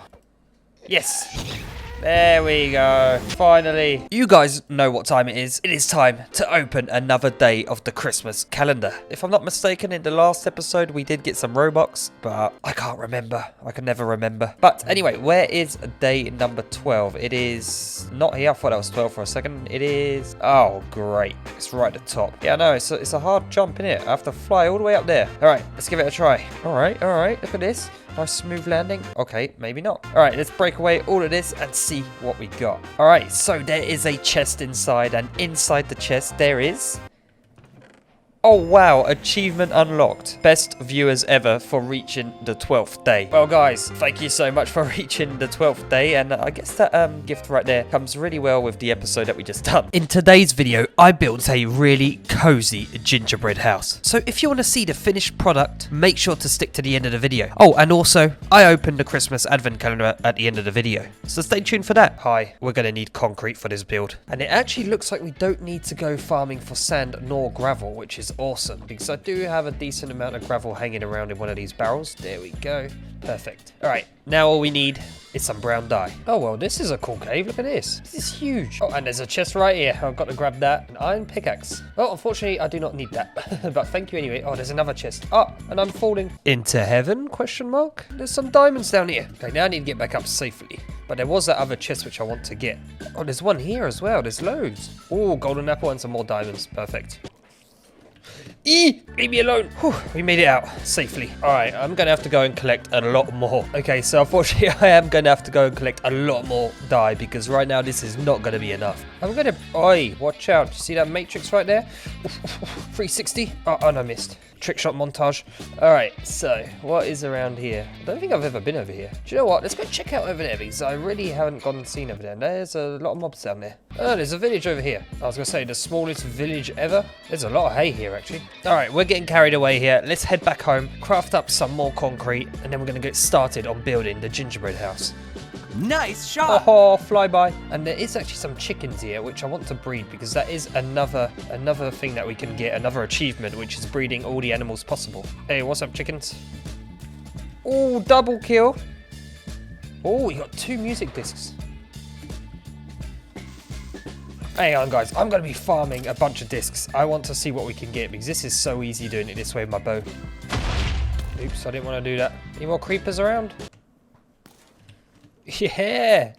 Yes. There we go. Finally. You guys know what time it is. It is time to open another day of the Christmas calendar. If I'm not mistaken, in the last episode, we did get some Robux, but I can't remember. I can never remember. But anyway, where is day number 12? It is not here. I thought that was 12 for a second. It is... Oh, great. It's right at the top. Yeah, no, it's a hard jump, innit? I have to fly all the way up there. All right, let's give it a try. All right. Look at this. Nice smooth landing. Okay, maybe not. All right, let's break away all of this and see what we got. All right, so there is a chest inside, and inside the chest there is... Oh, wow. Achievement unlocked. Best viewers ever for reaching the 12th day. Well, guys, thank you so much for reaching the 12th day. And I guess that gift right there comes really well with the episode that we just done. In today's video, I built a really cozy gingerbread house. So if you want to see the finished product, make sure to stick to the end of the video. Oh, and also, I opened the Christmas advent calendar at the end of the video. So stay tuned for that. Hi, we're going to need concrete for this build. And it actually looks like we don't need to go farming for sand nor gravel, which is awesome, because I do have a decent amount of gravel hanging around in one of these barrels. There we go. Perfect. All right, now all we need is some brown dye. Oh, well, this is a cool cave. Look at this. This is huge. Oh, and there's a chest right here. I've got to grab that. An iron pickaxe. Well, unfortunately, I do not need that. But thank you anyway. Oh, there's another chest. Oh, and I'm falling into heaven, question mark. There's some diamonds down here. Okay, now I need to get back up safely. But there was that other chest which I want to get. Oh, there's one here as well. There's loads. Oh, golden apple and some more diamonds. Perfect. Leave me alone. Whew, we made it out safely. All right, I'm going to have to go and collect a lot more. Okay, so unfortunately, I am going to have to go and collect a lot more dye because right now this is not going to be enough. I'm going to... Oi, watch out. You see that matrix right there? 360. Oh, no, missed. Trick shot montage. All right, so what is around here? I don't think I've ever been over here. Do you know what? Let's go check out over there because I really haven't gone and seen over there. There's a lot of mobs down there. Oh, there's a village over here. I was going to say the smallest village ever. There's a lot of hay here, actually. All right, we're getting carried away here. Let's head back home, craft up some more concrete, and then we're going to get started on building the gingerbread house. Nice shot. Oh, flyby. And there is actually some chickens here, which I want to breed because that is another thing that we can get, another achievement, which is breeding all the animals possible. Hey, what's up, chickens? Oh, double kill. Oh, we got 2 music discs. Hang on, guys. I'm going to be farming a bunch of discs. I want to see what we can get because this is so easy doing it this way with my bow. Oops, I didn't want to do that. Any more creepers around? Yeah.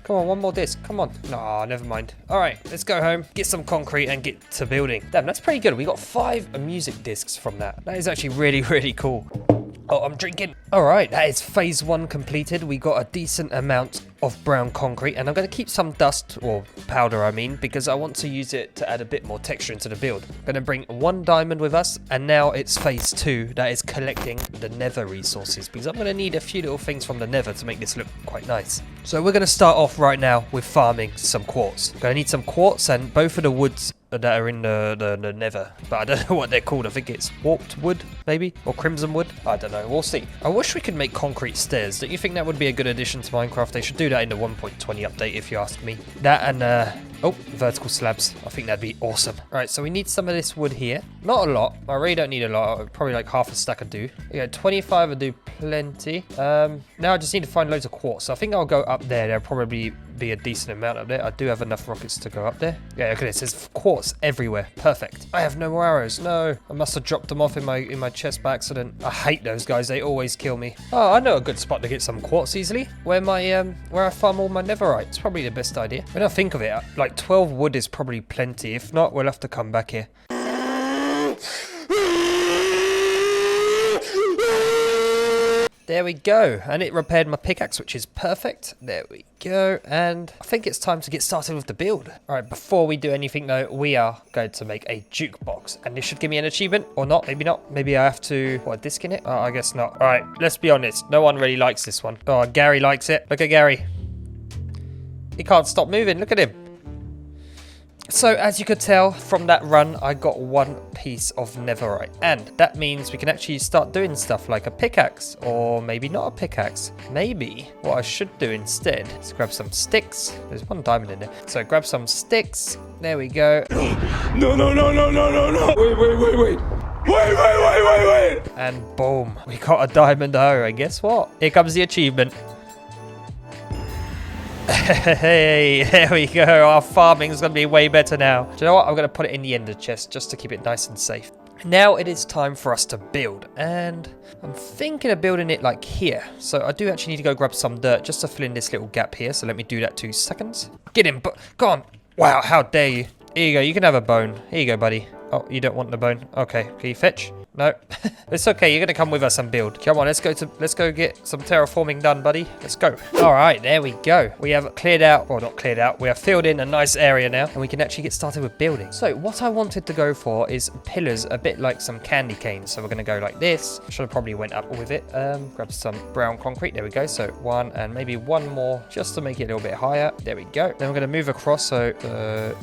Come on, one more disc. Come on. No, never mind. All right, let's go home, get some concrete and get to building. Damn, that's pretty good. We got 5 music discs from that. That is actually really, really cool. Oh, I'm drinking. All right, that is phase 1 completed. We got a decent amount of brown concrete, and I'm going to keep some dust, or powder I mean, because I want to use it to add a bit more texture into the build. I'm going to bring 1 diamond with us, and now it's phase 2, that is collecting the nether resources, because I'm going to need a few little things from the nether to make this look quite nice. So we're going to start off right now with farming some quartz. I'm going to need some quartz and both of the woods that are in the nether, but I don't know what they're called. I think it's warped wood, maybe, or crimson wood. I don't know. We'll see. I wish we could make concrete stairs. Don't you think that would be a good addition to Minecraft? They should do that in the 1.20 update if you ask me. That and, oh, vertical slabs. I think that'd be awesome. All right, so we need some of this wood here. Not a lot. I really don't need a lot. Probably like half a stack would do. Yeah, 25 would do plenty. Now I just need to find loads of quartz. So I think I'll go up there. There'll probably be a decent amount up there. I do have enough rockets to go up there. Yeah, look at this. There's quartz everywhere. Perfect. I have no more arrows. No, I must have dropped them off in my chest by accident. I hate those guys. They always kill me. Oh, I know a good spot to get some quartz easily. Where I farm all my netherite. It's probably the best idea. When I think of it, like 12 wood is probably plenty. If not, we'll have to come back here. There we go, and it repaired my pickaxe, which is perfect. There we go, and I think it's time to get started with the build. All right, before we do anything though, we are going to make a jukebox, and this should give me an achievement, or not, maybe not. Maybe I have to, what, disc in it? Oh, I guess not. All right, let's be honest, no one really likes this one. Oh, Gary likes it. Look at Gary. He can't stop moving, look at him. So as you could tell from that run, I got one piece of netherite, and that means we can actually start doing stuff like a pickaxe, or maybe not a pickaxe. Maybe what I should do instead is grab some sticks. There's one diamond in there. So grab some sticks. There we go. No. Wait. And boom, we got a diamond hoe, and guess what? Here comes the achievement. Hey, there we go. Our farming's going to be way better now. Do you know what? I'm going to put it in the ender chest just to keep it nice and safe. Now it is time for us to build, and I'm thinking of building it like here. So I do actually need to go grab some dirt just to fill in this little gap here. So let me do that 2 seconds. Get him, go on. Wow, how dare you. Here you go, you can have a bone. Here you go, buddy. Oh, you don't want the bone. Okay, can you fetch? No. It's okay, you're gonna come with us and build. Come on, let's go get some terraforming done, buddy. Let's go. Alright, there we go. We have cleared out, well not cleared out, we have filled in a nice area now, and we can actually get started with building. So what I wanted to go for is pillars a bit like some candy canes. So we're gonna go like this. Should have probably went up with it. Grab some brown concrete, there we go. So one and maybe one more just to make it a little bit higher. There we go. Then we're gonna move across, so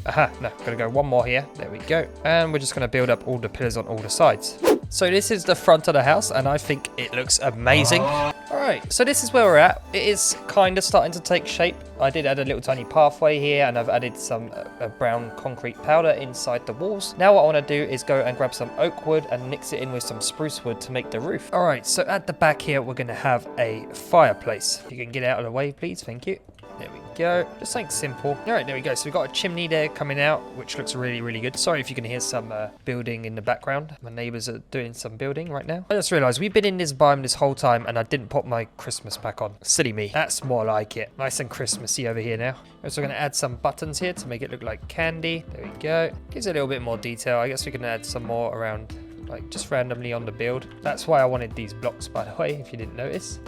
gonna go one more here. There we go. And we're just gonna build up all the pillars on all the sides. So this is the front of the house, and I think it looks amazing. Alright, so this is where we're at. It is kind of starting to take shape. I did add a little tiny pathway here, and I've added some brown concrete powder inside the walls. Now what I want to do is go and grab some oak wood and mix it in with some spruce wood to make the roof. Alright, so at the back here, we're going to have a fireplace. If you can get out of the way, please. Thank you. There we go. Just something simple. All right, there we go. So we've got a chimney there coming out, which looks really, really good. Sorry if you can hear some building in the background. My neighbors are doing some building right now. I just realized we've been in this biome this whole time, and I didn't put my Christmas pack on. Silly me. That's more like it. Nice and Christmassy over here now. So we're going to add some buttons here to make it look like candy. There we go. Gives it a little bit more detail. I guess we can add some more around, like just randomly on the build. That's why I wanted these blocks, by the way, if you didn't notice.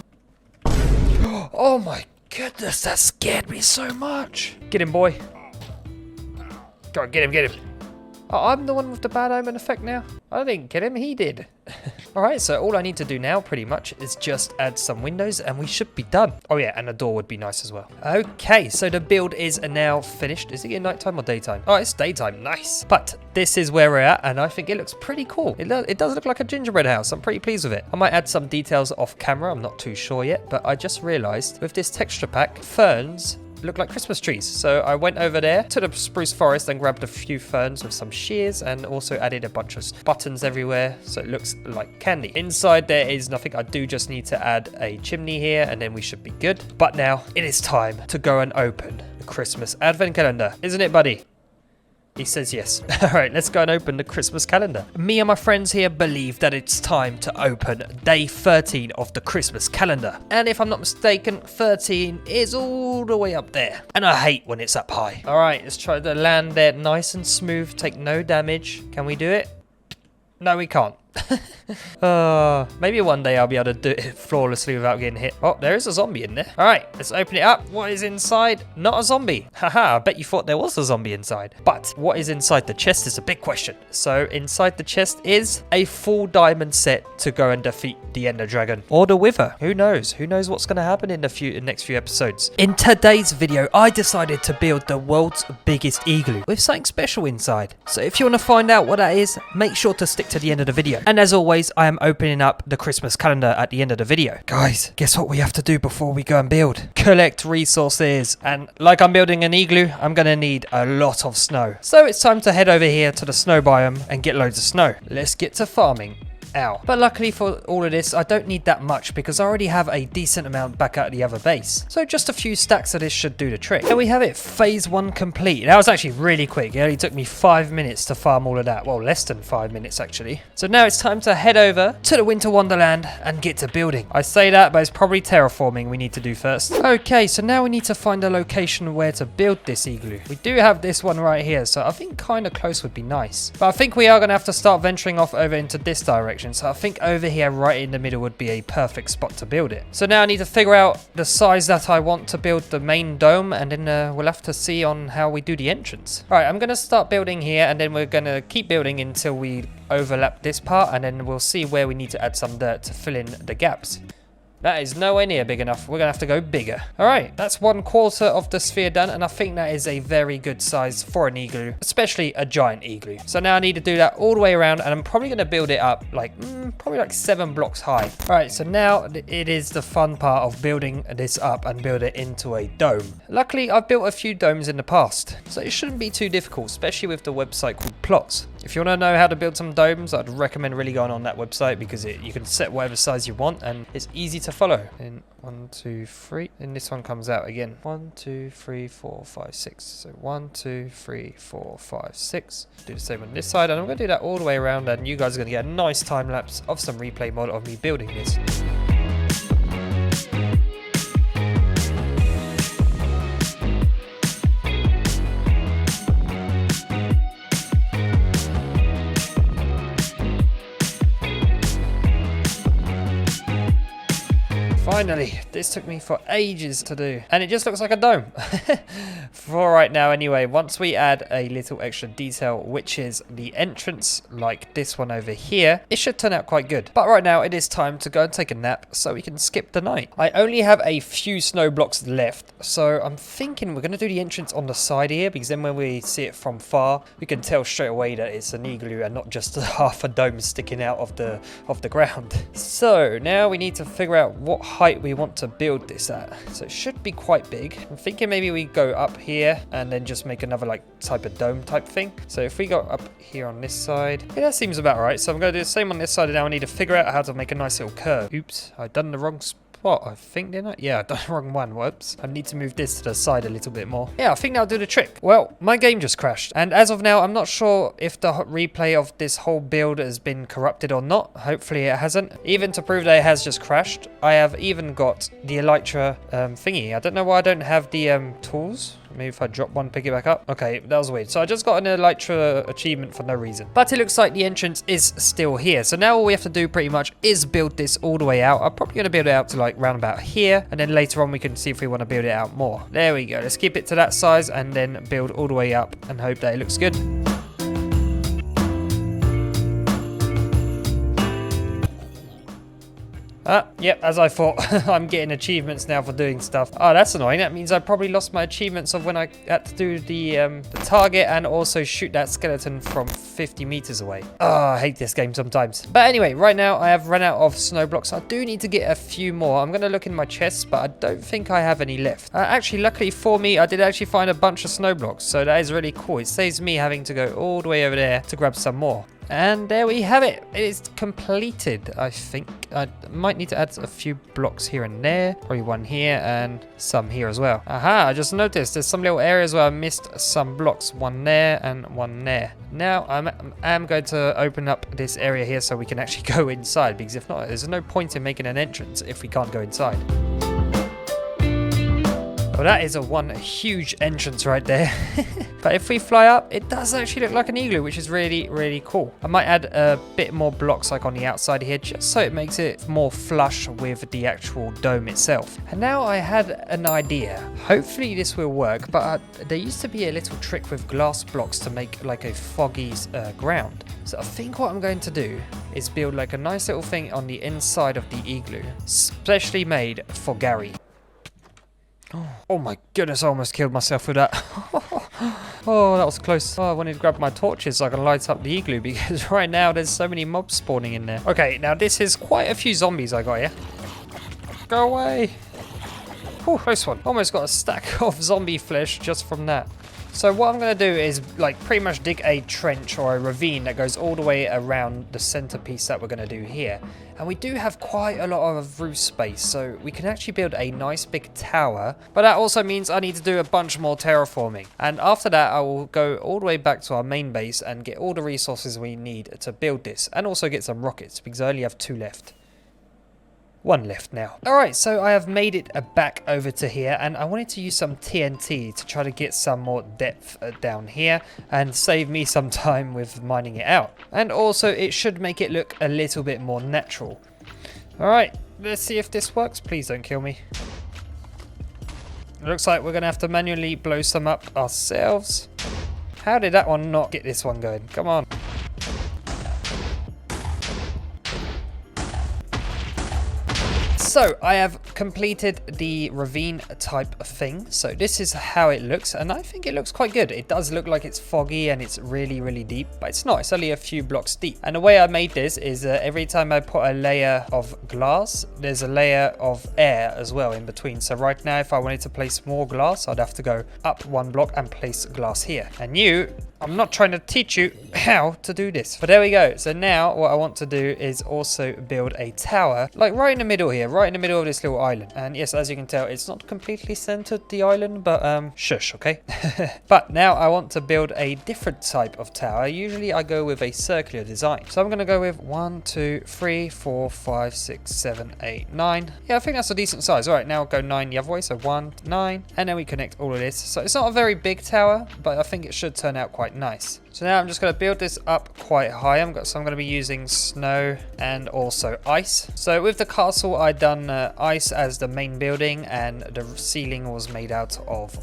Oh my goodness, that scared me so much. Get him, boy. Go on, get him. Oh, I'm the one with the bad omen effect now. I didn't get him, he did. Alright, so all I need to do now pretty much is just add some windows and we should be done. Oh yeah, and a door would be nice as well. Okay, so the build is now finished. Is it in nighttime or daytime? Oh, it's daytime, nice. But this is where we're at, and I think it looks pretty cool. It does look like a gingerbread house. I'm pretty pleased with it. I might add some details off camera. I'm not too sure yet, but I just realized with this texture pack, ferns look like Christmas trees. So I went over there to the spruce forest and grabbed a few ferns with some shears, and also added a bunch of buttons everywhere so it looks like candy. Inside there is nothing. I do just need to add a chimney here, and then we should be good. But now it is time to go and open the Christmas advent calendar, isn't it, buddy? He says yes. All right, let's go and open the Christmas calendar. Me and my friends here believe that it's time to open day 13 of the Christmas calendar. And if I'm not mistaken, 13 is all the way up there. And I hate when it's up high. All right, let's try to land there nice and smooth, take no damage. Can we do it? No, we can't. Maybe one day I'll be able to do it flawlessly without getting hit. Oh, there is a zombie in there. All right, let's open it up. What is inside? Not a zombie. Haha, I bet you thought there was a zombie inside. But what is inside the chest is a big question. So inside the chest is a full diamond set to go and defeat the Ender Dragon or the Wither. Who knows? Who knows what's going to happen in the next few episodes? In today's video, I decided to build the world's biggest igloo with something special inside. So if you want to find out what that is, make sure to stick to the end of the video. And as always, I am opening up the Christmas calendar at the end of the video. Guys, guess what we have to do before we go and build? Collect resources. And like I'm building an igloo, I'm going to need a lot of snow. So it's time to head over here to the snow biome and get loads of snow. Let's get to farming. Ow. But luckily for all of this, I don't need that much because I already have a decent amount back at the other base. So just a few stacks of this should do the trick. There we have it, phase 1 complete. That was actually really quick. It only took me 5 minutes to farm all of that. Well, less than 5 minutes actually. So now it's time to head over to the Winter Wonderland and get to building. I say that, but it's probably terraforming we need to do first. Okay, so now we need to find a location where to build this igloo. We do have this one right here, so I think kind of close would be nice. But I think we are going to have to start venturing off over into this direction. So I think over here right in the middle would be a perfect spot to build it. So now I need to figure out the size that I want to build the main dome, and then we'll have to see on how we do the entrance. All right, I'm going to start building here, and then we're going to keep building until we overlap this part, and then we'll see where we need to add some dirt to fill in the gaps. That is nowhere near big enough. We're going to have to go bigger. All right, that's 1/4 of the sphere done, and I think that is a very good size for an igloo, especially a giant igloo. So now I need to do that all the way around, and I'm probably going to build it up like, probably like 7 blocks high. All right, so now it is the fun part of building this up and build it into a dome. Luckily, I've built a few domes in the past, so it shouldn't be too difficult, especially with the website called Plots. If you want to know how to build some domes, I'd recommend really going on that website because you can set whatever size you want and it's easy to follow. And 1, 2, 3, and this one comes out again. 1, 2, 3, 4, 5, 6. So 1, 2, 3, 4, 5, 6. Do the same on this side, and I'm going to do that all the way around, and you guys are going to get a nice time lapse of some replay mod of me building this. Finally, this took me for ages to do, and it just looks like a dome. For right now anyway, once we add a little extra detail, which is the entrance, like this one over here, it should turn out quite good. But right now, it is time to go and take a nap so we can skip the night. I only have a few snow blocks left, so I'm thinking we're going to do the entrance on the side here, because then when we see it from far, we can tell straight away that it's an igloo and not just half a dome sticking out of the ground. So now we need to figure out what height we want to build this at. So it should be quite big. I'm thinking maybe we go up here and then just make another like type of dome type thing. So if we go up here on this side, yeah, that seems about right. So I'm going to do the same on this side, and now I need to figure out how to make a nice little curve. Oops, I've done the wrong spot. I think, didn't I? Yeah, I've done the wrong one. Whoops. I need to move this to the side a little bit more. Yeah, I think that'll do the trick. Well, my game just crashed. And as of now, I'm not sure if the replay of this whole build has been corrupted or not. Hopefully it hasn't. Even to prove that it has just crashed, I have even got the elytra thingy. I don't know why I don't have the tools. Maybe if I drop one, pick it back up. Okay, that was weird. So I just got an elytra achievement for no reason. But it looks like the entrance is still here. So now all we have to do pretty much is build this all the way out. I'm probably going to build it out to like round about here. And then later on we can see if we want to build it out more. There we go. Let's keep it to that size and then build all the way up and hope that it looks good. Yep, as I thought. I'm getting achievements now for doing stuff. Oh, that's annoying. That means I probably lost my achievements of when I had to do the target and also shoot that skeleton from 50 meters away. Oh, I hate this game sometimes. But anyway, right now I have run out of snow blocks. I do need to get a few more. I'm going to look in my chests, but I don't think I have any left. Actually, luckily for me, I did actually find a bunch of snow blocks. So that is really cool. It saves me having to go all the way over there to grab some more. And there we have it. It is completed, I think. I might need to add a few blocks here and there. Probably one here and some here as well. Aha, I just noticed there's some little areas where I missed some blocks. One there and one there. Now I'm going to open up this area here so we can actually go inside, because if not, there's no point in making an entrance if we can't go inside. Well, that is one huge entrance right there. But if we fly up, it does actually look like an igloo, which is really, really cool. I might add a bit more blocks like on the outside here, just so it makes it more flush with the actual dome itself. And now I had an idea. Hopefully this will work, but there used to be a little trick with glass blocks to make like a foggy ground. So I think what I'm going to do is build like a nice little thing on the inside of the igloo, specially made for Gary. Oh my goodness, I almost killed myself with that. Oh, that was close. Oh, I wanted to grab my torches so I can light up the igloo because right now there's so many mobs spawning in there. Okay, now this is quite a few zombies I got here. Go away. Oh, close one. Almost got a stack of zombie flesh just from that. So what I'm going to do is like pretty much dig a trench or a ravine that goes all the way around the centerpiece that we're going to do here. And we do have quite a lot of roof space, so we can actually build a nice big tower. But that also means I need to do a bunch more terraforming. And after that, I will go all the way back to our main base and get all the resources we need to build this. And also get some rockets, because I only have 2 left. 1 left now. Alright, so I have made it back over to here, and I wanted to use some TNT to try to get some more depth down here and save me some time with mining it out. And also it should make it look a little bit more natural. Alright, let's see if this works. Please don't kill me. It looks like we're going to have to manually blow some up ourselves. How did that one not get this one going? Come on. So I have completed the ravine type thing. So this is how it looks, and I think it looks quite good. It does look like it's foggy and it's really deep, but it's not. It's only a few blocks deep. And the way I made this is every time I put a layer of glass, there's a layer of air as well in between. So right now, if I wanted to place more glass, I'd have to go up 1 block and place glass here. And I'm not trying to teach you how to do this, but there we go. So now what I want to do is also build a tower, like right in the middle here, right in the middle of this little island. And yes, as you can tell, it's not completely centered, the island, but shush, okay? But now I want to build a different type of tower. Usually I go with a circular design. So I'm going to go with 1, 2, 3, 4, 5, 6, 7, 8, 9. Yeah, I think that's a decent size. All right, now I'll go 9 the other way. So 1, 9, and then we connect all of this. So it's not a very big tower, but I think it should turn out quite nice. So now I'm just going to build this up quite high. I'm going to be using snow and also ice. So with the castle, I done ice as the main building, and the ceiling was made out of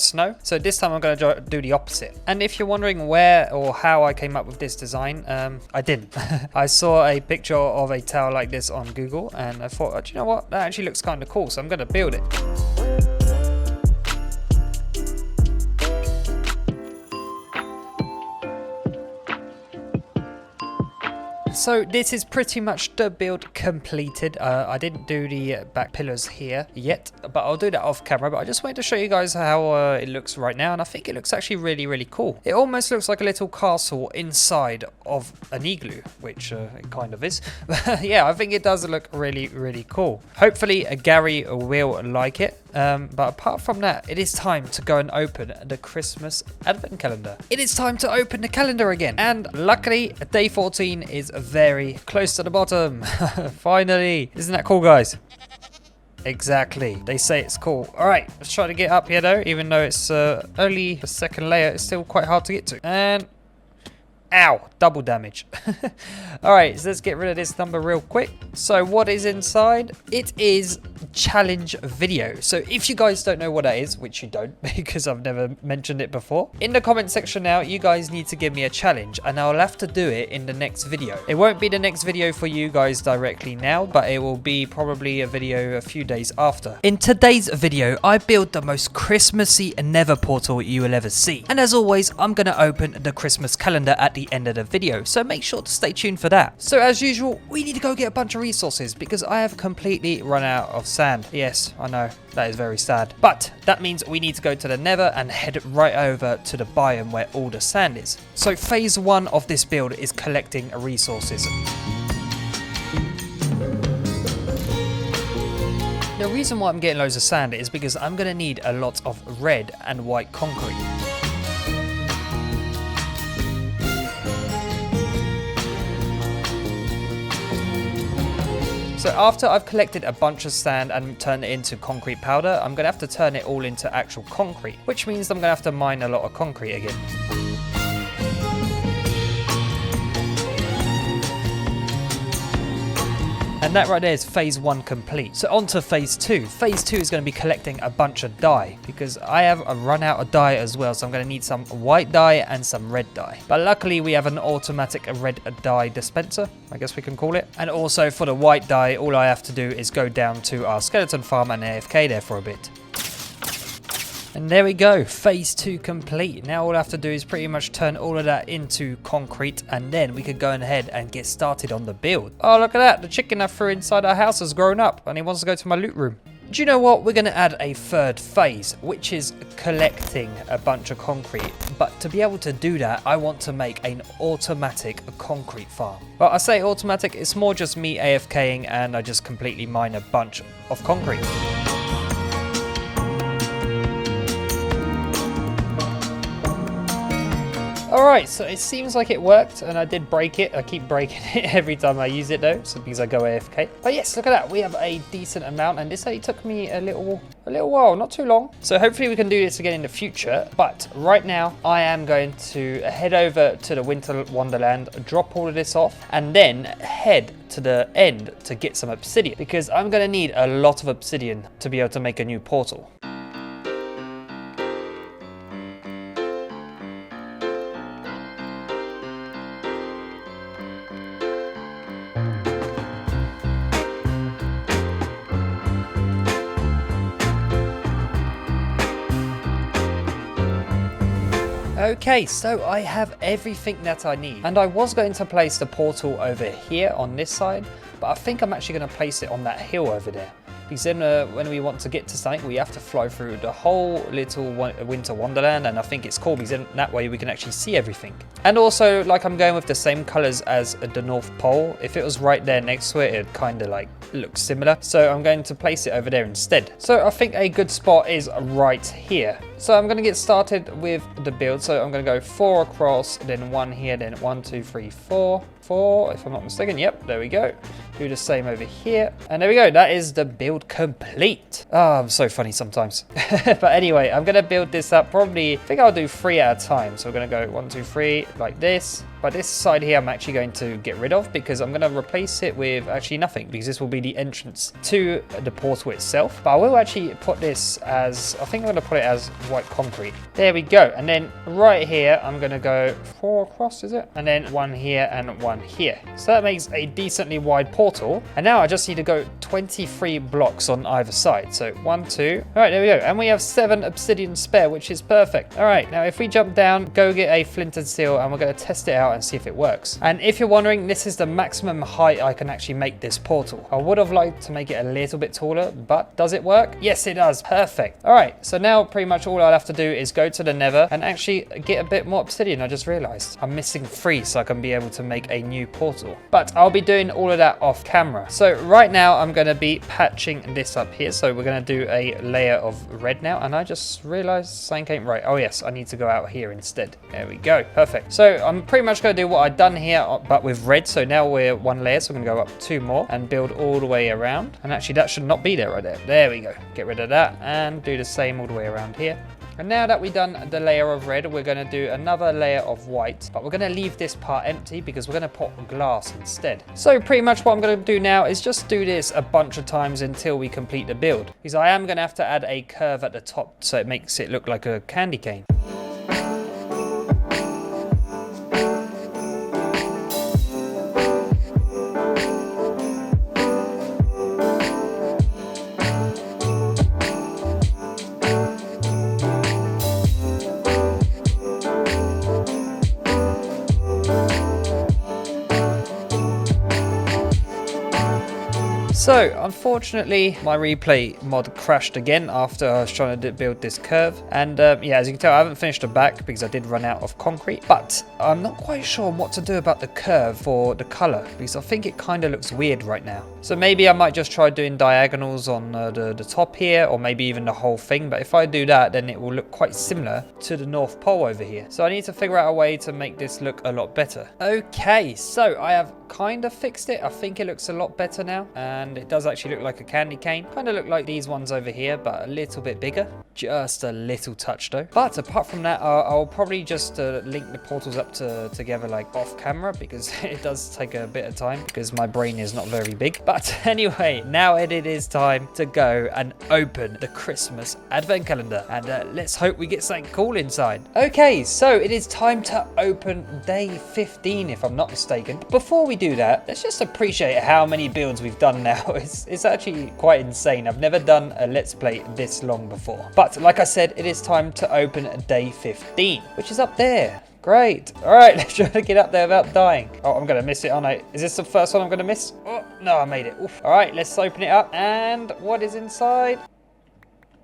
snow. So this time I'm going to do the opposite. And if you're wondering where or how I came up with this design, I didn't. I saw a picture of a tower like this on Google, and I thought, oh, do you know what? That actually looks kind of cool. So I'm going to build it. So this is pretty much the build completed. I didn't do the back pillars here yet, but I'll do that off camera. But I just wanted to show you guys how it looks right now, and I think it looks actually really cool. It almost looks like a little castle inside of an igloo, which it kind of is. Yeah, I think it does look really cool. Hopefully Gary will like it. But apart from that, it is time to go and open the Christmas advent calendar. It is time to open the calendar again, and luckily day 14 is very close to the bottom. Finally, isn't that cool, guys? Exactly, they say it's cool. All right, let's try to get up here though. Even though it's only the 2nd layer, it's still quite hard to get to. And ow, double damage. All right, so let's get rid of this number real quick. So what is inside? It is challenge video. So if you guys don't know what that is, which you don't because I've never mentioned it before, in the comment section now, you guys need to give me a challenge, and I'll have to do it in the next video. It won't be the next video for you guys directly now, but it will be probably a video a few days after. In today's video, I built the most Christmassy nether portal you will ever see. And as always, I'm going to open the Christmas calendar at the end of the video, so make sure to stay tuned for that. So as usual, we need to go get a bunch of resources because I have completely run out of sand. Yes, I know, that is very sad. But that means we need to go to the nether and head right over to the biome where all the sand is. So phase 1 of this build is collecting resources. The reason why I'm getting loads of sand is because I'm going to need a lot of red and white concrete. So after I've collected a bunch of sand and turned it into concrete powder, I'm going to have to turn it all into actual concrete, which means I'm going to have to mine a lot of concrete again. And that right there is phase 1 complete. So on to phase 2. Phase 2 is going to be collecting a bunch of dye because I have run out of dye as well. So I'm going to need some white dye and some red dye. But luckily we have an automatic red dye dispenser, I guess we can call it. And also for the white dye, all I have to do is go down to our skeleton farm and AFK there for a bit. And there we go, phase 2 complete. Now all I have to do is pretty much turn all of that into concrete, and then we could go ahead and get started on the build. Oh, look at that, the chicken I threw inside our house has grown up and he wants to go to my loot room. Do you know what? We're going to add a third phase, which is collecting a bunch of concrete. But to be able to do that, I want to make an automatic concrete farm. Well, I say automatic, it's more just me AFKing and I just completely mine a bunch of concrete. Alright, so it seems like it worked, and I did break it. I keep breaking it every time I use it though, so because I go AFK. But yes, look at that. We have a decent amount, and this only took me a little while, not too long. So hopefully we can do this again in the future. But right now, I am going to head over to the Winter Wonderland, drop all of this off, and then head to the end to get some obsidian, because I'm going to need a lot of obsidian to be able to make a new portal. Okay, so I have everything that I need, and I was going to place the portal over here on this side, but I think I'm actually going to place it on that hill over there. Because then when we want to get to something, we have to fly through the whole little Winter Wonderland, and I think it's cool because then that way we can actually see everything. And also, like, I'm going with the same colors as the North Pole. If it was right there next to it, it'd kind of like look similar. So I'm going to place it over there instead. So I think a good spot is right here. So I'm going to get started with the build. So I'm going to go 4 across, then 1 here, then 1, 2, 3, 4. 4, if I'm not mistaken. Yep, there we go. Do the same over here. And there we go. That is the build complete. Oh, I'm so funny sometimes. But anyway, I'm going to build this up. Probably, I think I'll do 3 at a time. So we're going to go 1, 2, 3 like this. But this side here, I'm actually going to get rid of because I'm going to replace it with actually nothing, because this will be the entrance to the portal itself. But I will actually put this as, I think I'm going to put it as white concrete. There we go. And then right here, I'm going to go 4 across, is it? And then 1 here and 1 here. So that makes a decently wide portal. And now I just need to go 23 blocks on either side. So 1, 2. All right, there we go. And we have 7 obsidian spare, which is perfect. All right, now if we jump down, go get a flint and steel, and we're going to test it out and see if it works. And if you're wondering, this is the maximum height I can actually make this portal. I would have liked to make it a little bit taller, but does it work? Yes, it does. Perfect. All right, so now pretty much all I'll have to do is go to the nether and actually get a bit more obsidian. I just realized I'm missing 3, so I can be able to make a new portal. But I'll be doing all of that off camera. So right now I'm going to be patching this up here. So we're going to do a layer of red now, and I just realized something ain't right. Oh yes, I need to go out here instead. There we go. Perfect. So I'm pretty much going to do what I've done here, but with red. So now we're 1 layer, so we're going to go up 2 more and build all the way around. And actually that should not be there right there. There we go. Get rid of that and do the same all the way around here. And now that we've done the layer of red, we're going to do another layer of white, but we're going to leave this part empty because we're going to put glass instead. So pretty much what I'm going to do now is just do this a bunch of times until we complete the build, because I am going to have to add a curve at the top so it makes it look like a candy cane. So, unfortunately, my replay mod crashed again after I was trying to build this curve. And yeah, as you can tell, I haven't finished the back because I did run out of concrete. But I'm not quite sure what to do about the curve for the color, because I think it kind of looks weird right now. So maybe I might just try doing diagonals on the top here, or maybe even the whole thing. But if I do that, then it will look quite similar to the North Pole over here. So I need to figure out a way to make this look a lot better. Okay, so I have kind of fixed it. I think it looks a lot better now, and it does actually look like a candy cane. Kind of look like these ones over here, but a little bit bigger. Just a little touch though. But apart from that, I'll probably just link the portals up together like off camera, because it does take a bit of time because my brain is not very big. But anyway, now it is time to go and open the Christmas advent calendar, and let's hope we get something cool inside. Okay, so it is time to open day 15 if I'm not mistaken. Before we do that, let's just appreciate how many builds we've done now. Well, it's actually quite insane. I've never done a Let's Play this long before. But like I said, it is time to open day 15, which is up there. Great. All right, let's try to get up there without dying. Oh, I'm going to miss it, aren't I? Is this the first one I'm going to miss? Oh, no, I made it. Oof. All right, let's open it up. And what is inside?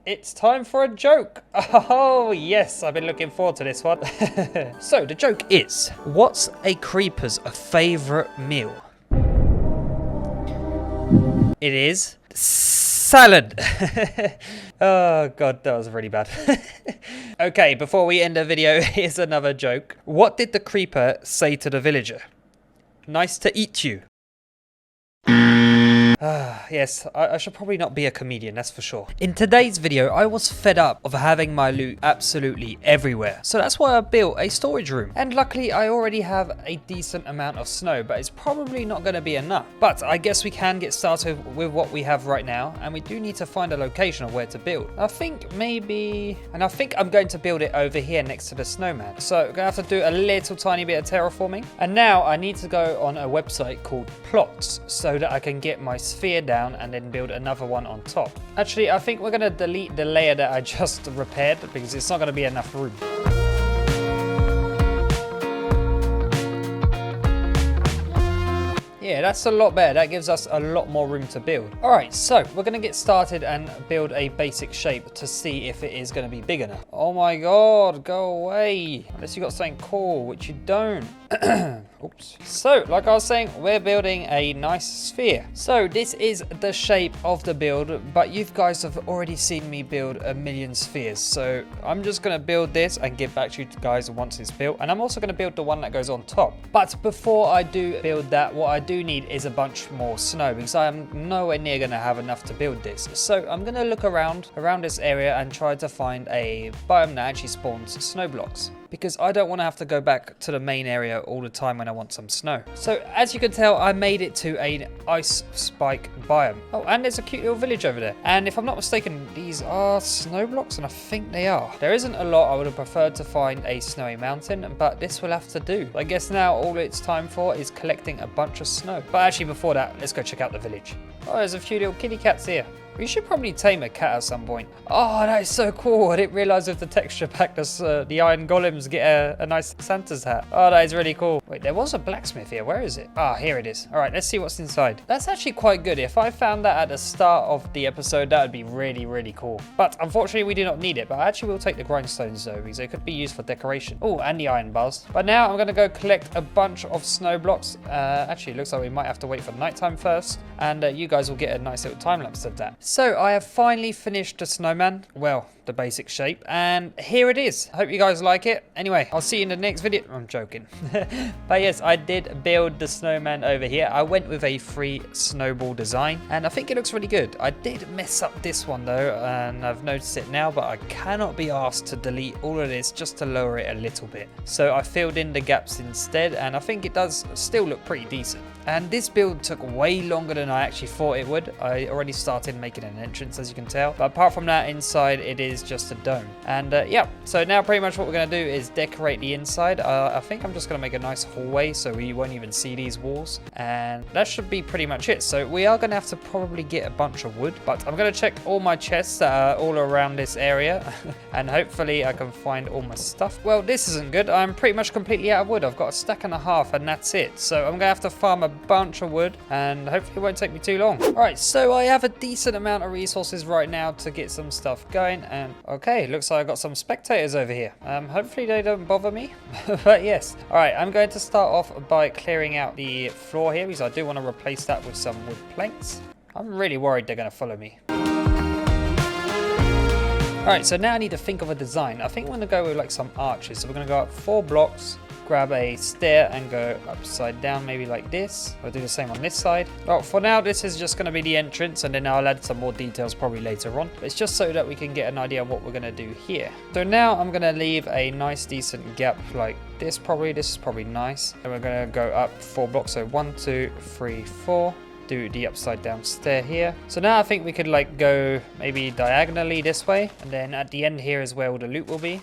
It's time for a joke. Oh, yes, I've been looking forward to this one. So, the joke is, what's a creeper's favorite meal? It is salad. Oh, God, that was really bad. Okay, before we end the video, here's another joke. What did the creeper say to the villager? Nice to eat you. Yes, I should probably not be a comedian, that's for sure. In today's video, I was fed up of having my loot absolutely everywhere. So that's why I built a storage room. And luckily, I already have a decent amount of snow, but it's probably not going to be enough. But I guess we can get started with what we have right now. And we do need to find a location of where to build. I think maybe... And I think I'm going to build it over here next to the snowman. So I'm going to have to do a little tiny bit of terraforming. And now I need to go on a website called Plots so that I can get my sphere down and then build another one on top. Actually, I think we're going to delete the layer that I just repaired because it's not going to be enough room. Yeah, that's a lot better. That gives us a lot more room to build. All right, so we're going to get started and build a basic shape to see if it is going to be big enough. Oh my God, go away. Unless you got something cool, which you don't. Oops. So, like I was saying, we're building a nice sphere. So this is the shape of the build, but you guys have already seen me build a million spheres. So I'm just going to build this and get back to you guys once it's built. And I'm also going to build the one that goes on top. But before I do build that, what I do need is a bunch more snow because I am nowhere near going to have enough to build this. So I'm going to look around this area and try to find a biome that actually spawns snow blocks, because I don't want to have to go back to the main area all the time when I want some snow. So as you can tell, I made it to an ice spike biome. Oh, and there's a cute little village over there. And if I'm not mistaken, these are snow blocks, and I think they are. There isn't a lot. I would have preferred to find a snowy mountain, but this will have to do. I guess now all it's time for is collecting a bunch of snow. But actually before that, let's go check out the village. Oh, there's a few little kitty cats here. We should probably tame a cat at some point. Oh, that is so cool. I didn't realize with the texture pack, the iron golems get a nice Santa's hat. Oh, that is really cool. Wait, there was a blacksmith here. Where is it? Ah, here it is. All right, let's see what's inside. That's actually quite good. If I found that at the start of the episode, that would be really, really cool. But unfortunately, we do not need it. But I actually will take the grindstones though, because they could be used for decoration. Oh, and the iron bars. But now I'm going to go collect a bunch of snow blocks. Actually, it looks like we might have to wait for nighttime first. And you guys will get a nice little time lapse of that. So I have finally finished the snowman. Well, the basic shape, and here it is. I hope you guys like it. Anyway, I'll see you in the next video. I'm joking. But yes, I did build the snowman over here. I went with a free snowball design, and I think it looks really good. I did mess up this one though, and I've noticed it now, but I cannot be asked to delete all of this just to lower it a little bit. So I filled in the gaps instead, and I think it does still look pretty decent. And this build took way longer than I actually thought it would. I already started making an entrance, as you can tell. But apart from that, inside it is just a dome. And yeah, so now pretty much what we're going to do is decorate the inside. I think I'm just going to make a nice hallway so we won't even see these walls. And that should be pretty much it. So we are going to have to probably get a bunch of wood. But I'm going to check all my chests that are all around this area. And hopefully I can find all my stuff. Well, this isn't good. I'm pretty much completely out of wood. I've got a stack and a half and that's it. So I'm going to have to farm a bunch of wood, and hopefully it won't take me too long. All right, so I have a decent amount of resources right now to get some stuff going, and okay, looks like I got some spectators over here. Hopefully they don't bother me. But yes, all right, I'm going to start off by clearing out the floor here because I do want to replace that with some wood planks. I'm really worried they're going to follow me. All right, so now I need to think of a design. I think I'm going to go with like some arches. So we're going to go up 4 blocks, grab a stair and go upside down, maybe like this. I'll do the same on this side. Well, for now, this is just going to be the entrance, and then I'll add some more details probably later on. But it's just so that we can get an idea of what we're going to do here. So now I'm going to leave a nice, decent gap like this probably. This is probably nice. And we're going to go up 4 blocks. So 1, 2, 3, 4. Do the upside down stair here. So now I think we could like go maybe diagonally this way, and then at the end here is where all the loot will be.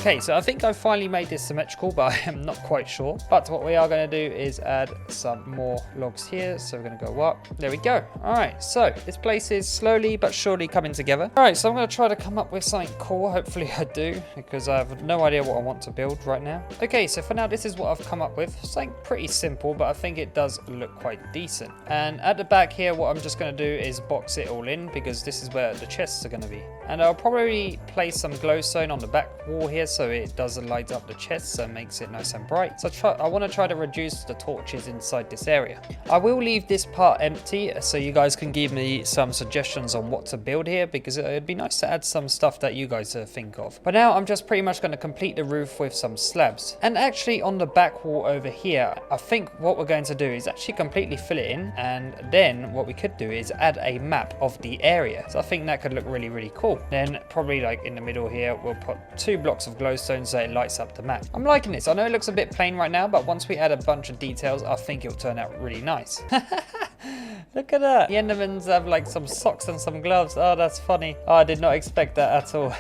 Okay, so I think I finally made this symmetrical, but I am not quite sure. But what we are going to do is add some more logs here. So we're going to go up. There we go. All right, so this place is slowly but surely coming together. All right, so I'm going to try to come up with something cool. Hopefully I do, because I have no idea what I want to build right now. Okay, so for now, this is what I've come up with. Something pretty simple, but I think it does look quite decent. And at the back here, what I'm just going to do is box it all in, because this is where the chests are going to be. And I'll probably place some glowstone on the back wall here so it does light up the chests, so it makes it nice and bright. So I want to try to reduce the torches inside this area. I will leave this part empty so you guys can give me some suggestions on what to build here, because it'd be nice to add some stuff that you guys think of. But now I'm just pretty much going to complete the roof with some slabs. And actually on the back wall over here, I think what we're going to do is actually completely fill it in, and then what we could do is add a map of the area. So I think that could look really, really cool. Then probably like in the middle here, we'll put 2 blocks of glowstone so it lights up the map. I'm liking this. I know it looks a bit plain right now, but once we add a bunch of details, I think it'll turn out really nice. Look at that. The Endermans have like some socks and some gloves. Oh, that's funny. Oh, I did not expect that at all.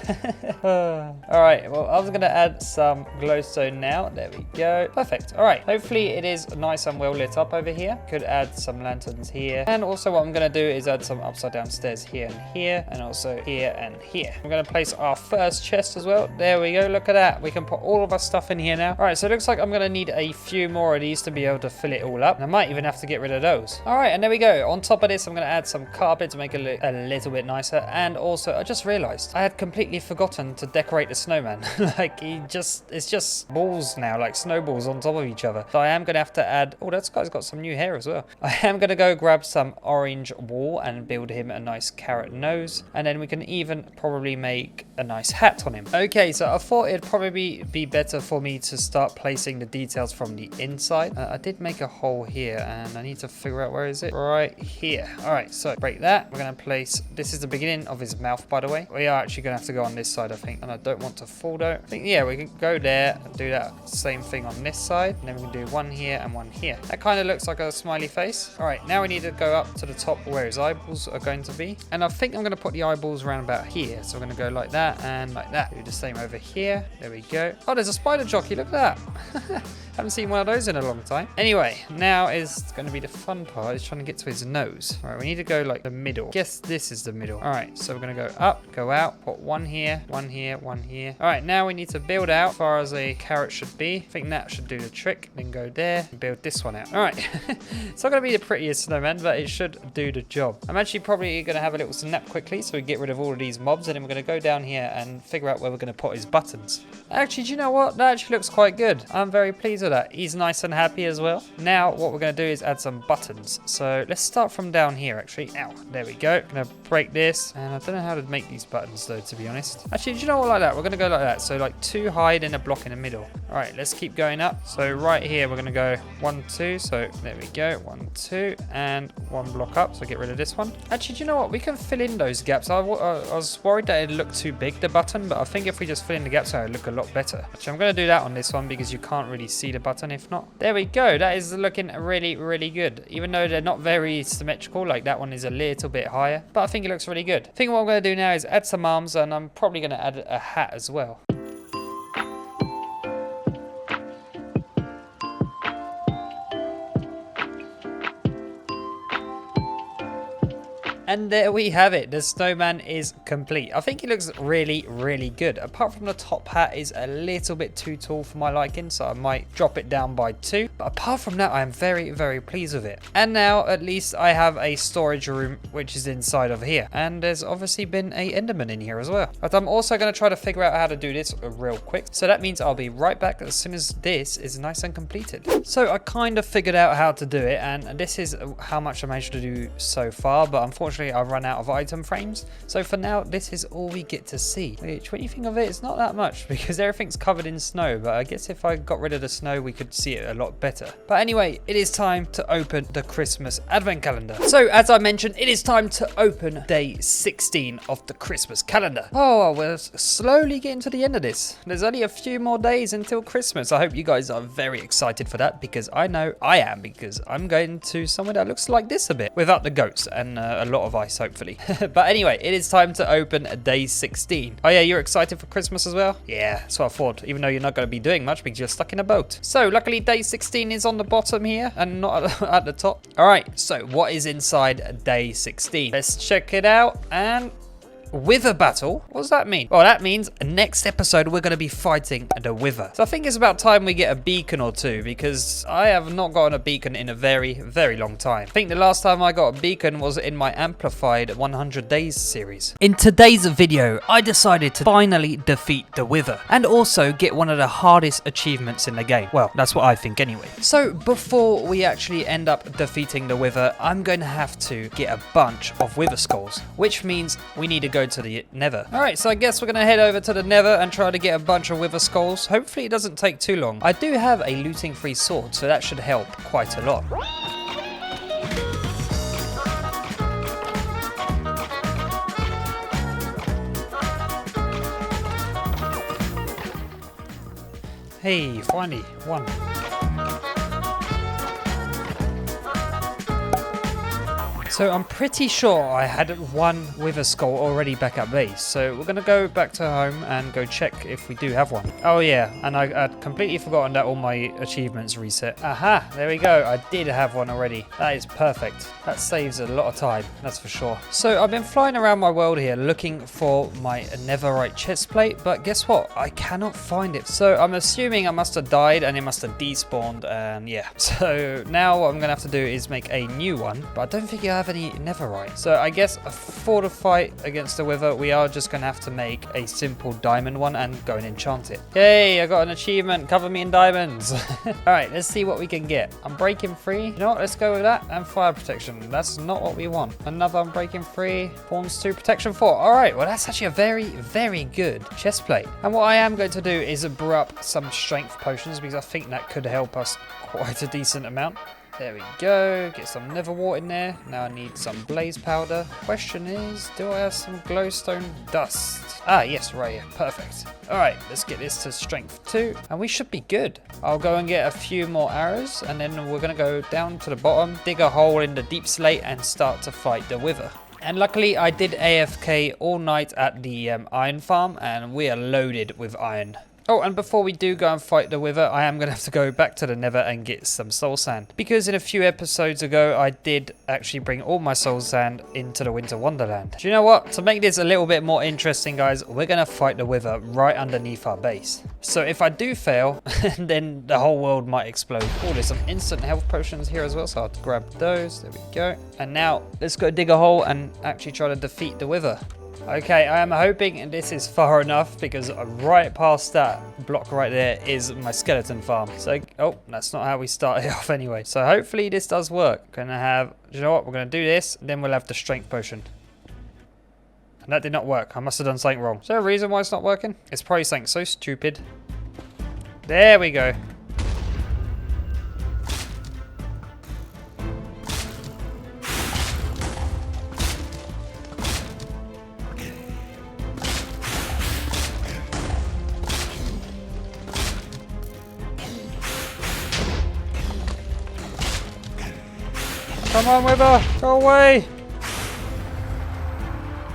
All right, well, I was going to add some glowstone now. There we go. Perfect. All right, hopefully it is nice and well lit up over here. Could add some lanterns here. And also what I'm going to do is add some upside down stairs here and here, and also here and here. I'm going to place our first chest as well. There we go. Look at that. We can put all of our stuff in here now. All right, so it looks like I'm going to need a few more of these to be able to fill it all up. And I might even have to get rid of those. All right, and there we go. On top of this, I'm going to add some carpet to make it look a little bit nicer. And also, I just realized I had completely forgotten to decorate the snowman. Like, it's just balls now, like snowballs on top of each other. So I am going to have to add, oh, that guy's got some new hair as well. I am going to go grab some orange wool and build him a nice carrot nose. And then we can even probably make a nice hat on him. Okay, so I thought it'd probably be better for me to start placing the details from the inside. I did make a hole here, and I need to figure out where is it. Right here. All right, so break that. We're going to place, this is the beginning of his mouth, by the way. We are actually going to have to go on this side, I think, and I don't want to fall though. I think, yeah, we can go there and do that same thing on this side, and then we can do one here and one here. That kind of looks like a smiley face. All right, now we need to go up to the top where his eyeballs are going to be, and I think I'm going to put the eyeballs around about here. So we're going to go like that and like that. Do the same over here. There we go. Oh, there's a spider jockey. Look at that. Haven't seen one of those in a long time. Anyway, now is going to be the fun part. Is trying to get to his nose. All right, we need to go like the middle. Guess this is the middle. All right, so we're going to go up, go out, put one here, one here, one here. All right, now we need to build out as far as a carrot should be. I think that should do the trick. Then go there and build this one out. All right. It's not going to be the prettiest snowman, but it should do the job. I'm actually probably going to have a little snap quickly so we get rid of all of these mobs, and then we're going to go down here and figure out where we're going to put his buttons. Actually, do you know what? That actually looks quite good. I'm very pleased with that. He's nice and happy as well. Now, what we're going to do is add some buttons. So let's start from down here, actually. Ow, there we go. I'm going to break this, and I don't know how to make these buttons though, to be honest. Actually, do you know what, like that? We're going to go like that. So like 2 high, then a block in the middle. All right, let's keep going up. So right here, we're going to go 1, 2. So there we go. 1, 2, and 1 block up. So get rid of this one. Actually, do you know what? We can fill in those gaps. I was worried that it'd look too big, the button, but I think if we just fill in the gaps, it'll look a lot better. Actually, I'm going to do that on this one because you can't really see the button if not. There we go. That is looking really, really good. Even though they're not very symmetrical, like that one is a little bit higher, but I think it looks really good. I think what I'm going to do now is add some arms, and I'm probably going to add a hat as well. And there we have it. The snowman is complete. I think it looks really, really good. Apart from the top hat is a little bit too tall for my liking, so I might drop it down by 2. But apart from that, I am very, very pleased with it. And now, at least I have a storage room, which is inside of here. And there's obviously been a Enderman in here as well. But I'm also going to try to figure out how to do this real quick. So that means I'll be right back as soon as this is nice and completed. So I kind of figured out how to do it, and this is how much I managed to do so far. But unfortunately, I've run out of item frames, so for now this is all we get to see, which when you think of it, it's not that much because everything's covered in snow, but I guess if I got rid of the snow we could see it a lot better. But anyway, it is time to open the Christmas advent calendar. So as I mentioned, it is time to open day 16 of the Christmas calendar. Oh, we're slowly getting to the end of this. There's only a few more days until Christmas. I hope you guys are very excited for that, because I know I am, because I'm going to somewhere that looks like this a bit, without the goats and a lot of ice, hopefully. But anyway, it is time to open day 16. Oh yeah, you're excited for Christmas as well? Yeah, that's what I thought, even though you're not going to be doing much because you're stuck in a boat. So luckily day 16 is on the bottom here and not at the top. All right, so what is inside day 16? Let's check it out. And wither battle? What does that mean? Well, that means next episode we're going to be fighting the wither. So I think it's about time we get a beacon or two because I have not gotten a beacon in a very, very long time. I think the last time I got a beacon was in my amplified 100 days series. In today's video, I decided to finally defeat the wither and also get one of the hardest achievements in the game. Well, that's what I think anyway. So before we actually end up defeating the wither, I'm going to have to get a bunch of wither skulls, which means we need to go to the nether. All right, so I guess we're gonna head over to the nether and try to get a bunch of wither skulls. Hopefully it doesn't take too long. I do have a looting free sword, so that should help quite a lot. Hey, finally, one. So I'm pretty sure I had one wither skull already back at base. So we're going to go back to home and go check if we do have one. Oh yeah, and I'd completely forgotten that all my achievements reset. Aha, there we go. I did have one already. That is perfect. That saves a lot of time, that's for sure. So I've been flying around my world here looking for my netherite chest plate, but guess what? I cannot find it. So I'm assuming I must have died and it must have despawned, and yeah. So now what I'm going to have to do is make a new one, but I don't think I have any netherite. So I guess for the fight against the wither, we are just going to have to make a simple diamond one and go and enchant it. Yay, I got an achievement. Cover me in diamonds. All right, let's see what we can get. Unbreaking free. You know what? Let's go with that. And fire protection. That's not what we want. Another unbreaking free. Pawns 2, protection 4. All right, well, that's actually a very, very good chest plate. And what I am going to do is brew up some strength potions because I think that could help us quite a decent amount. There we go. Get some nether wart in there. Now I need some blaze powder. Question is, do I have some glowstone dust? Ah, yes, right here. Perfect. All right, let's get this to strength 2, and we should be good. I'll go and get a few more arrows, and then we're going to go down to the bottom, dig a hole in the deep slate, and start to fight the wither. And luckily, I did AFK all night at the iron farm, and we are loaded with iron. Oh, and before we do go and fight the wither, I am going to have to go back to the nether and get some soul sand. Because in a few episodes ago, I did actually bring all my soul sand into the winter wonderland. Do you know what? To make this a little bit more interesting, guys, we're going to fight the wither right underneath our base. So if I do fail, then the whole world might explode. Oh, there's some instant health potions here as well, so I'll grab those. There we go. And now, let's go dig a hole and actually try to defeat the wither. Okay, I am hoping this is far enough because right past that block right there is my skeleton farm. So, oh, that's not how we started off anyway. So hopefully this does work. Gonna have, you know what, we're gonna do this, then we'll have the strength potion. And that did not work. I must have done something wrong. Is there a reason why it's not working? It's probably something so stupid. There we go. Come on, wither, go away.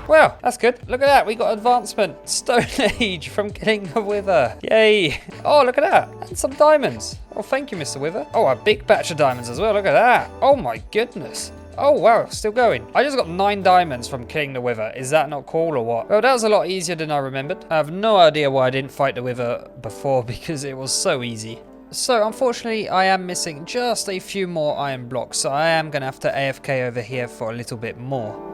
Well, that's good. Look at that, we got advancement. Stone Age from killing the wither. Yay. Oh, look at that. And some diamonds. Oh, thank you, Mr. Wither. Oh, a big batch of diamonds as well. Look at that. Oh my goodness. Oh, wow, still going. I just got 9 diamonds from killing the wither. Is that not cool or what? Well, that was a lot easier than I remembered. I have no idea why I didn't fight the wither before because it was so easy. So unfortunately, I am missing just a few more iron blocks, so I am going to have to AFK over here for a little bit more.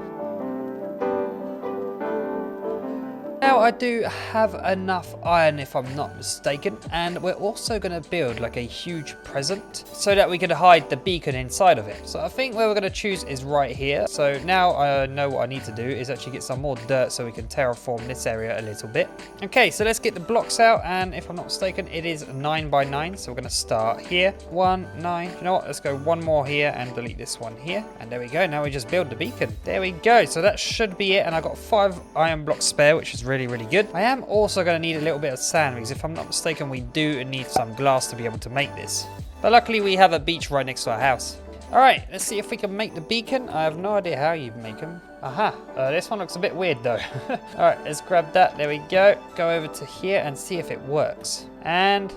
Now I do have enough iron if I'm not mistaken, and we're also going to build like a huge present so that we can hide the beacon inside of it. So I think where we're going to choose is right here. So now I know what I need to do is actually get some more dirt so we can terraform this area a little bit. Okay, so let's get the blocks out, and if I'm not mistaken it is 9 by 9, so we're going to start here. 1, 9, you know what, let's go one more here and delete this one here, and there we go. Now we just build the beacon. There we go, so that should be it, and I got 5 iron blocks spare, which is really good. I am also going to need a little bit of sand because if I'm not mistaken we do need some glass to be able to make this. But luckily we have a beach right next to our house. Alright, let's see if we can make the beacon. I have no idea how you make them. Aha, this one looks a bit weird though. Alright, let's grab that. There we go. Go over to here and see if it works. And...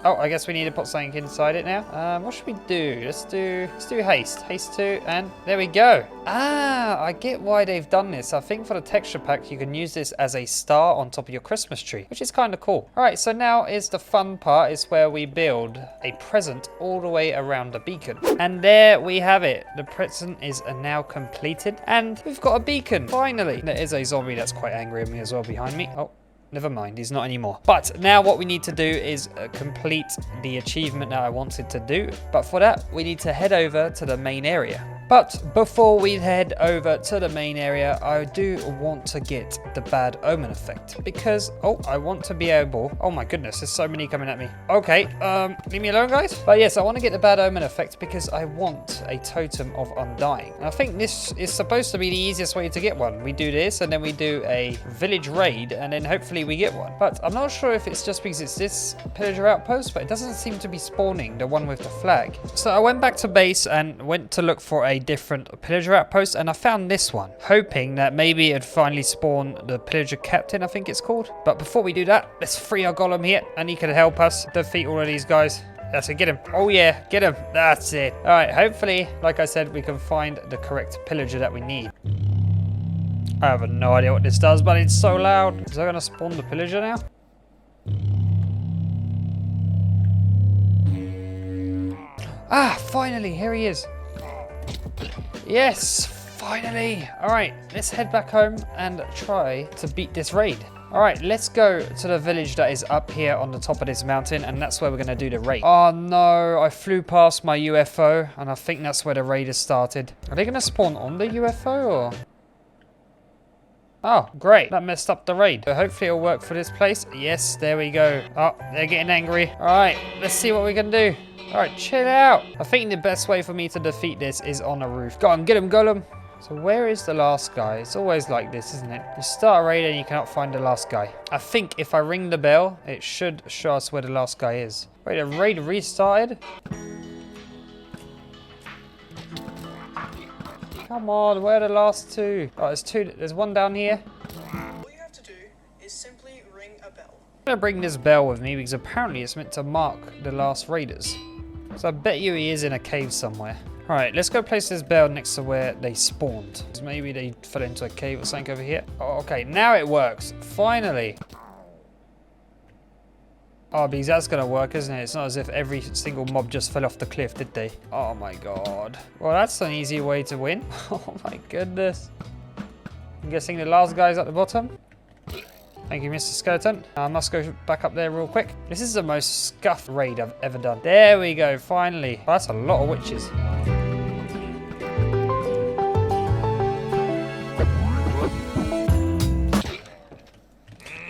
oh, I guess we need to put something inside it now. What should we do? Let's do haste. Haste 2, and there we go. Ah, I get why they've done this. I think for the texture pack, you can use this as a star on top of your Christmas tree, which is kind of cool. All right, so now is the fun part, is where we build a present all the way around the beacon. And there we have it. The present is now completed, and we've got a beacon, finally. There is a zombie that's quite angry at me as well behind me. Oh. Never mind, he's not anymore. But now what we need to do is complete the achievement that I wanted to do. But for that, we need to head over to the main area. But before we head over to the main area, I do want to get the bad omen effect. Because, oh, I want to be able... oh my goodness, there's so many coming at me. Okay, leave me alone, guys. But yes, I want to get the bad omen effect because I want a totem of undying. And I think this is supposed to be the easiest way to get one. We do this, and then we do a village raid, and then hopefully we get one. But I'm not sure if it's just because it's this pillager outpost, but it doesn't seem to be spawning the one with the flag. So I went back to base and went to look for a different pillager outpost, and I found this one, hoping that maybe it'd finally spawn the pillager captain, I think it's called. But before we do that, let's free our golem here, and he can help us defeat all of these guys. That's it, get him. Oh yeah, get him. That's it. All right, hopefully, like I said, we can find the correct pillager that we need. I have no idea what this does, but it's so loud. Is that gonna spawn the pillager now? Ah, finally, here he is. Yes, finally. All right, let's head back home and try to beat this raid. All right, let's go to the village that is up here on the top of this mountain, and that's where we're gonna do the raid. Oh no, I flew past my UFO, and I think that's where the raid has started. Are they gonna spawn on the UFO or? Oh, great. That messed up the raid. So hopefully it'll work for this place. Yes, there we go. Oh, they're getting angry. All right, let's see what we can do. All right, chill out. I think the best way for me to defeat this is on a roof. Go on, get him, golem. So where is the last guy? It's always like this, isn't it? You start a raid and you cannot find the last guy. I think if I ring the bell, it should show us where the last guy is. Wait, the raid restarted? Come on, where are the last two? Oh, there's two. There's one down here. All you have to do is simply ring a bell. I'm gonna bring this bell with me because apparently it's meant to mark the last raiders. So I bet you he is in a cave somewhere. All right, let's go place this bell next to where they spawned. Maybe they fell into a cave or something over here. Oh, okay, now it works. Finally. Oh, because that's gonna work, isn't it? It's not as if every single mob just fell off the cliff, did they? Oh my god. Well, that's an easy way to win. Oh my goodness. I'm guessing the last guy's at the bottom. Thank you, Mr. Skeleton. I must go back up there real quick. This is the most scuffed raid I've ever done. There we go, finally. Oh, that's a lot of witches.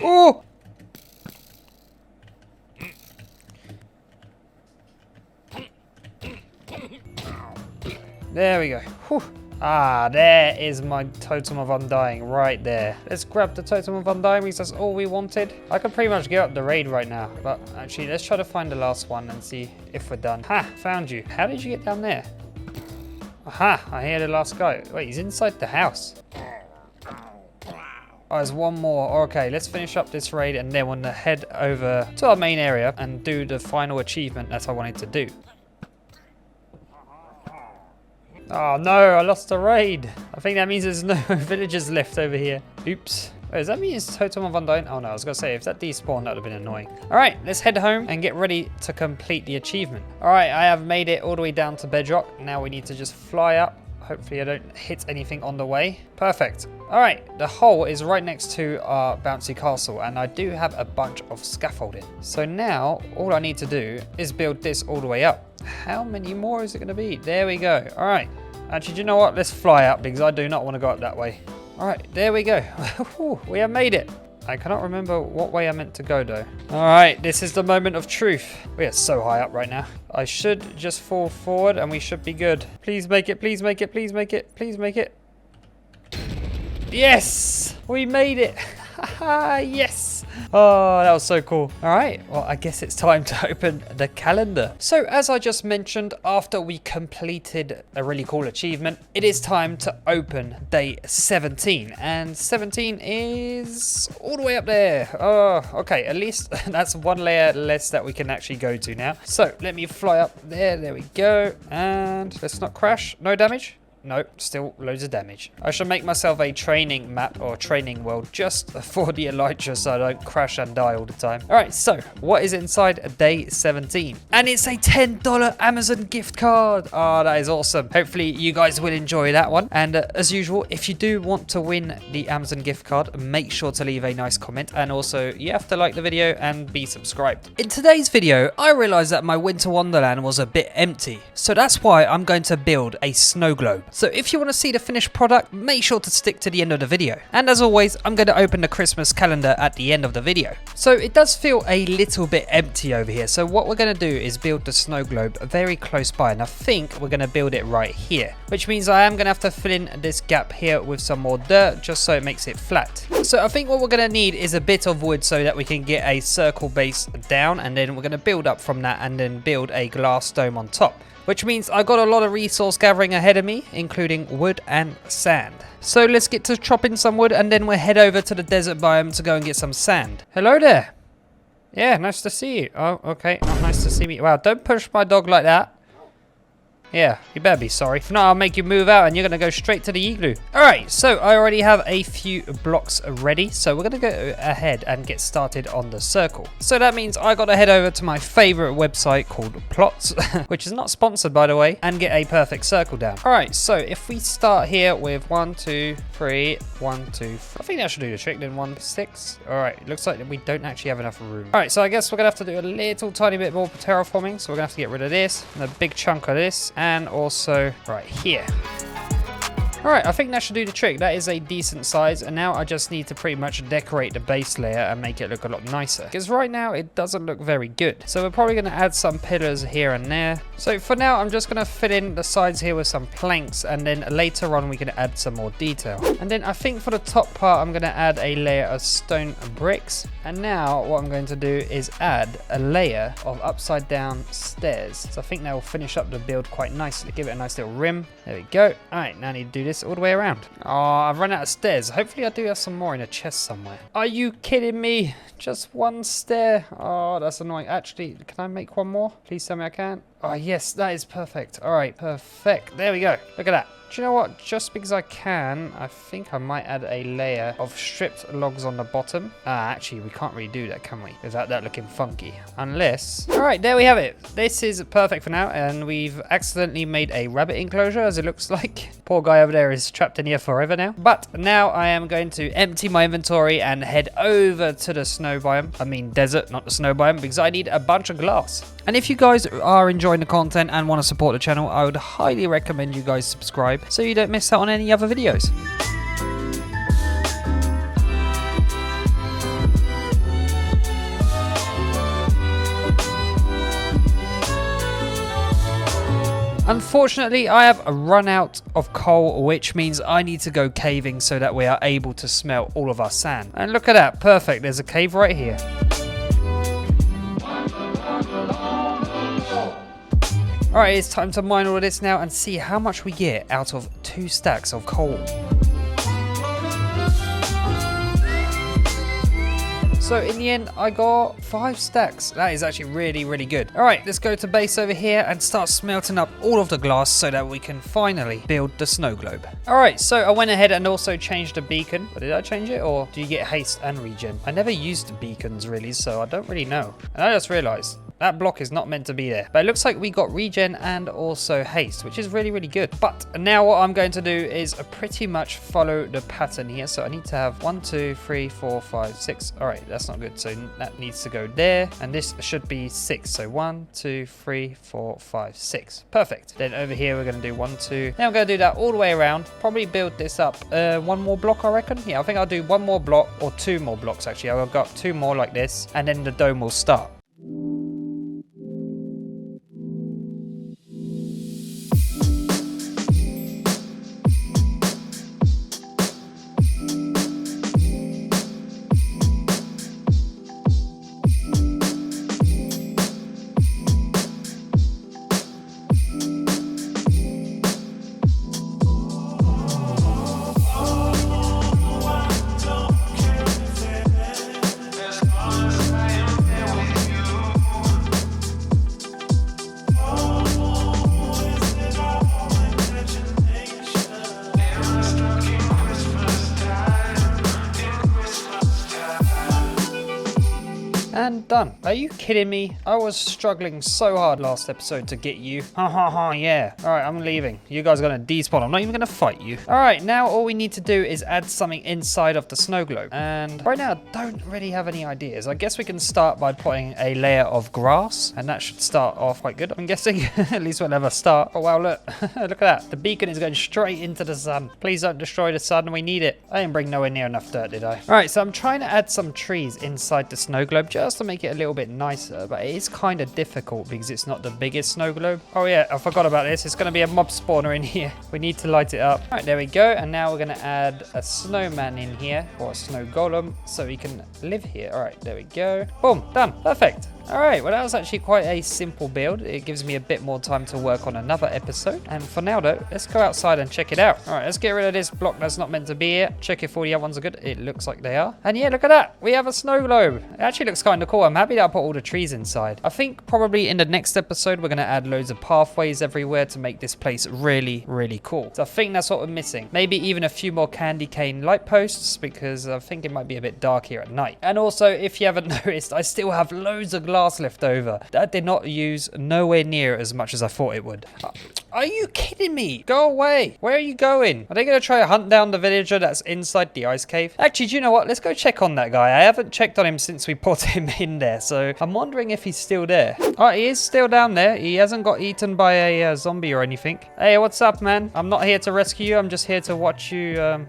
Oh! There we go. Whew. Ah, there is my totem of undying right there. Let's grab the totem of undying because that's all we wanted. I could pretty much give up the raid right now. But actually, let's try to find the last one and see if we're done. Ha, found you. How did you get down there? Aha, I hear the last guy. Wait, he's inside the house. Oh, there's one more. Okay, let's finish up this raid and then we're gonna head over to our main area and do the final achievement that I wanted to do. Oh no, I lost the raid. I think that means there's no villagers left over here. Oops. Wait, does that mean it's Totem of Undying? Oh no, I was gonna say, if that despawned, that would have been annoying. All right, let's head home and get ready to complete the achievement. All right, I have made it all the way down to bedrock. Now we need to just fly up. Hopefully I don't hit anything on the way. Perfect. All right, the hole is right next to our bouncy castle, and I do have a bunch of scaffolding. So now all I need to do is build this all the way up. How many more is it gonna be? There we go. All right. Actually, do you know what? Let's fly up because I do not want to go up that way. All right, there we go. We have made it. I cannot remember what way I meant to go though. All right, this is the moment of truth. We are so high up right now. I should just fall forward and we should be good. Please make it, please make it, please make it, please make it. Yes, we made it. Yes. Oh, that was so cool. All right, well, I guess it's time to open the calendar. So as I just mentioned, after we completed a really cool achievement, it is time to open day 17. And 17 is all the way up there. Oh, okay, at least that's one layer less that we can actually go to now. So let me fly up there. There we go. And let's not crash. No damage. Nope, still loads of damage. I should make myself a training map or training world just for the Elytra so I don't crash and die all the time. All right, so what is inside day 17? And it's a $10 Amazon gift card. Oh, that is awesome. Hopefully you guys will enjoy that one. And as usual, if you do want to win the Amazon gift card, make sure to leave a nice comment. And also you have to like the video and be subscribed. In today's video, I realized that my winter wonderland was a bit empty. So that's why I'm going to build a snow globe. So if you want to see the finished product, make sure to stick to the end of the video. And as always, I'm going to open the Christmas calendar at the end of the video. So it does feel a little bit empty over here. So what we're going to do is build the snow globe very close by. And I think we're going to build it right here, which means I am going to have to fill in this gap here with some more dirt just so it makes it flat. So I think what we're going to need is a bit of wood so that we can get a circle base down, and then we're going to build up from that and then build a glass dome on top. Which means I got a lot of resource gathering ahead of me, including wood and sand. So let's get to chopping some wood and then we'll head over to the desert biome to go and get some sand. Hello there. Yeah, nice to see you. Oh, okay, not nice to see me. Wow, don't push my dog like that. Yeah, you better be sorry. If not, I'll make you move out and you're going to go straight to the igloo. All right, so I already have a few blocks ready. So we're going to go ahead and get started on the circle. So that means I got to head over to my favorite website called Plots, which is not sponsored, by the way, and get a perfect circle down. All right, so if we start here with 1, 2, 3, 1, 2, 3. I think that should do the trick then. 1, 6. All right, it looks like we don't actually have enough room. All right, so I guess we're going to have to do a little tiny bit more terraforming. So we're going to have to get rid of this and a big chunk of this. And also right here. All right, I think that should do the trick. That is a decent size, and now I just need to pretty much decorate the base layer and make it look a lot nicer, because right now it doesn't look very good. So we're probably going to add some pillars here and there. So for now, I'm just going to fit in the sides here with some planks, and then later on we can add some more detail. And then I think for the top part, I'm going to add a layer of stone bricks. And now what I'm going to do is add a layer of upside down stairs. So I think that will finish up the build quite nicely. Give it a nice little rim. There we go. All right, now I need to do this all the way around. Oh, I've run out of stairs. Hopefully I do have some more in a chest somewhere. Are you kidding me? Just one stair? Oh, that's annoying. Actually, can I make one more? Please tell me I can. Oh, yes, that is perfect. All right, perfect. There we go. Look at that. Do you know what? Just because I can, I think I might add a layer of stripped logs on the bottom. Actually, we can't really do that, can we? Without that looking funky. Unless... All right, there we have it. This is perfect for now, and we've accidentally made a rabbit enclosure, as it looks like. Poor guy over there is trapped in here forever now. But now I am going to empty my inventory and head over to the snow biome. I mean desert, not the snow biome, because I need a bunch of glass. And if you guys are enjoying the content and want to support the channel, I would highly recommend you guys subscribe so you don't miss out on any other videos. Unfortunately, I have run out of coal, which means I need to go caving so that we are able to smelt all of our sand. And look at that, perfect, there's a cave right here. Alright, it's time to mine all of this now and see how much we get out of 2 stacks of coal. So in the end, I got 5 stacks. That is actually really, really good. All right, let's go to base over here and start smelting up all of the glass so that we can finally build the snow globe. All right, so I went ahead and also changed the beacon. But did I change it, or do you get haste and regen? I never used the beacons really, so I don't really know. And I just realized that block is not meant to be there. But it looks like we got regen and also haste, which is really, really good. But now what I'm going to do is pretty much follow the pattern here. So I need to have 1, 2, 3, 4, 5, 6. All right, that's not good. So that needs to go there. And this should be 6. So 1, 2, 3, 4, 5, 6. Perfect. Then over here, we're going to do 1, 2. Now I'm going to do that all the way around. Probably build this up 1 more block, I reckon. Yeah, I think I'll do 1 more block, or 2 more blocks, actually. I've got 2 more like this, and then the dome will start. done. Are you kidding me? I was struggling so hard last episode to get you. Ha ha ha, yeah. All right, I'm leaving. You guys are going to despawn. I'm not even going to fight you. All right, now all we need to do is add something inside of the snow globe. And right now, I don't really have any ideas. I guess we can start by putting a layer of grass, and that should start off quite good, I'm guessing. At least we'll have a start. Oh, wow, look. Look at that. The beacon is going straight into the sun. Please don't destroy the sun. We need it. I didn't bring nowhere near enough dirt, did I? All right, so I'm trying to add some trees inside the snow globe just to make it a little bit nicer, but it is kind of difficult because it's not the biggest snow globe. Oh, yeah, I forgot about this. It's going to be a mob spawner in here. We need to light it up. All right, there we go. And now we're going to add a snowman in here, or a snow golem, so he can live here. All right, there we go. Boom, done. Perfect. All right, well, that was actually quite a simple build. It gives me a bit more time to work on another episode. And for now, though, let's go outside and check it out. All right, let's get rid of this block that's not meant to be here. Check if all the other ones are good. It looks like they are. And yeah, look at that. We have a snow globe. It actually looks kind of cool. I'm happy that I put all the trees inside. I think probably in the next episode, we're going to add loads of pathways everywhere to make this place really, really cool. So I think that's what we're missing. Maybe even a few more candy cane light posts, because I think it might be a bit dark here at night. And also, if you haven't noticed, I still have loads of glass left over. That did not use nowhere near as much as I thought it would. Are you kidding me? Go away. Where are you going? Are they going to try to hunt down the villager that's inside the ice cave? Actually, do you know what? Let's go check on that guy. I haven't checked on him since we put him in there, so I'm wondering if he's still there. Oh, he is still down there. He hasn't got eaten by a zombie or anything. Hey, what's up, man? I'm not here to rescue you. I'm just here to watch you,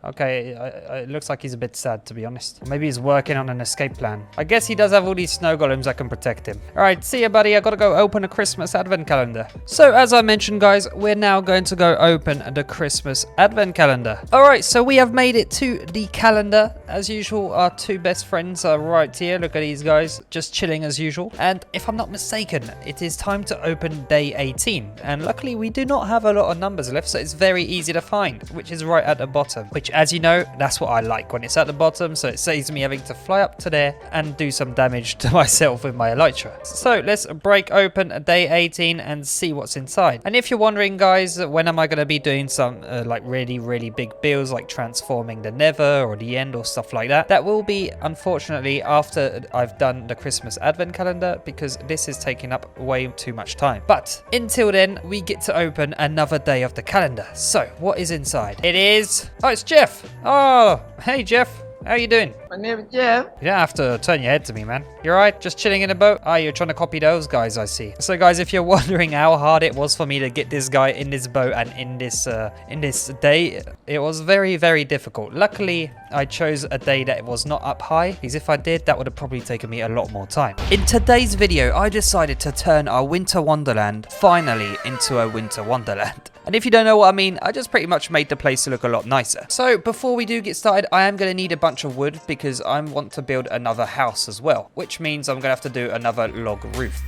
Okay, it looks like he's a bit sad, to be honest. Maybe he's working on an escape plan. I guess he does have all these snow golems that can protect him. All right, see ya, buddy. I gotta go open a Christmas advent calendar. So, as I mentioned, guys, we're now going to go open the Christmas advent calendar. All right, so we have made it to the calendar. As usual, our two best friends are right here. Look at these guys, just chilling as usual. And if I'm not mistaken, it is time to open day 18. And luckily, we do not have a lot of numbers left, so it's very easy to find, which is right at the bottom, which, as you know, that's what I like when it's at the bottom, so it saves me having to fly up to there and do some damage to myself with my elytra. So let's break open day 18 and see what's inside. And if you're wondering, guys, when am I going to be doing some like really big builds, like transforming the nether or the end or stuff like that, that will be unfortunately after I've done the Christmas advent calendar, because this is taking up way too much time. But until then, we get to open another day of the calendar. So what is inside? It is... Oh, it's Jeff. Oh, hey, Jeff. How you doing? My name is Jeff. You don't have to turn your head to me, man. You alright? Just chilling in a boat? Oh, you're trying to copy those guys, I see. So, guys, if you're wondering how hard it was for me to get this guy in this boat and in this day, it was very difficult. Luckily, I chose a day that was not up high, because if I did, that would have probably taken me a lot more time. In today's video, I decided to turn our winter wonderland finally into a winter wonderland. And if you don't know what I mean, I just pretty much made the place look a lot nicer. So before we do get started, I am going to need a bunch of wood because I want to build another house as well, which means I'm going to have to do another log roof.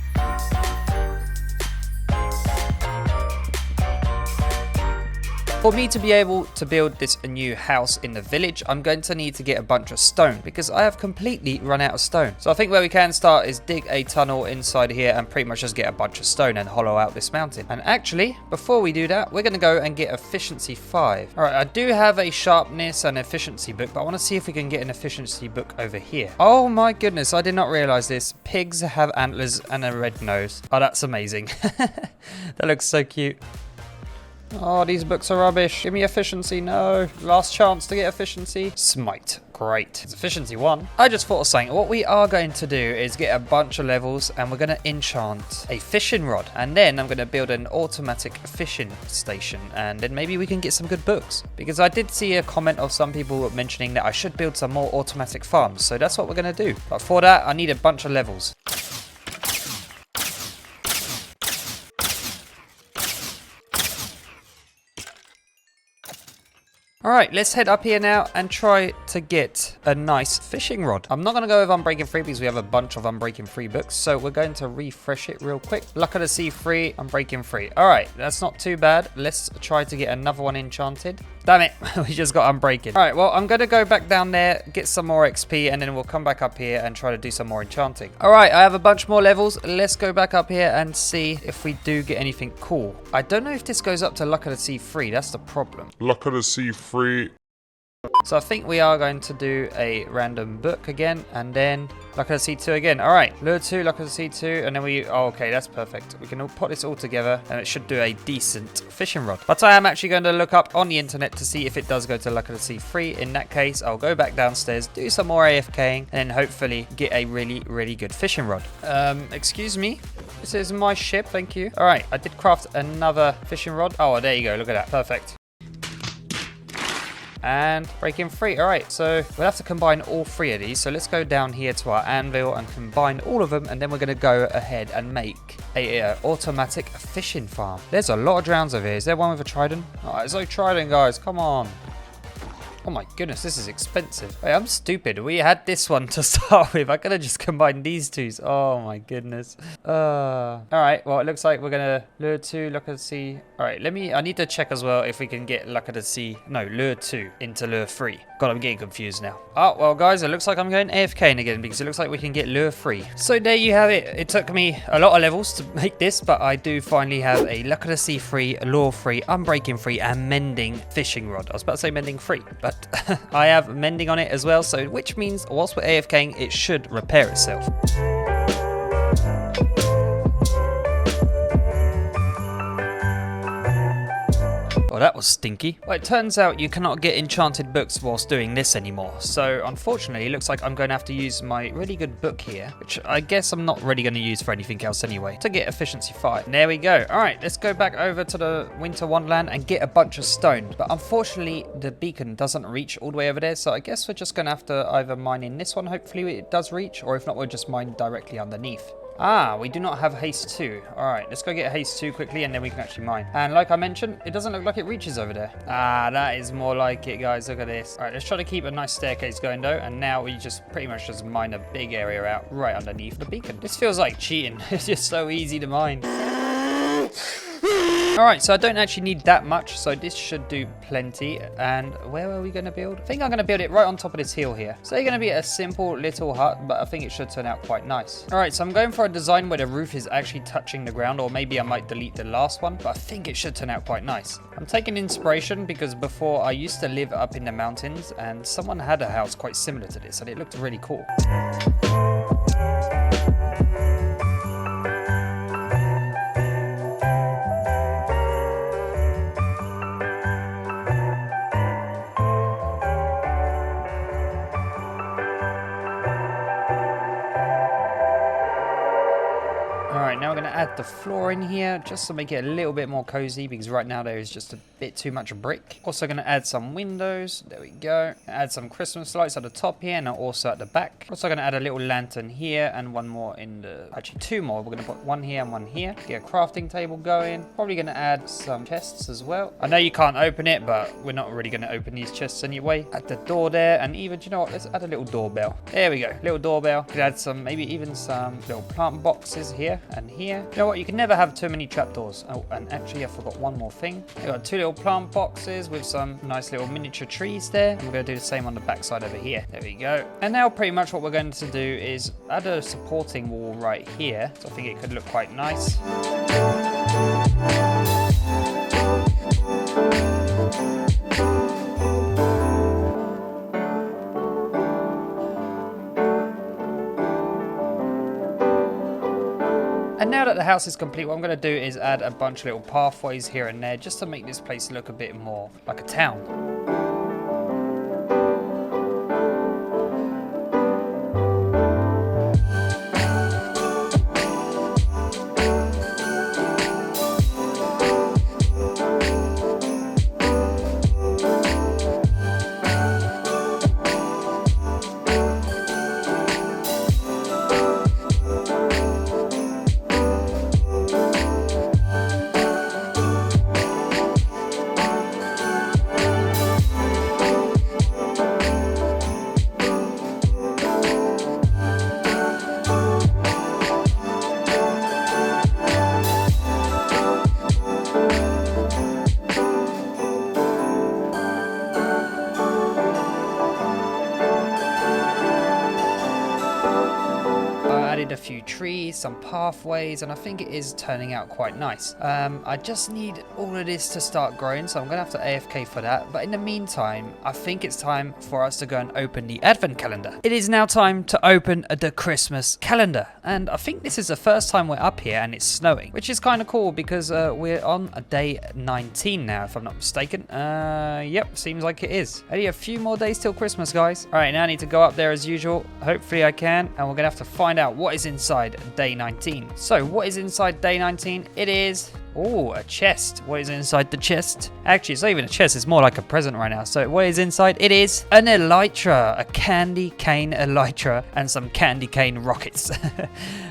For me to be able to build this new house in the village, I'm going to need to get a bunch of stone because I have completely run out of stone. So I think where we can start is dig a tunnel inside here and pretty much just get a bunch of stone and hollow out this mountain. And actually, before we do that, we're going to go and get efficiency 5. All right, I do have a sharpness and efficiency book, but I want to see if we can get an efficiency book over here. Oh my goodness, I did not realize this. Pigs have antlers and a red nose. Oh, that's amazing. That looks so cute. Oh, these books are rubbish. Give me efficiency. No. Last chance to get efficiency. Smite. Great. It's efficiency 1. I just thought of saying what we are going to do is get a bunch of levels and we're going to enchant a fishing rod. And then I'm going to build an automatic fishing station. And then maybe we can get some good books. Because I did see a comment of some people mentioning that I should build some more automatic farms. So that's what we're going to do. But for that, I need a bunch of levels. Alright, let's head up here now and try to get a nice fishing rod. I'm not going to go with Unbreaking 3 because we have a bunch of Unbreaking 3 books. So we're going to refresh it real quick. Luck of the Sea 3, Unbreaking 3. Alright, that's not too bad. Let's try to get another one enchanted. Damn it, we just got Unbreaking. Alright, well, I'm going to go back down there, get some more XP, and then we'll come back up here and try to do some more enchanting. Alright, I have a bunch more levels. Let's go back up here and see if we do get anything cool. I don't know if this goes up to Luck of the Sea 3. That's the problem. Luck of the Sea 3 So I think we are going to do a random book again, and then luck of the sea 2 again. All right, lure 2, luck of the sea 2, and then oh, okay, that's perfect. We can all put this all together, and it should do a decent fishing rod. But I am actually going to look up on the internet to see if it does go to luck of the sea 3. In that case, I'll go back downstairs, do some more AFKing, and then hopefully get a really, really good fishing rod. Excuse me. This is my ship, thank you. All right, I did craft another fishing rod. Oh, there you go. Look at that. Perfect. And breaking free. All right, so we'll have to combine all 3 of these. So let's go down here to our anvil and combine all of them, and then we're going to go ahead and make a automatic fishing farm. There's a lot of drowns over here. Is there one with a trident? Oh, there's no trident, guys. Come on. Oh my goodness, this is expensive. Wait, I'm stupid. We had this one to start with. I could have just combined these two. Oh my goodness. All right, well, it looks like we're gonna lure 2, luck of the sea. All right, I need to check as well if we can get luck of the sea. No, lure 2 into lure 3. God, I'm getting confused now. Oh, well, guys, it looks like I'm going AFK again because it looks like we can get lure 3. So there you have it. It took me a lot of levels to make this, but I do finally have a luck of the sea 3, lure 3, unbreaking 3, and mending fishing rod. I was about to say mending 3, but I have mending on it as well, so which means whilst we're AFKing, it should repair itself. Well, that was stinky. Well, it turns out you cannot get enchanted books whilst doing this anymore. So, unfortunately, it looks like I'm going to have to use my really good book here, which I guess I'm not really going to use for anything else anyway, to get efficiency 5. And there we go. All right, let's go back over to the Winter Wonderland and get a bunch of stone. But unfortunately, the beacon doesn't reach all the way over there, so I guess we're just going to have to either mine in this one, hopefully it does reach, or if not, we'll just mine directly underneath. Ah, we do not have haste 2. All right, let's go get haste 2 quickly, and then we can actually mine. And like I mentioned, it doesn't look like it reaches over there. Ah, that is more like it, guys. Look at this. All right, let's try to keep a nice staircase going, though. And now we just pretty much just mine a big area out right underneath the beacon. This feels like cheating. It's just so easy to mine. Alright, so I don't actually need that much, so this should do plenty. And where are we going to build? I think I'm going to build it right on top of this hill here. So they're going to be a simple little hut, but I think it should turn out quite nice. Alright, so I'm going for a design where the roof is actually touching the ground, or maybe I might delete the last one, but I think it should turn out quite nice. I'm taking inspiration because before I used to live up in the mountains, and someone had a house quite similar to this, and it looked really cool. Alright, now we're going to add the floor in here just to make it a little bit more cozy, because right now there is just a bit too much brick. Also going to add some windows. There we go. Add some Christmas lights at the top here and also at the back. Also going to add a little lantern here and one more in the... Actually, 2 more. We're going to put one here and one here. Get a crafting table going. Probably going to add some chests as well. I know you can't open it, but we're not really going to open these chests anyway. Add the door there, and even, do you know what? Let's add a little doorbell. There we go. Little doorbell. Could add some, maybe even some little plant boxes here and here. You know what? You can never have too many trapdoors. Oh, and actually I forgot one more thing. I got 2 little plant boxes with some nice little miniature trees there. And we're going to do the same on the back side over here. There we go. And now pretty much what we're going to do is add a supporting wall right here. So I think it could look quite nice. And now that the house is complete, what I'm going to do is add a bunch of little pathways here and there just to make this place look a bit more like a town. trees, some pathways, and I think it is turning out quite nice. I just need all of this to start growing, so I'm gonna have to AFK for that. But in the meantime, I think it's time for us to go and open the advent calendar. It is now time to open the Christmas calendar, and I think this is the first time we're up here and it's snowing, which is kind of cool because we're on day 19 now, if I'm not mistaken. Yep, seems like it is. Only a few more days till Christmas, guys. All right, now I need to go up there as usual. Hopefully I can, and we're gonna have to find out what is inside day 19. So what is inside day 19? It is... oh, a chest. What is inside the chest? Actually, it's not even a chest. It's more like a present right now. So what is inside? It is an elytra, a candy cane elytra, and some candy cane rockets.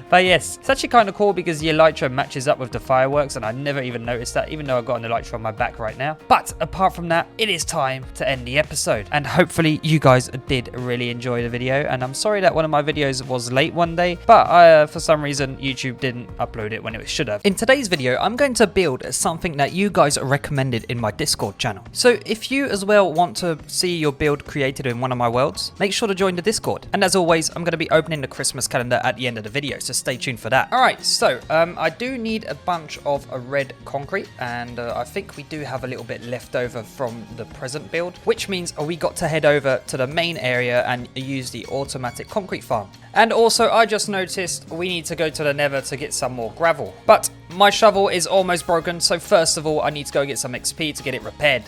But yes, it's actually kind of cool because the elytra matches up with the fireworks, and I never even noticed that, even though I've got an elytra on my back right now. But apart from that, it is time to end the episode. And hopefully you guys did really enjoy the video. And I'm sorry that one of my videos was late one day, but for some reason, YouTube didn't upload it when it should have. In today's video, I'm going to build something that you guys recommended in my Discord channel. So if you as well want to see your build created in one of my worlds, make sure to join the Discord. And as always, I'm going to be opening the Christmas calendar at the end of the video, so stay tuned for that. All right, so I do need a bunch of red concrete, and I think we do have a little bit left over from the present build, which means we got to head over to the main area and use the automatic concrete farm. And also, I just noticed we need to go to the Nether to get some more gravel. But my shovel is almost broken, so first of all, I need to go get some XP to get it repaired.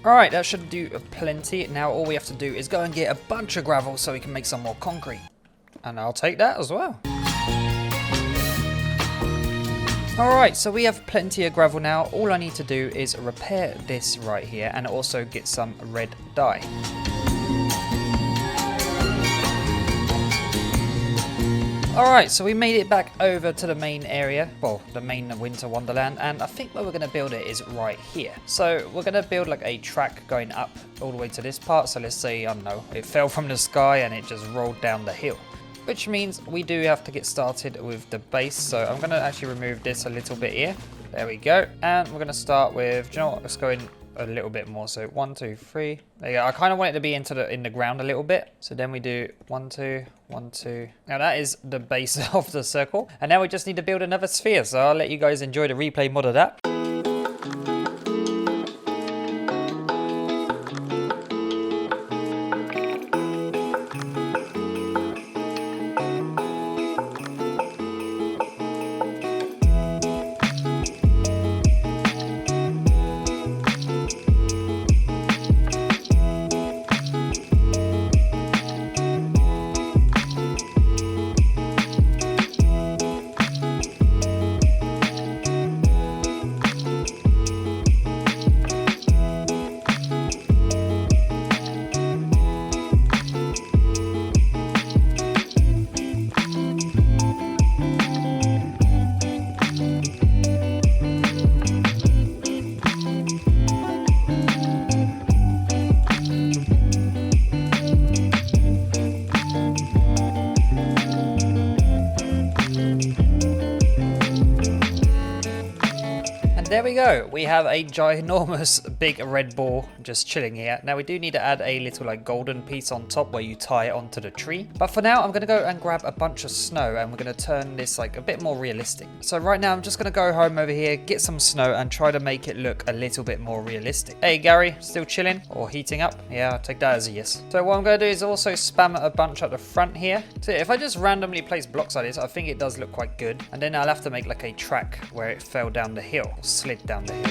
Alright, that should do plenty. Now all we have to do is go and get a bunch of gravel so we can make some more concrete. And I'll take that as well. Alright, so we have plenty of gravel now. All I need to do is repair this right here and also get some red dye. Alright, so we made it back over to the main area, well, the main winter wonderland, and I think where we're going to build it is right here. So we're going to build like a track going up all the way to this part. So let's say, I don't know, it fell from the sky and it just rolled down the hill. Which means we do have to get started with the base. So I'm going to actually remove this a little bit here. There we go. And we're going to start with, do you know what, let's go in a little bit more. So 1, 2, 3. There you go. I kind of want it to be in the ground a little bit. So then we do 1, 2, 1, 2. Now that is the base of the circle. And now we just need to build another sphere. So I'll let you guys enjoy the replay mod of that. There we go. We have a ginormous big red ball just chilling here. Now we do need to add a little like golden piece on top where you tie it onto the tree. But for now, I'm going to go and grab a bunch of snow and we're going to turn this like a bit more realistic. So right now, I'm just going to go home over here, get some snow and try to make it look a little bit more realistic. Hey, Gary, still chilling or heating up? Yeah, I'll take that as a yes. So what I'm going to do is also spam a bunch at the front here. So if I just randomly place blocks like this, I think it does look quite good. And then I'll have to make like a track where it fell down the hill, slid down the hill.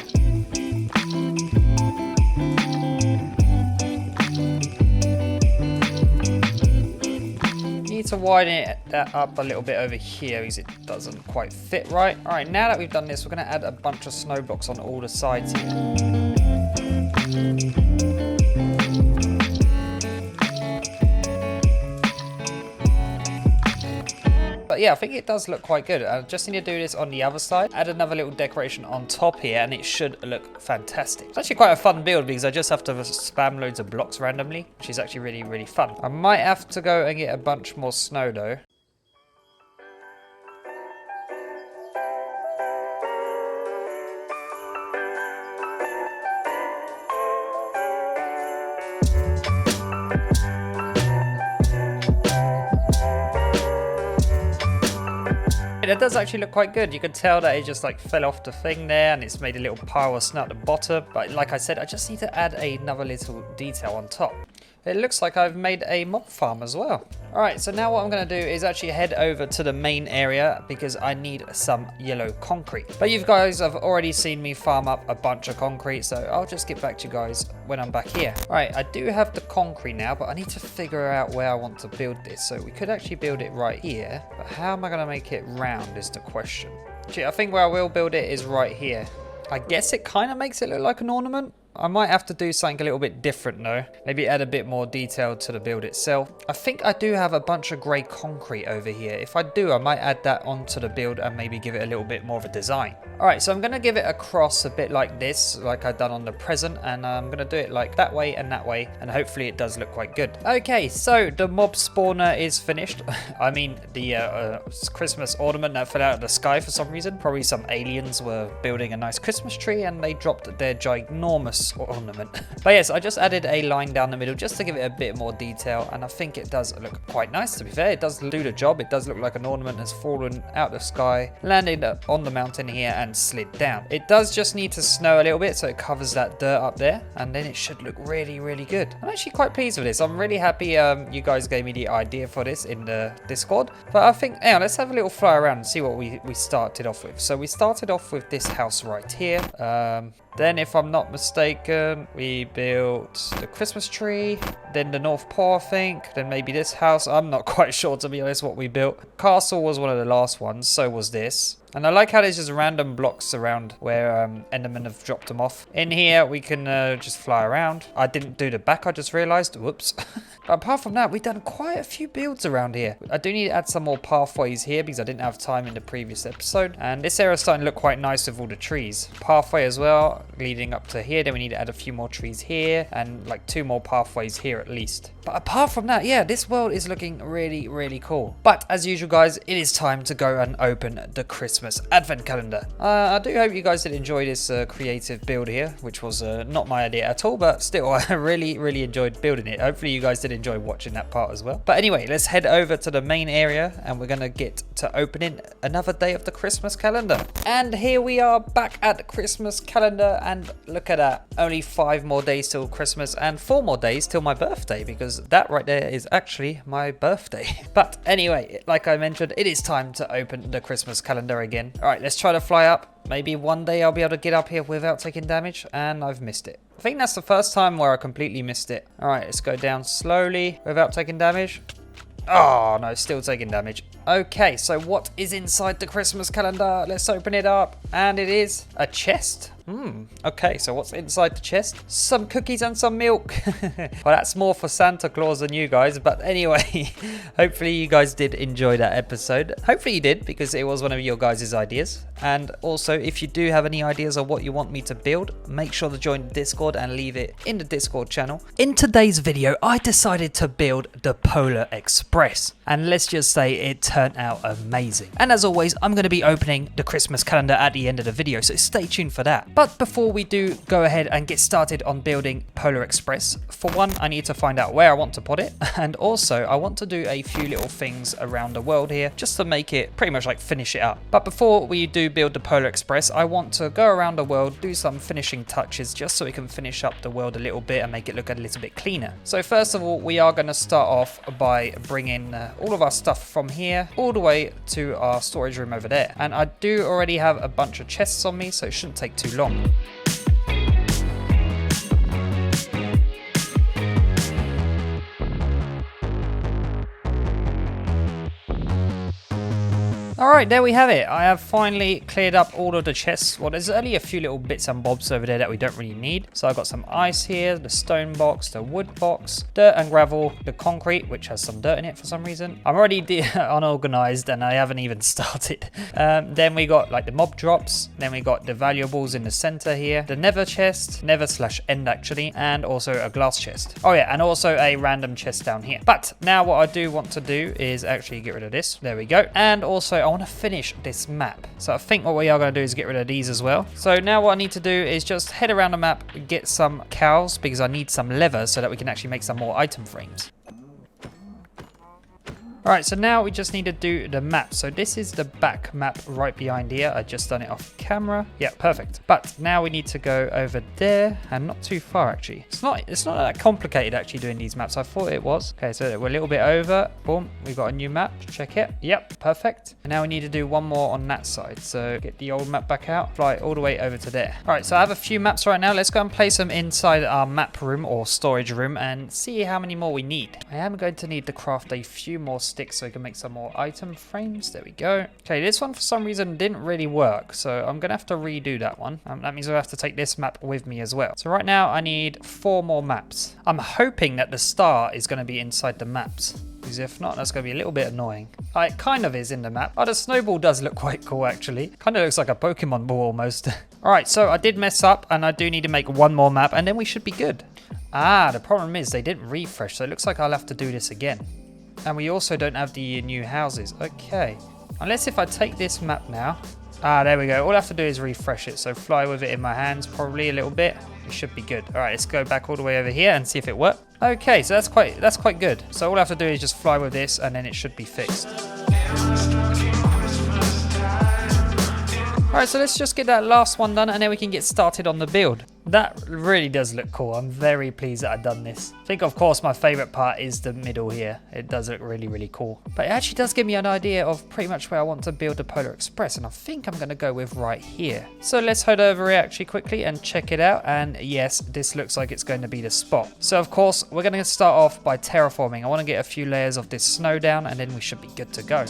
Need to widen that up a little bit over here because it doesn't quite fit right. All right, now that we've done this, we're going to add a bunch of snow blocks on all the sides here. But yeah, I think it does look quite good. I just need to do this on the other side. Add another little decoration on top here and it should look fantastic. It's actually quite a fun build because I just have to spam loads of blocks randomly, which is actually really, really fun. I might have to go and get a bunch more snow though. It does actually look quite good. You can tell that it just like fell off the thing there and it's made a little pile of snow at the bottom. But like I said, I just need to add another little detail on top. It looks like I've made a mob farm as well. Alright, so now what I'm going to do is actually head over to the main area because I need some yellow concrete. But you guys have already seen me farm up a bunch of concrete, so I'll just get back to you guys when I'm back here. Alright, I do have the concrete now, but I need to figure out where I want to build this. So we could actually build it right here, but how am I going to make it round is the question. Actually, I think where I will build it is right here. I guess it kind of makes it look like an ornament. I might have to do something a little bit different though. Maybe add a bit more detail to the build itself. I think I do have a bunch of grey concrete over here. If I do, I might add that onto the build and maybe give it a little bit more of a design. Alright, so I'm going to give it a cross a bit like this, like I've done on the present. And I'm going to do it like that way and that way. And hopefully it does look quite good. Okay, so the mob spawner is finished. I mean, the Christmas ornament that fell out of the sky for some reason. Probably some aliens were building a nice Christmas tree and they dropped their ginormous ornament. But yes, I just added a line down the middle just to give it a bit more detail, and I think it does look quite nice, to be fair. It does do the job. It does look like an ornament has fallen out of the sky, landed on the mountain here and slid down. It does just need to snow a little bit so it covers that dirt up there, and then it should look really, really good. I'm actually quite pleased with this. I'm really happy you guys gave me the idea for this in the Discord. But I think, yeah, let's have a little fly around and see what we started off with. So we started off with this house right here. Then, if I'm not mistaken, we built the Christmas tree, then the North Pole, I think, then maybe this house. I'm not quite sure, to be honest, what we built. Castle was one of the last ones, so was this. And I like how there's just random blocks around where Endermen have dropped them off. In here, we can just fly around. I didn't do the back, I just realised. Whoops. But apart from that, we've done quite a few builds around here. I do need to add some more pathways here because I didn't have time in the previous episode. And this area is starting to look quite nice with all the trees. Pathway as well, leading up to here. Then we need to add a few more trees here and like 2 more pathways here at least. But apart from that, yeah, this world is looking really, really cool. But as usual, guys, it is time to go and open the Christmas advent calendar. I do hope you guys did enjoy this creative build here, which was not my idea at all, but still, I really, really enjoyed building it. Hopefully you guys did enjoy watching that part as well. But anyway, let's head over to the main area and we're going to get to opening another day of the Christmas calendar. And here we are back at the Christmas calendar, and look at that. Only 5 more days till Christmas and 4 more days till my birthday, because that right there is actually my birthday. But anyway, like I mentioned, it is time to open the Christmas calendar again. All right, let's try to fly up. Maybe one day I'll be able to get up here without taking damage, and I've missed it. I think that's the first time where I completely missed it. All right, let's go down slowly without taking damage. Oh, no, still taking damage. Okay, so what is inside the Christmas calendar? Let's open it up. And it is a chest. Okay, so what's inside the chest? Some cookies and some milk. Well, that's more for Santa Claus than you guys. But anyway, hopefully you guys did enjoy that episode. Hopefully you did, because it was one of your guys' ideas. And also, if you do have any ideas of what you want me to build, make sure to join the Discord and leave it in the Discord channel. In today's video, I decided to build the Polar Express. And let's just say it turned out amazing. And as always, I'm going to be opening the Christmas calendar at the end of the video, so stay tuned for that. But before we do go ahead and get started on building Polar Express, for one, I need to find out where I want to put it. And also, I want to do a few little things around the world here, just to make it pretty much like finish it up. But before we do build the Polar Express, I want to go around the world, do some finishing touches, just so we can finish up the world a little bit and make it look a little bit cleaner. So first of all, we are going to start off by bringing all of our stuff from here all the way to our storage room over there. And I do already have a bunch of chests on me, so it shouldn't take too long. Alright, there we have it. I have finally cleared up all of the chests. Well, there's only a few little bits and bobs over there that we don't really need. So I've got some ice here, the stone box, the wood box, dirt and gravel, the concrete, which has some dirt in it for some reason. I'm already unorganized and I haven't even started. Then we got like the mob drops. Then we got the valuables in the center here, the nether chest, nether/end actually, and also a glass chest. Oh yeah, and also a random chest down here. But now what I do want to do is actually get rid of this. There we go. And also I want to finish this map. So I think what we are going to do is get rid of these as well. So now what I need to do is just head around the map, get some cows, because I need some leather so that we can actually make some more item frames. All right, so now we just need to do the map. So this is the back map right behind here. I just done it off camera. Yeah, perfect. But now we need to go over there and not too far actually. It's not that complicated actually doing these maps. I thought it was. Okay, so we're a little bit over. Boom, we've got a new map. Check it. Yep, perfect. And now we need to do one more on that side. So get the old map back out, fly all the way over to there. All right, so I have a few maps right now. Let's go and place them inside our map room or storage room and see how many more we need. I am going to need to craft a few more sticks so we can make some more item frames. There we go. Okay, this one for some reason didn't really work, so I'm gonna have to redo that one. That means I have to take this map with me as well. So right now I need 4 more maps. I'm hoping that the star is going to be inside the maps, because if not, that's going to be a little bit annoying. It kind of is in the map. Oh, the snowball does look quite cool actually. Kind of looks like a Pokemon ball almost. All right, so I did mess up and I do need to make one more map and then we should be good. Ah, the problem is they didn't refresh, so it looks like I'll have to do this again. And we also don't have the new houses. Okay, unless if I take this map now. Ah, there we go. All I have to do is refresh it. So fly with it in my hands probably a little bit. It should be good. All right, let's go back all the way over here and see if it worked. Okay, so that's quite good. So all I have to do is just fly with this and then it should be fixed. All right, so let's just get that last one done and then we can get started on the build. That really does look cool. I'm very pleased that I've done this. I think, of course, my favorite part is the middle here. It does look really, really cool. But it actually does give me an idea of pretty much where I want to build the Polar Express. And I think I'm going to go with right here. So let's head over here actually quickly and check it out. And yes, this looks like it's going to be the spot. So, of course, we're going to start off by terraforming. I want to get a few layers of this snow down and then we should be good to go.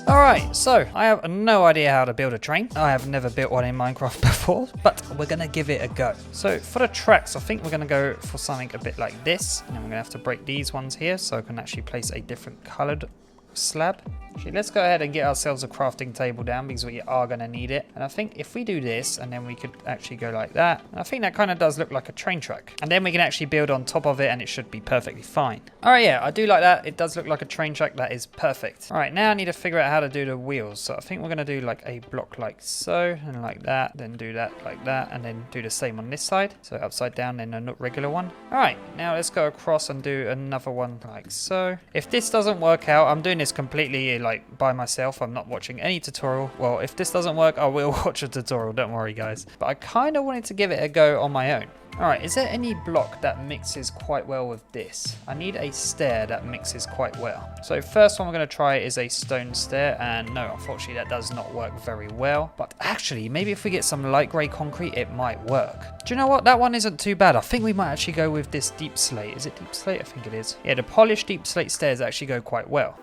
Alright, so I have no idea how to build a train. I have never built one in Minecraft before, but we're going to give it a go. So for the tracks, I think we're going to go for something a bit like this. And then we're going to have to break these ones here so I can actually place a different colored slab. Actually, let's go ahead and get ourselves a crafting table down because we are going to need it. And I think if we do this and then we could actually go like that, I think that kind of does look like a train track. And then we can actually build on top of it and it should be perfectly fine. All right, yeah, I do like that. It does look like a train track. That is perfect. All right, now I need to figure out how to do the wheels. So I think we're going to do like a block like so and like that, then do that like that, and then do the same on this side. So upside down, then a regular one. All right, now let's go across and do another one like so. If this doesn't work out, I'm doing this completely like by myself. I'm not watching any tutorial. Well, if this doesn't work, I will watch a tutorial. Don't worry, guys. But I kind of wanted to give it a go on my own. All right, is there any block that mixes quite well with this? I need a stair that mixes quite well. So first one we're going to try is a stone stair, and no, unfortunately that does not work very well. But actually, maybe if we get some light grey concrete, it might work. Do you know what? That one isn't too bad. I think we might actually go with this deep slate. Is it deep slate? I think it is. Yeah, the polished deep slate stairs actually go quite well.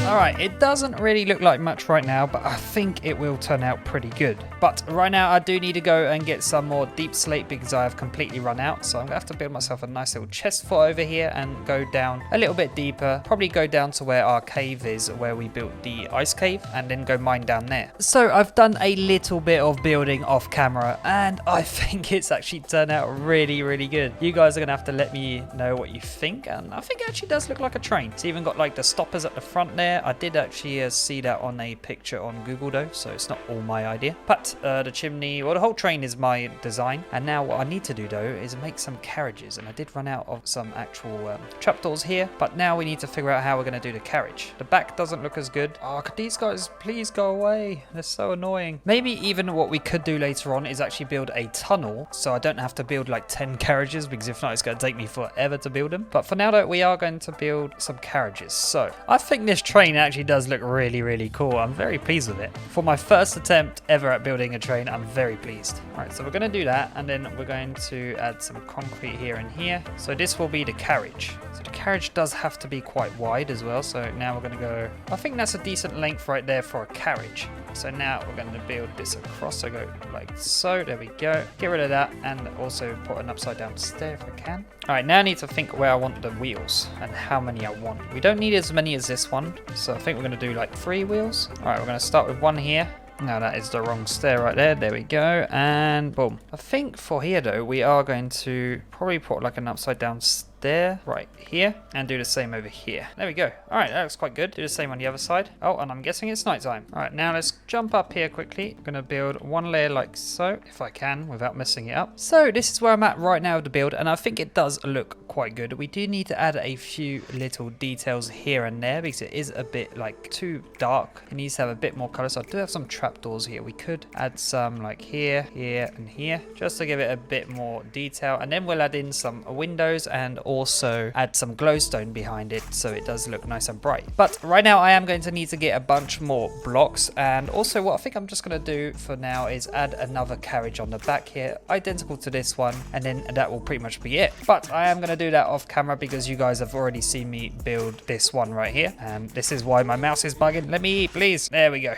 Alright, it doesn't really look like much right now, but I think it will turn out pretty good. But right now I do need to go and get some more deep slate because I have completely run out. So I'm going to have to build myself a nice little chest fort over here and go down a little bit deeper. Probably go down to where our cave is, where we built the ice cave, and then go mine down there. So I've done a little bit of building off camera and I think it's actually turned out really, really good. You guys are going to have to let me know what you think, and I think it actually does look like a train. It's even got like the stoppers at the front there. I did actually see that on a picture on Google though, so it's not all my idea. But the chimney, well, the whole train is my design. And now what I need to do though is make some carriages, and I did run out of some actual trapdoors here, but now we need to figure out how we're going to do the carriage. The back doesn't look as good. Oh, could these guys please go away? They're so annoying. Maybe even what we could do later on is actually build a tunnel so I don't have to build like 10 carriages, because if not it's going to take me forever to build them. But for now though, we are going to build some carriages. So I think this train actually does look really, really cool. I'm very pleased with it. For my first attempt ever at building a train, I'm very pleased. All right, so we're going to do that, and then we're going to add some concrete here and here. So this will be the carriage. So the carriage does have to be quite wide as well. So now we're going to go, I think that's a decent length right there for a carriage. So now we're going to build this across. So go like so. There we go. Get rid of that and also put an upside down stair if I can. All right, now I need to think where I want the wheels and how many I want. We don't need as many as this one. So I think we're going to do like 3 wheels. All right, we're going to start with one here. No, that is the wrong stair right there. There we go. And boom. I think for here though, we are going to probably put like an upside down stair right here and do the same over here. There we go. All right, that looks quite good. Do the same on the other side. Oh, and I'm guessing it's nighttime. All right, now let's jump up here quickly. I'm gonna build one layer like so, if I can, without messing it up. So this is where I'm at right now with the build, and I think it does look quite good. We do need to add a few little details here and there because it is a bit like too dark. It needs to have a bit more color. So I do have some trapdoors here. We could add some like here, here, and here, just to give it a bit more detail. And then we'll add in some windows and also add some glowstone behind it so it does look nice and bright. But right now I am going to need to get a bunch more blocks, and also what I think I'm just going to do for now is add another carriage on the back here, identical to this one, and then that will pretty much be it. But I am going to do that off camera because you guys have already seen me build this one right here, and this is why my mouse is bugging. Let me eat, please. There we go.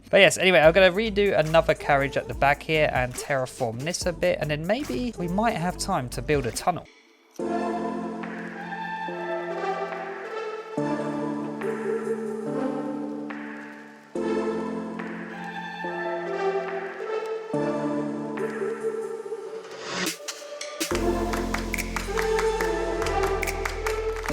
But yes, anyway, I'm going to redo another carriage at the back here and terraform this a bit, and then maybe we might have time to build a tunnel.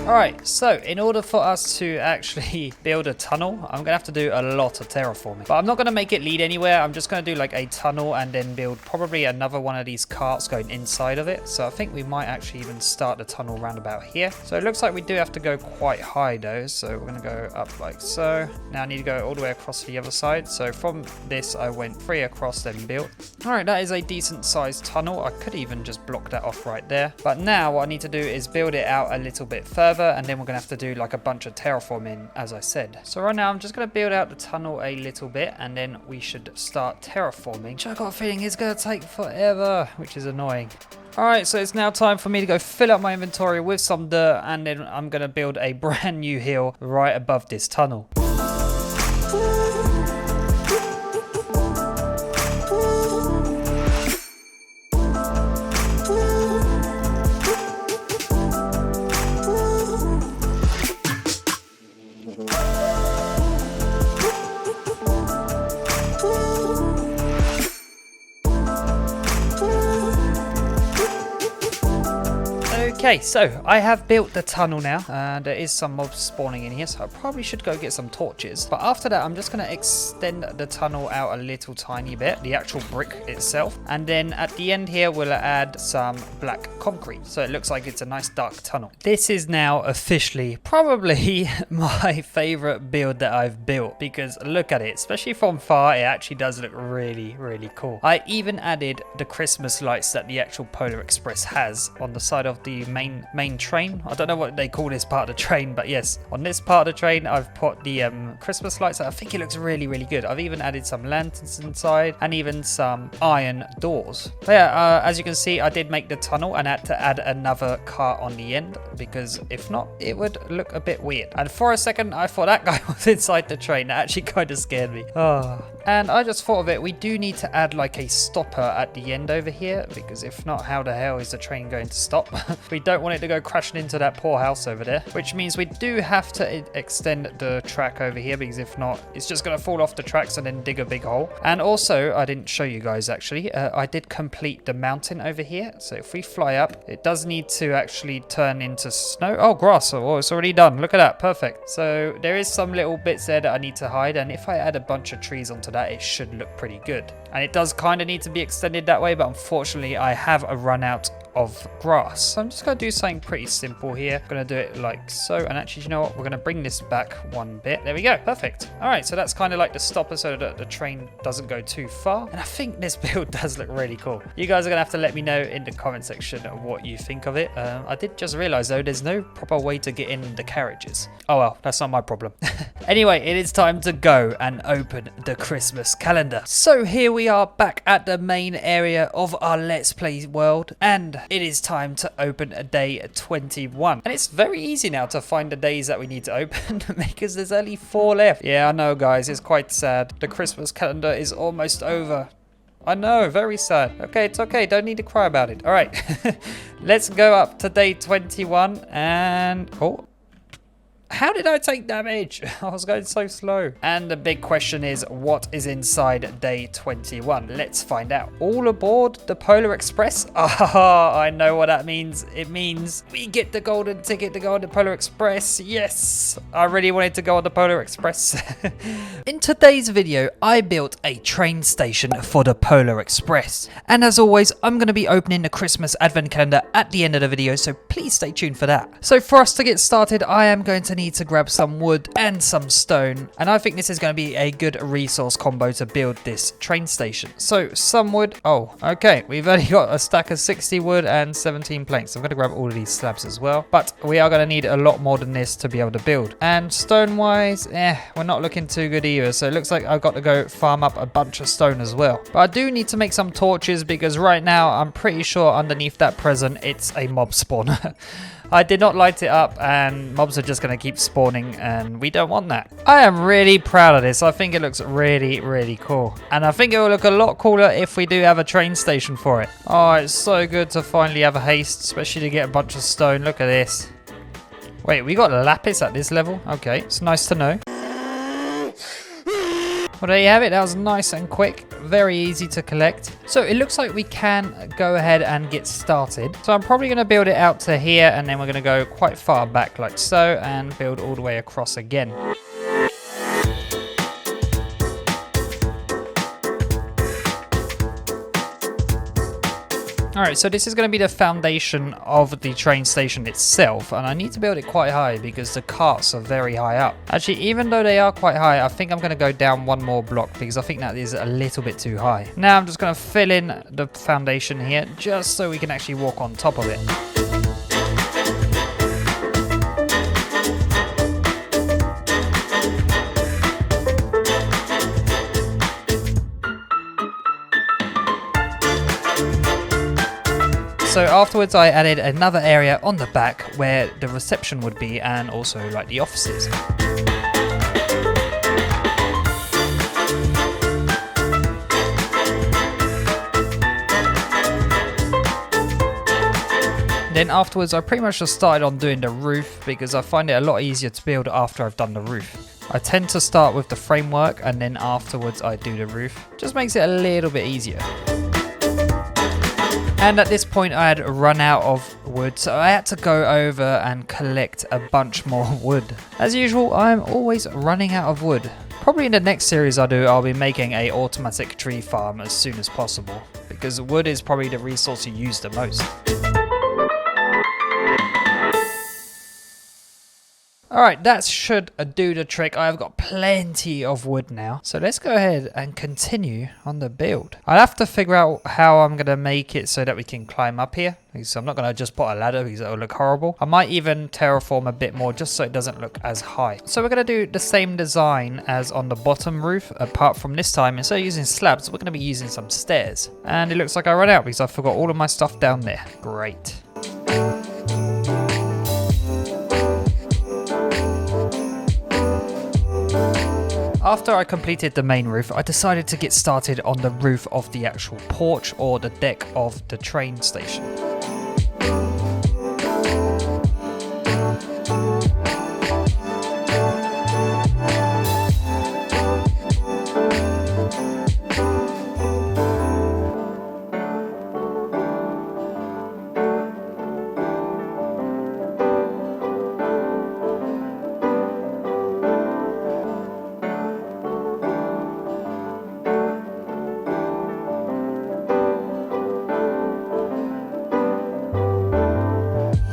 Alright, so in order for us to actually build a tunnel, I'm going to have to do a lot of terraforming. But I'm not going to make it lead anywhere. I'm just going to do like a tunnel and then build probably another one of these carts going inside of it. So I think we might actually even start the tunnel round about here. So it looks like we do have to go quite high though. So we're going to go up like so. Now I need to go all the way across to the other side. So from this, I went 3 across, then built. Alright, that is a decent sized tunnel. I could even just block that off right there. But now what I need to do is build it out a little bit further, and then we're gonna have to do like a bunch of terraforming, as I said. So right now I'm just gonna build out the tunnel a little bit, and then we should start terraforming, which I got a feeling is gonna take forever, which is annoying. Alright, so it's now time for me to go fill up my inventory with some dirt, and then I'm gonna build a brand new hill right above this tunnel. Okay, so I have built the tunnel now, and there is some mobs spawning in here, so I probably should go get some torches. But after that, I'm just going to extend the tunnel out a little tiny bit, the actual brick itself. And then at the end here, we'll add some black concrete, so it looks like it's a nice dark tunnel. This is now officially probably my favorite build that I've built, because look at it, especially from far, it actually does look really, really cool. I even added the Christmas lights that the actual Polar Express has on the side of the main train. I don't know what they call this part of the train, but yes, on this part of the train I've put the Christmas lights. I think it looks really, really good. I've even added some lanterns inside and even some iron doors. But yeah, as you can see, I did make the tunnel and had to add another cart on the end, because if not, it would look a bit weird. And for a second, I thought that guy was inside the train. That actually kind of scared me. Oh. And I just thought of it, we do need to add like a stopper at the end over here, because if not, how the hell is the train going to stop? We don't want it to go crashing into that poor house over there, which means we do have to extend the track over here, because if not, it's just going to fall off the tracks and then dig a big hole. And also, I didn't show you guys actually, I did complete the mountain over here. So if we fly up, it does need to actually turn into snow. Oh, grass. Oh, it's already done. Look at that. Perfect. So there is some little bits there that I need to hide, and if I add a bunch of trees onto that, it should look pretty good. And it does kind of need to be extended that way, but unfortunately I have a run out of grass. So I'm just going to do something pretty simple here. I'm going to do it like so, and actually, you know what, we're going to bring this back one bit. There we go. Perfect. All right, so that's kind of like the stopper so that the train doesn't go too far. And I think this build does look really cool. You guys are going to have to let me know in the comment section what you think of it. I did just realize though, there's no proper way to get in the carriages. Oh well, that's not my problem. Anyway, it is time to go and open the Christmas calendar. So here we are back at the main area of our Let's Play world, and and it is time to open a day 21. And it's very easy now to find the days that we need to open because there's only 4 left. Yeah, I know, guys, it's quite sad. The Christmas calendar is almost over. I know, very sad. Okay, it's okay. Don't need to cry about it. All right, let's go up to day 21 and... Oh, how did I take damage? I was going so slow. And the big question is, what is inside day 21? Let's find out. All aboard the Polar Express? Ah, I know what that means. It means we get the golden ticket to go on the Polar Express. Yes, I really wanted to go on the Polar Express. In today's video, I built a train station for the Polar Express. And as always, I'm going to be opening the Christmas advent calendar at the end of the video, so please stay tuned for that. So for us to get started, I am going to need to grab some wood and some stone, and I think this is going to be a good resource combo to build this train station. So some wood. Oh, okay, we've only got a stack of 60 wood and 17 planks. I'm going to grab all of these slabs as well, but we are going to need a lot more than this to be able to build. And stone wise, we're not looking too good either, so it looks like I've got to go farm up a bunch of stone as well. But I do need to make some torches because right now I'm pretty sure underneath that present it's a mob spawner. I did not light it up and mobs are just going to keep spawning and we don't want that. I am really proud of this. I think it looks really, really cool. And I think it will look a lot cooler if we do have a train station for it. Oh, it's so good to finally have a haste, especially to get a bunch of stone. Look at this. Wait, we got lapis at this level? Okay, it's nice to know. Well, there you have it. That was nice and quick. Very easy to collect. So it looks like we can go ahead and get started. So I'm probably going to build it out to here and then we're going to go quite far back like so and build all the way across again. Alright, so this is going to be the foundation of the train station itself, and I need to build it quite high because the carts are very high up. Actually, even though they are quite high, I think I'm going to go down one more block because I think that is a little bit too high. Now I'm just going to fill in the foundation here just so we can actually walk on top of it. So afterwards I added another area on the back where the reception would be and also like the offices. Then afterwards I pretty much just started on doing the roof because I find it a lot easier to build after I've done the roof. I tend to start with the framework and then afterwards I do the roof. Just makes it a little bit easier. And at this point I had run out of wood, so I had to go over and collect a bunch more wood. As usual, I'm always running out of wood. Probably in the next series I'll be making a automatic tree farm as soon as possible, because wood is probably the resource you use the most. Alright, that should do the trick. I've got plenty of wood now. So let's go ahead and continue on the build. I'll have to figure out how I'm going to make it so that we can climb up here. So I'm not going to just put a ladder because it'll look horrible. I might even terraform a bit more just so it doesn't look as high. So we're going to do the same design as on the bottom roof. Apart from this time, instead of using slabs, we're going to be using some stairs. And it looks like I ran out because I forgot all of my stuff down there. Great. After I completed the main roof, I decided to get started on the roof of the actual porch or the deck of the train station.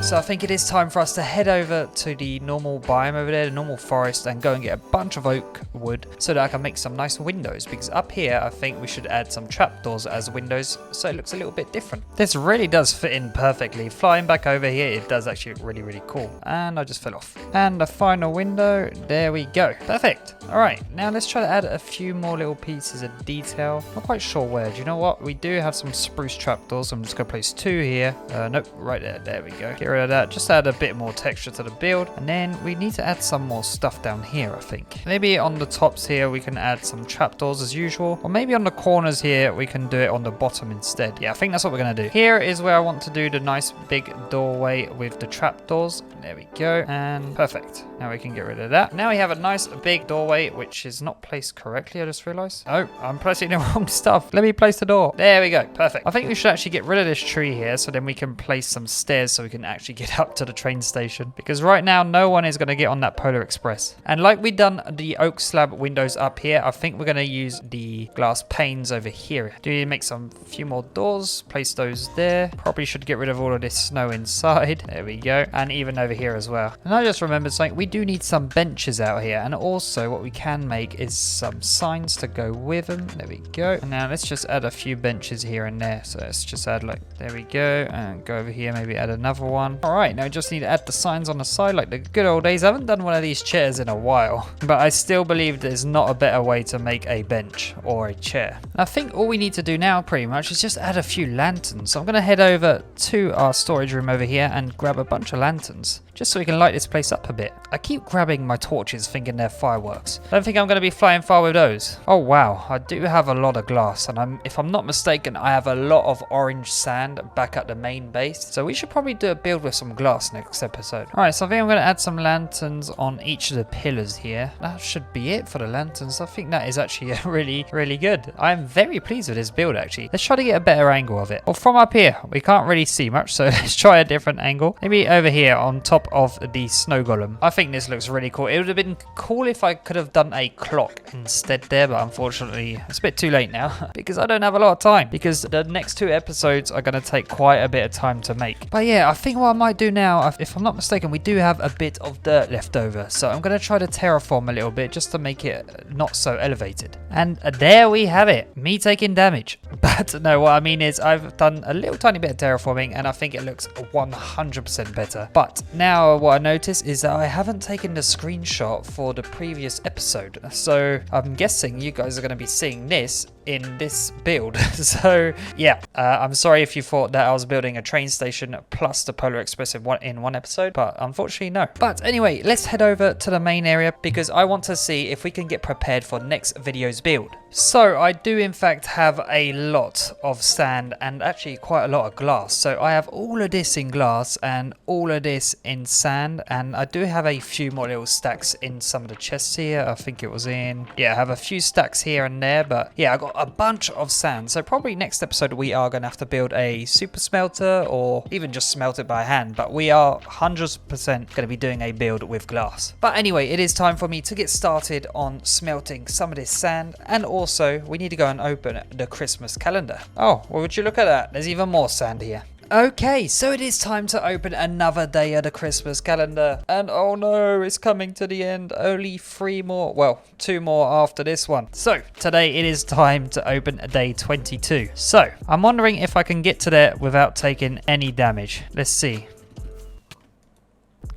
so I think it is time for us to head over to the normal biome over there, the normal forest, and go and get a bunch of oak wood so that I can make some nice windows, because up here I think we should add some trapdoors as windows so it looks a little bit different. This really does fit in perfectly. Flying back over here, it does actually look really, really cool. And I just fell off. And the final window, there we go. Perfect. All right, now let's try to add a few more little pieces of detail. Not quite sure where. Do you know what? We do have some spruce trapdoors. I'm just going to place 2 here. Nope, right there. There we go. Get rid of that. Just add a bit more texture to the build. And then we need to add some more stuff down here, I think. Maybe on the tops here, we can add some trapdoors as usual. Or maybe on the corners here, we can do it on the bottom instead. Yeah, I think that's what we're going to do. Here is where I want to do the nice big doorway with the trapdoors. There we go. And perfect. Now we can get rid of that. Now we have a nice big doorway, which is not placed correctly, I just realized. Oh, I'm placing the wrong stuff. Let me place the door. There we go. Perfect. I think we should actually get rid of this tree here, so then we can place some stairs so we can actually get up to the train station. Because right now, no one is going to get on that Polar Express. And like we done the oak slab windows up here, I think we're going to use the glass panes over here. Do we make some few more doors? Place those there. Probably should get rid of all of this snow inside. There we go. And even over here as well. And I just remembered something. We do need some benches out here. And also what we can make is some signs to go with them. There we go. And now let's just add a few benches here and there. So let's just add like, there we go. And go over here, maybe add another one. All right, now we just need to add the signs on the side like the good old days. I haven't done one of these chairs in a while, but I still believe there's not a better way to make a bench or a chair. And I think all we need to do now pretty much is just add a few lanterns. So I'm going to head over to our storage room over here and grab a bunch of lanterns, just so we can light this place up a bit. I keep grabbing my torches thinking they're fireworks. Don't think I'm going to be flying far with those. Oh wow, I do have a lot of glass, and if I'm not mistaken, I have a lot of orange sand back at the main base. So we should probably do a build with some glass next episode. Alright, so I think I'm going to add some lanterns on each of the pillars here. That should be it for the lanterns. I think that is actually really, really good. I'm very pleased with this build actually. Let's try to get a better angle of it. Well, from up here, we can't really see much, so let's try a different angle. Maybe over here on top of the snow golem. I think this looks really cool. It would have been cool if I could have done a clock instead there, but unfortunately it's a bit too late now because I don't have a lot of time, because the next 2 episodes are going to take quite a bit of time to make. But yeah, I think what I might do now, if I'm not mistaken, we do have a bit of dirt left over, so I'm going to try to terraform a little bit just to make it not so elevated. And there we have it, me taking damage. But no, what I mean is I've done a little tiny bit of terraforming and I think it looks 100% better. But now what I notice is that I haven't taken the screenshot for the previous episode, so I'm guessing you guys are going to be seeing this in this build. So yeah, I'm sorry if you thought that I was building a train station plus the Polar Express in one episode, but unfortunately no. But anyway, let's head over to the main area because I want to see if we can get prepared for next video's build. So I do in fact have a lot of sand and actually quite a lot of glass. So I have all of this in glass and all of this in sand, and I do have a few more little stacks in some of the chests here. I think it was in, yeah, I have a few stacks here and there, but yeah, I got a bunch of sand. So probably next episode we are going to have to build a super smelter or even just smelt it by hand, but we are 100% going to be doing a build with glass. But anyway, it is time for me to get started on smelting some of this sand, and also we need to go and open the Christmas calendar. Oh, well, would you look at that? There's even more sand here. Okay, so it is time to open another day of the Christmas calendar. And oh no, it's coming to the end. Only 3 more, well, 2 more after this one. So today it is time to open day 22. So I'm wondering if I can get to there without taking any damage. Let's see.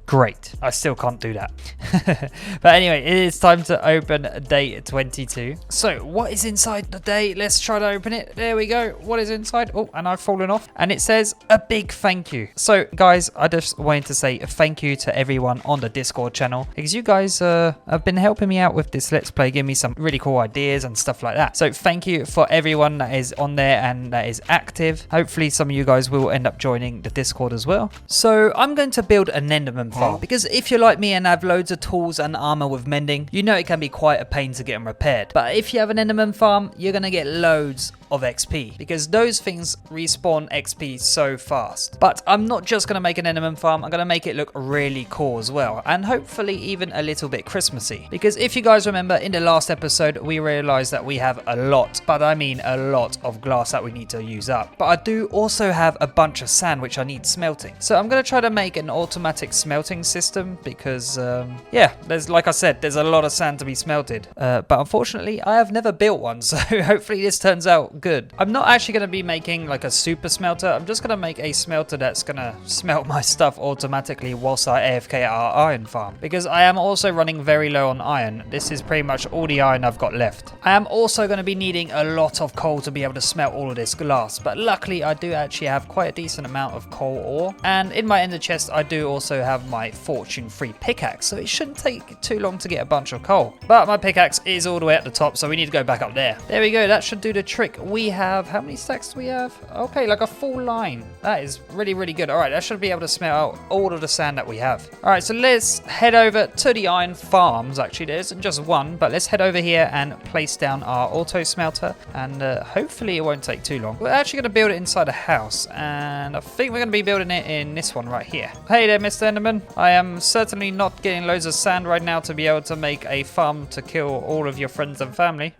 Great. I still can't do that. But anyway, it is time to open day 22. So what is inside the day? Let's try to open it. There we go. What is inside? Oh, and I've fallen off. And it says a big thank you. So guys, I just wanted to say thank you to everyone on the Discord channel, because you guys have been helping me out with this Let's Play, giving me some really cool ideas and stuff like that. So thank you for everyone that is on there and that is active. Hopefully some of you guys will end up joining the Discord as well. So I'm going to build an Enderman farm, because if you're like me and have loads of tools and armor with mending, you know it can be quite a pain to get them repaired. But if you have an Enderman farm, you're going to get loads of XP because those things respawn XP so fast. But I'm not just going to make an enderman farm, I'm going to make it look really cool as well, and hopefully even a little bit Christmassy. Because if you guys remember in the last episode, we realized that we have a lot, but I mean a lot of glass that we need to use up. But I do also have a bunch of sand which I need smelting. So I'm going to try to make an automatic smelting system because, yeah, like I said, there's a lot of sand to be smelted. But unfortunately, I have never built one, so hopefully this turns out good. I'm not actually going to be making like a super smelter. I'm just going to make a smelter that's going to smelt my stuff automatically whilst I AFK at our iron farm. Because I am also running very low on iron. This is pretty much all the iron I've got left. I am also going to be needing a lot of coal to be able to smelt all of this glass. But luckily, I do actually have quite a decent amount of coal ore. And in my ender chest, I do also have my fortune-free pickaxe. So it shouldn't take too long to get a bunch of coal. But my pickaxe is all the way at the top, so we need to go back up there. There we go. That should do the trick. We have... How many stacks do we have? Okay, like a full line. That is really, really good. All right, that should be able to smelt out all of the sand that we have. All right, so let's head over to the iron farms. Actually, there isn't just one, but let's head over here and place down our auto smelter. And hopefully it won't take too long. We're actually going to build it inside a house, and I think we're going to be building it in this one right here. Hey there, Mr. Enderman. I am certainly not getting loads of sand right now to be able to make a farm to kill all of your friends and family.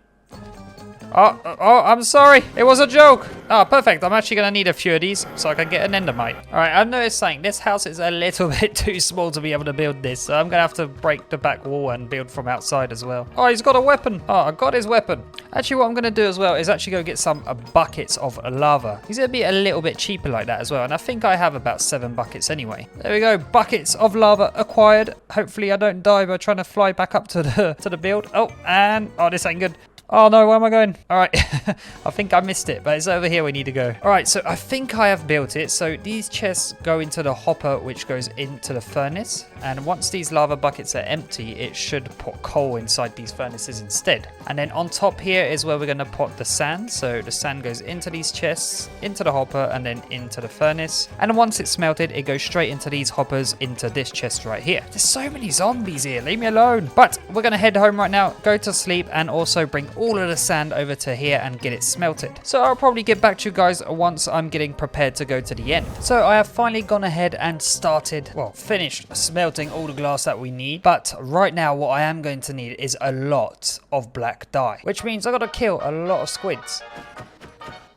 Oh, I'm sorry. It was a joke. Oh, perfect. I'm actually going to need a few of these so I can get an endermite. All right, I've noticed something. This house is a little bit too small to be able to build this. So I'm going to have to break the back wall and build from outside as well. Oh, he's got a weapon. Oh, I got his weapon. Actually, what I'm going to do as well is actually go get some buckets of lava. He's going to be a little bit cheaper like that as well. And I think I have about 7 buckets anyway. There we go. Buckets of lava acquired. Hopefully I don't die by trying to fly back up to the build. Oh, and... Oh, this ain't good. Oh no, where am I going? All right, I think I missed it, but it's over here we need to go. All right, so I think I have built it. So these chests go into the hopper, which goes into the furnace. And once these lava buckets are empty, it should put coal inside these furnaces instead. And then on top here is where we're going to put the sand. So the sand goes into these chests, into the hopper, and then into the furnace. And once it's smelted, it goes straight into these hoppers, into this chest right here. There's so many zombies here. Leave me alone. But we're going to head home right now, go to sleep, and also bring all of the sand over to here and get it smelted. So I'll probably get back to you guys once I'm getting prepared to go to the end. So I have finally gone ahead and started, well, finished smelting all the glass that we need. But right now what I am going to need is a lot of black dye, which means I got to kill a lot of squids.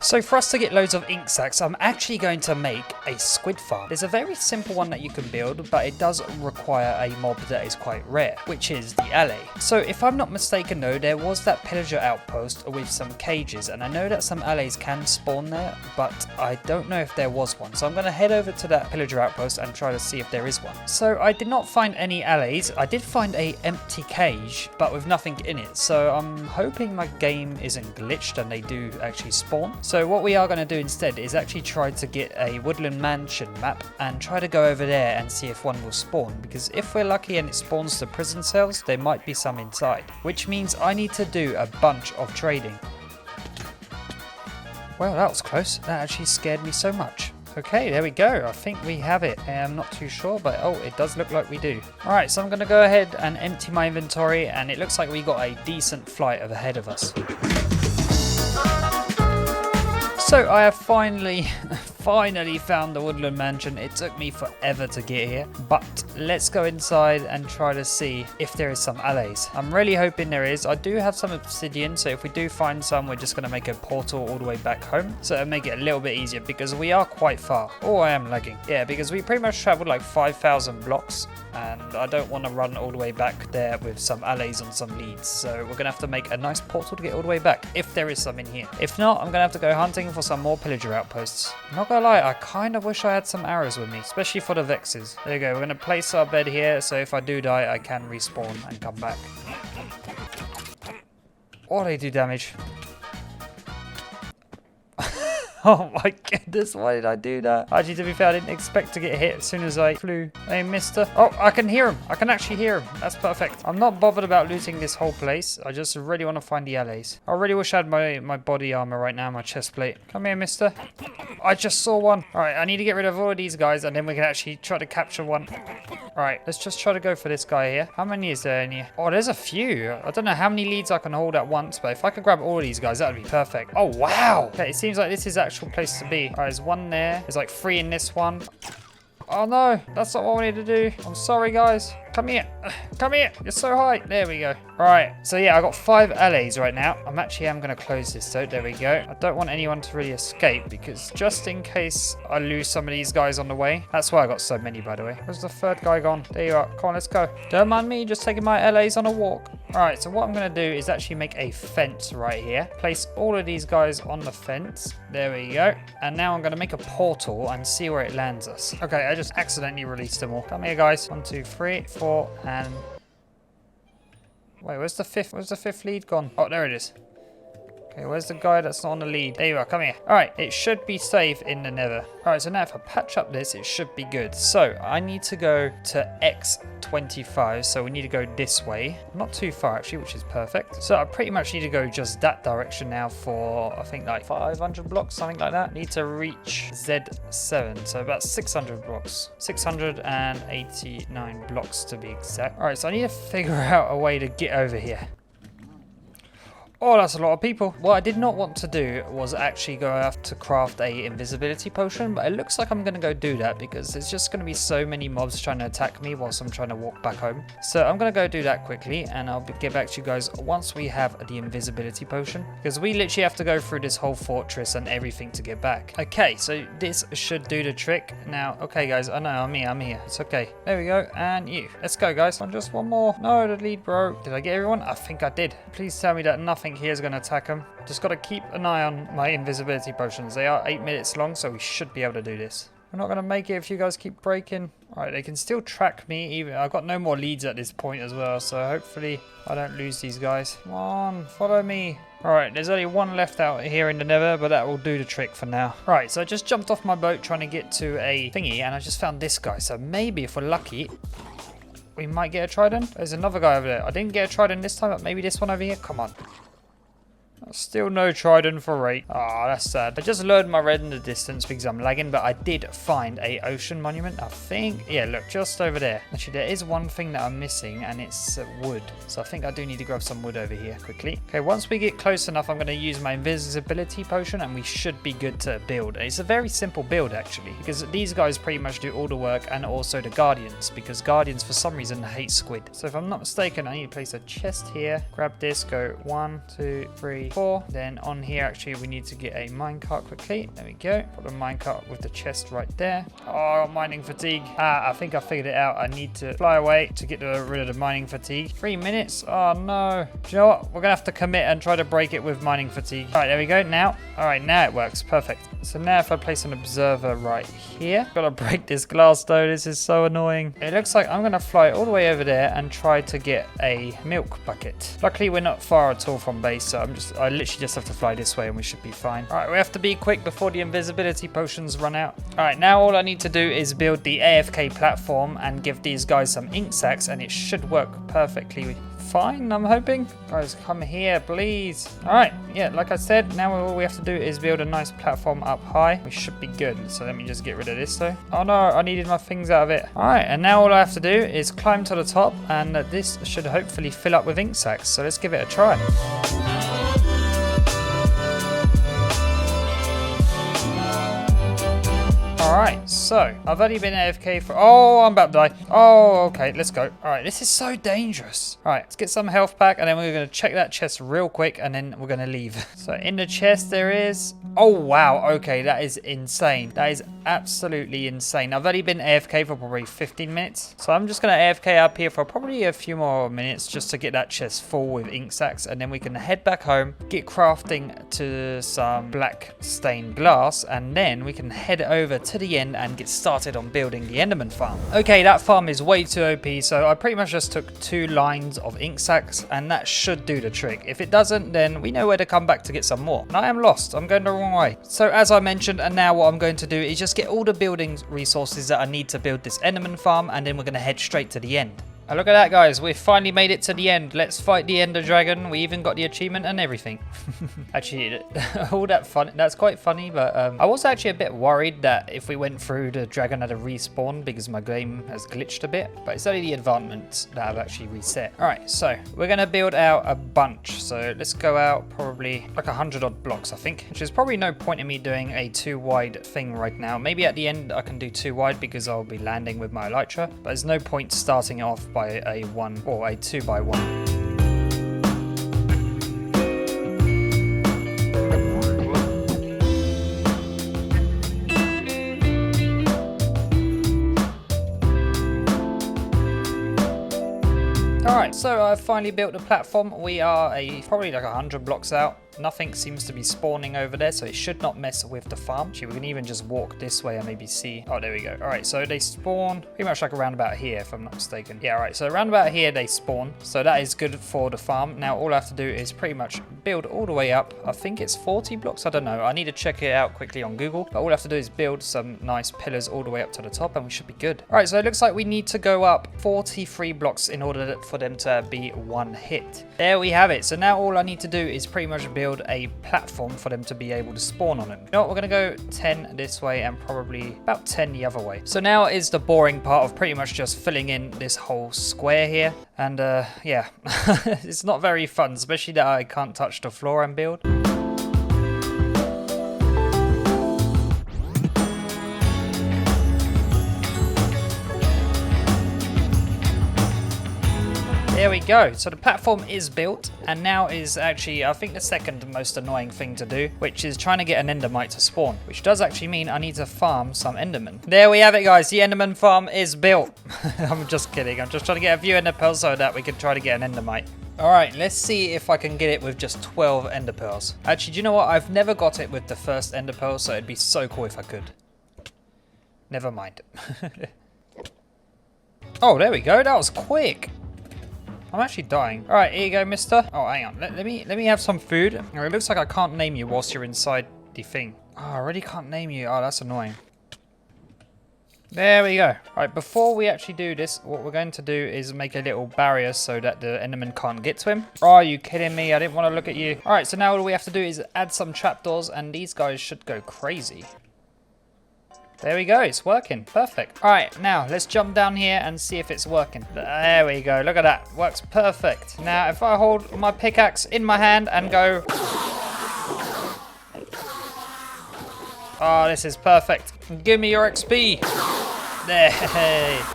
So for us to get loads of ink sacs, I'm actually going to make a squid farm. There's a very simple one that you can build, but it does require a mob that is quite rare, which is the alley. So if I'm not mistaken though, there was that pillager outpost with some cages, and I know that some alleys can spawn there, but I don't know if there was one. So I'm going to head over to that pillager outpost and try to see if there is one. So I did not find any alleys. I did find a empty cage, but with nothing in it. So I'm hoping my game isn't glitched and they do actually spawn. So what we are going to do instead is actually try to get a woodland mansion map and try to go over there and see if one will spawn, because if we're lucky and it spawns the prison cells, there might be some inside, which means I need to do a bunch of trading. Well, that was close. That actually scared me so much. Okay, there we go. I think we have it. I'm not too sure, but oh, it does look like we do. All right, so I'm going to go ahead and empty my inventory, and it looks like we got a decent flight ahead of us. So I have finally found the woodland mansion. It took me forever to get here, but let's go inside and try to see if there is some alleys. I'm really hoping there is. I do have some obsidian, so if we do find some, we're just going to make a portal all the way back home, so it'll make it a little bit easier because we are quite far. Oh, I am lagging. Yeah, because we pretty much traveled like 5,000 blocks, and I don't want to run all the way back there with some alleys on some leads, so we're going to have to make a nice portal to get all the way back if there is some in here. If not, I'm going to have to go hunting for some more pillager outposts. Not gonna lie, I kind of wish I had some arrows with me, especially for the vexes. There you go, we're gonna place our bed here, so if I do die, I can respawn and come back. Oh, they do damage. Oh my goodness, why did I do that? Actually, to be fair, I didn't expect to get hit as soon as I flew. Hey, mister. Oh, I can hear him. I can actually hear him. That's perfect. I'm not bothered about looting this whole place. I just really want to find the alleys. I really wish I had my body armor right now, my chest plate. Come here, mister. I just saw one. All right, I need to get rid of all of these guys, and then we can actually try to capture one. Right, let's just try to go for this guy here. How many is there in here? Oh, there's a few. I don't know how many leads I can hold at once, but if I could grab all of these guys, that would be perfect. Oh, wow. Okay, it seems like this is the actual place to be. All right, there's one there. There's like 3 in this one. Oh no, that's not what I wanted to do. I'm sorry, guys. Come here. Come here. You're so high. There we go. All right. So yeah, I got 5 LAs right now. I'm going to close this though. There we go. I don't want anyone to really escape because just in case I lose some of these guys on the way. That's why I got so many, by the way. Where's the 3rd guy gone? There you are. Come on, let's go. Don't mind me just taking my LAs on a walk. All right. So what I'm going to do is actually make a fence right here. Place all of these guys on the fence. There we go. And now I'm going to make a portal and see where it lands us. Okay. I just accidentally released them all. Come here, guys. 1, 2, 3, 4. And wait, where's the 5th? Where's the 5th lead gone? Oh, there it is. Okay, where's the guy that's not on the lead? There you are, come here. All right, it should be safe in the nether. All right, so now if I patch up this, it should be good. So I need to go to X25, so we need to go this way. Not too far, actually, which is perfect. So I pretty much need to go just that direction now for, I think, like 500 blocks, something like that. Need to reach Z7, so about 600 blocks. 689 blocks to be exact. All right, so I need to figure out a way to get over here. Oh, that's a lot of people. What I did not want to do was actually go have to craft a invisibility potion, but it looks like I'm going to go do that because there's just going to be so many mobs trying to attack me whilst I'm trying to walk back home. So I'm going to go do that quickly and I'll get back to you guys once we have the invisibility potion because we literally have to go through this whole fortress and everything to get back. Okay, so this should do the trick. Now, okay guys, I know I'm here. It's okay. There we go. And you. Let's go guys. Just one more. No, the lead broke. Did I get everyone? I think I did. Please tell me that nothing here is going to attack them. Just got to keep an eye on my invisibility potions. They are 8 minutes long, so we should be able to do this. We're not going to make it if you guys keep breaking. All right, they can still track me. Even I've got no more leads at this point as well, so hopefully I don't lose these guys. Come on, follow me. All right, there's only one left out here in the nether, but that will do the trick for now. All right, so I just jumped off my boat trying to get to a thingy, and I just found this guy. So maybe if we're lucky, we might get a trident. There's another guy over there. I didn't get a trident this time, but maybe this one over here. Come on. Still no trident for rate. Ah, that's sad. I just lowered my red in the distance because I'm lagging, but I did find a ocean monument, I think. Yeah, look, just over there. Actually, there is one thing that I'm missing, and it's wood. So I think I do need to grab some wood over here quickly. Okay, once we get close enough, I'm going to use my invisibility potion, and we should be good to build. It's a very simple build, actually, because these guys pretty much do all the work, and also the guardians, because guardians, for some reason, hate squid. So if I'm not mistaken, I need to place a chest here. Grab this, go 1, 2, 3, 4. Then on here, actually, we need to get a minecart quickly. There we go. Put a minecart with the chest right there. Oh, mining fatigue. Ah, I think I figured it out. I need to fly away to get rid of the mining fatigue. 3 minutes. Oh, no. Do you know what? We're going to have to commit and try to break it with mining fatigue. All right, there we go. Now. All right, now it works. Perfect. So now if I place an observer right here, gotta break this glass though. This is so annoying. It looks like I'm gonna fly all the way over there and try to get a milk bucket. Luckily, we're not far at all from base, so I literally just have to fly this way and we should be fine. All right, we have to be quick before the invisibility potions run out. All right, now all I need to do is build the AFK platform and give these guys some ink sacs, and it should work perfectly fine, I'm hoping. Guys, come here, please. All right, yeah, like I said, now all we have to do is build a nice platform up high. We should be good. So let me just get rid of this though. Oh no, I needed my things out of it. All right, and now all I have to do is climb to the top, and this should hopefully fill up with ink sacs. So let's give it a try. Alright, so I've only been AFK for... Oh, I'm about to die. Oh, okay, let's go. Alright, this is so dangerous. Alright, let's get some health back, and then we're going to check that chest real quick, and then we're going to leave. So in the chest there is... Oh, wow. Okay, that is insane. That is absolutely insane. I've only been AFK for probably 15 minutes. So I'm just going to AFK up here for probably a few more minutes just to get that chest full with ink sacs, and then we can head back home, get crafting to some black stained glass, and then we can head over to the end and get started on building the Enderman farm. Okay, that farm is way too OP, so I pretty much just took 2 lines of ink sacs, and that should do the trick. If it doesn't, then we know where to come back to get some more. And I am lost. I'm going the wrong way. So as I mentioned, and now what I'm going to do is just get all the building resources that I need to build this Enderman farm, and then we're going to head straight to the end. And look at that, guys. We've finally made it to the end. Let's fight the Ender Dragon. We even got the achievement and everything. Actually, all that fun. That's quite funny, but I was actually a bit worried that if we went through, the dragon had a respawn because my game has glitched a bit. But it's only the advancements that have actually reset. All right, so we're going to build out a bunch. So let's go out probably like 100 odd blocks, I think. Which is probably no point in me doing a 2 wide thing right now. Maybe at the end I can do 2 wide because I'll be landing with my elytra. But there's no point starting off by a 1 or a 2 by 1. Alright, so I've finally built a platform. We are probably like 100 blocks out. Nothing seems to be spawning over there, so it should not mess with the farm. Actually, we can even just walk this way and maybe see. Oh, there we go. All right, so they spawn pretty much like around about here, if I'm not mistaken. Yeah, all right, so around about here they spawn. So that is good for the farm. Now, all I have to do is pretty much build all the way up. I think it's 40 blocks. I don't know. I need to check it out quickly on Google. But all I have to do is build some nice pillars all the way up to the top, and we should be good. All right, so it looks like we need to go up 43 blocks in order for them to be 1 hit. There we have it. So now all I need to do is pretty much build a platform for them to be able to spawn on them. You know what, we're gonna go 10 this way and probably about 10 the other way. So now is the boring part of pretty much just filling in this whole square here. And yeah, it's not very fun, especially that I can't touch the floor and build. There we go. So the platform is built, and now is actually, I think, the second most annoying thing to do, which is trying to get an endermite to spawn, which does actually mean I need to farm some endermen. There we have it, guys. The enderman farm is built. I'm just kidding. I'm just trying to get a few ender pearls so that we can try to get an endermite. All right, let's see if I can get it with just 12 ender pearls. Actually, do you know what? I've never got it with the first ender pearl, so it'd be so cool if I could. Never mind. Oh, there we go. That was quick. I'm actually dying. All right, here you go, mister. Oh, hang on. Let me have some food. Oh, it looks like I can't name you whilst you're inside the thing. Oh, I really can't name you. Oh, that's annoying. There we go. All right, before we actually do this, what we're going to do is make a little barrier so that the enderman can't get to him. Oh, are you kidding me? I didn't want to look at you. All right, so now all we have to do is add some trapdoors, and these guys should go crazy. There we go, it's working. Perfect. All right, now let's jump down here and see if it's working. There we go, look at that. Works perfect. Now, if I hold my pickaxe in my hand and go... Oh, this is perfect. Give me your XP. There.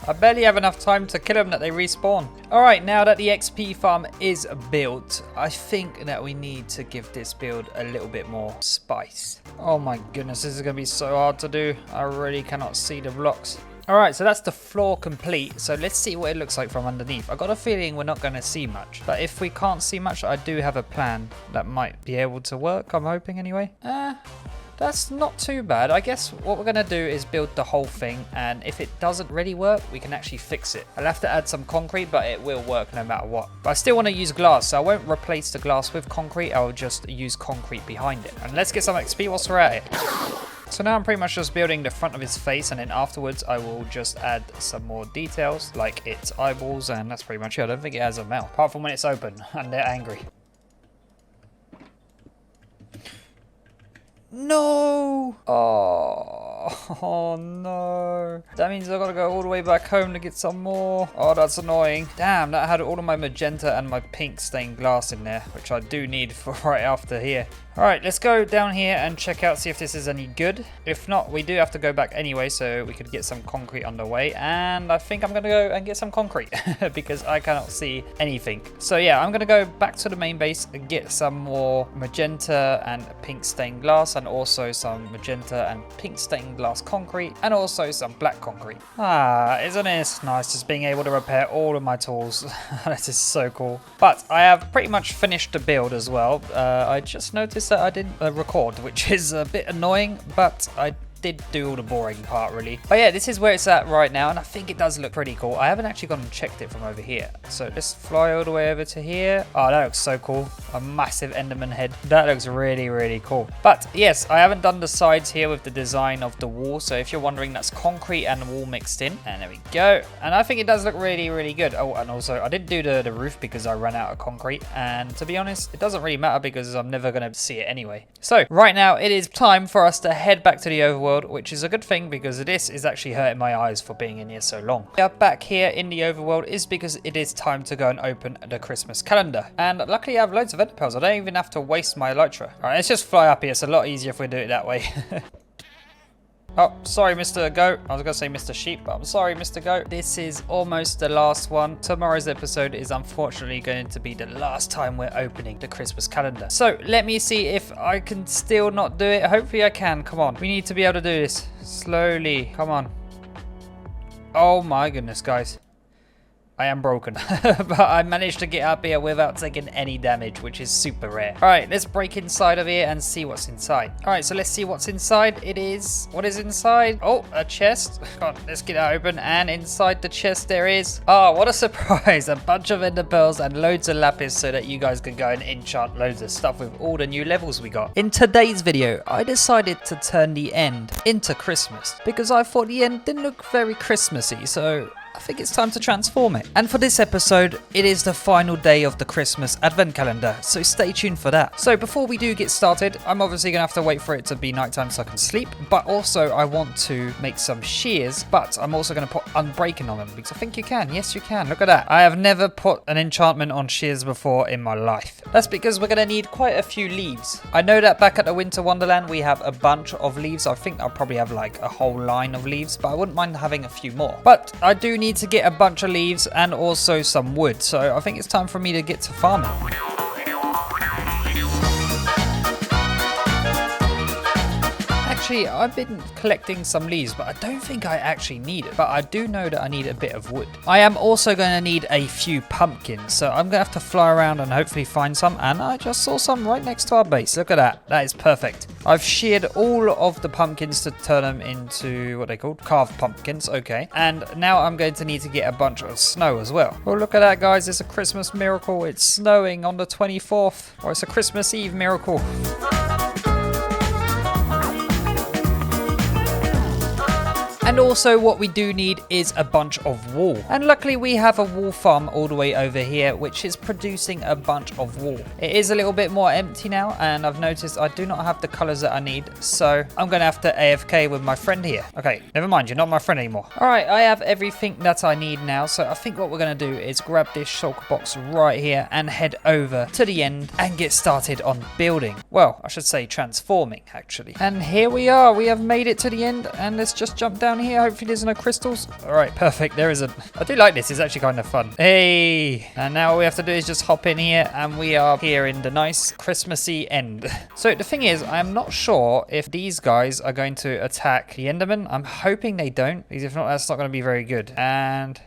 I barely have enough time to kill them that they respawn. All right, now that the XP farm is built, I think that we need to give this build a little bit more spice. Oh my goodness, this is gonna be so hard to do. I really cannot see the blocks. All right, so that's the floor complete. So let's see what it looks like from underneath. I got a feeling we're not gonna see much, but if we can't see much, I do have a plan that might be able to work. I'm hoping anyway. That's not too bad. I guess what we're going to do is build the whole thing, and if it doesn't really work, we can actually fix it. I'll have to add some concrete, but it will work no matter what. But I still want to use glass, so I won't replace the glass with concrete. I'll just use concrete behind it. And let's get some XP whilst we're at it. So now I'm pretty much just building the front of his face, and then afterwards I will just add some more details, like its eyeballs, and that's pretty much it. I don't think it has a mouth, apart from when it's open and they're angry. No! Oh no. That means I've got to go all the way back home to get some more. Oh, that's annoying. Damn, that had all of my magenta and my pink stained glass in there, which I do need for right after here. Alright, let's go down here and check out, see if this is any good. If not, we do have to go back anyway, so we could get some concrete underway. And I think I'm going to go and get some concrete because I cannot see anything. So yeah, I'm going to go back to the main base and get some more magenta and pink stained glass, and also some magenta and pink stained glass concrete, and also some black concrete. Isn't it nice just being able to repair all of my tools? That is so cool. But I have pretty much finished the build as well. I just noticed that I didn't record, which is a bit annoying, but I did do all the boring part really. But yeah, this is where it's at right now, and I think it does look pretty cool. I haven't actually gone and checked it from over here. So let's fly all the way over to here. Oh, that looks so cool. A massive Enderman head. That looks really, really cool. But yes, I haven't done the sides here with the design of the wall. So if you're wondering, that's concrete and wall mixed in. And there we go. And I think it does look really, really good. Oh, and also I didn't do the roof because I ran out of concrete. And to be honest, it doesn't really matter because I'm never going to see it anyway. So right now it is time for us to head back to the overworld, which is a good thing because this is actually hurting my eyes for being in here so long. We are back here in the overworld is because it is time to go and open the Christmas calendar. And luckily I have loads of ender pearls. I don't even have to waste my elytra. All right, let's just fly up here. It's a lot easier if we do it that way. Oh, sorry, Mr. Goat. I was going to say Mr. Sheep, but I'm sorry, Mr. Goat. This is almost the last one. Tomorrow's episode is unfortunately going to be the last time we're opening the Christmas calendar. So let me see if I can still not do it. Hopefully I can. Come on. We need to be able to do this slowly. Come on. Oh my goodness, guys. I am broken, but I managed to get up here without taking any damage, which is super rare. All right, let's break inside of here and see what's inside. All right, so let's see what's inside. What is inside? Oh, a chest. God, let's get that open. And inside the chest there is, oh, what a surprise. A bunch of ender pearls and loads of lapis so that you guys can go and enchant loads of stuff with all the new levels we got. In today's video, I decided to turn the end into Christmas because I thought the end didn't look very Christmassy, so I think it's time to transform it. And for this episode, it is the final day of the Christmas advent calendar, so stay tuned for that. So before we do get started, I'm obviously gonna have to wait for it to be nighttime so I can sleep, but also I want to make some shears, but I'm also gonna put unbreaking on them because I think you can. Yes, you can. Look at that. I have never put an enchantment on shears before in my life. That's because we're gonna need quite a few leaves. I know that back at the Winter Wonderland, we have a bunch of leaves. I think I'll probably have like a whole line of leaves, but I wouldn't mind having a few more. But I do need to get a bunch of leaves and also some wood, so I think it's time for me to get to farming. Actually, I've been collecting some leaves, but I don't think I actually need it. But I do know that I need a bit of wood. I am also going to need a few pumpkins, so I'm going to have to fly around and hopefully find some. And I just saw some right next to our base. Look at that. That is perfect. I've sheared all of the pumpkins to turn them into what they called carved pumpkins. Okay. And now I'm going to need to get a bunch of snow as well. Oh, look at that, guys. It's a Christmas miracle. It's snowing on the 24th. Or it's a Christmas Eve miracle. And also what we do need is a bunch of wool. And luckily we have a wool farm all the way over here, which is producing a bunch of wool. It is a little bit more empty now, and I've noticed I do not have the colors that I need. So I'm going to have to AFK with my friend here. Okay, never mind, you're not my friend anymore. All right, I have everything that I need now. So I think what we're going to do is grab this shulker box right here and head over to the end and get started on building. Well, I should say transforming actually. And here we are. We have made it to the end, and let's just jump down here. Hopefully there's no crystals. All right, perfect. There is a... I do like this. It's actually kind of fun. Hey! And now all we have to do is just hop in here, and we are here in the nice Christmassy end. So the thing is, I'm not sure if these guys are going to attack the Enderman. I'm hoping they don't, because if not, that's not going to be very good. And...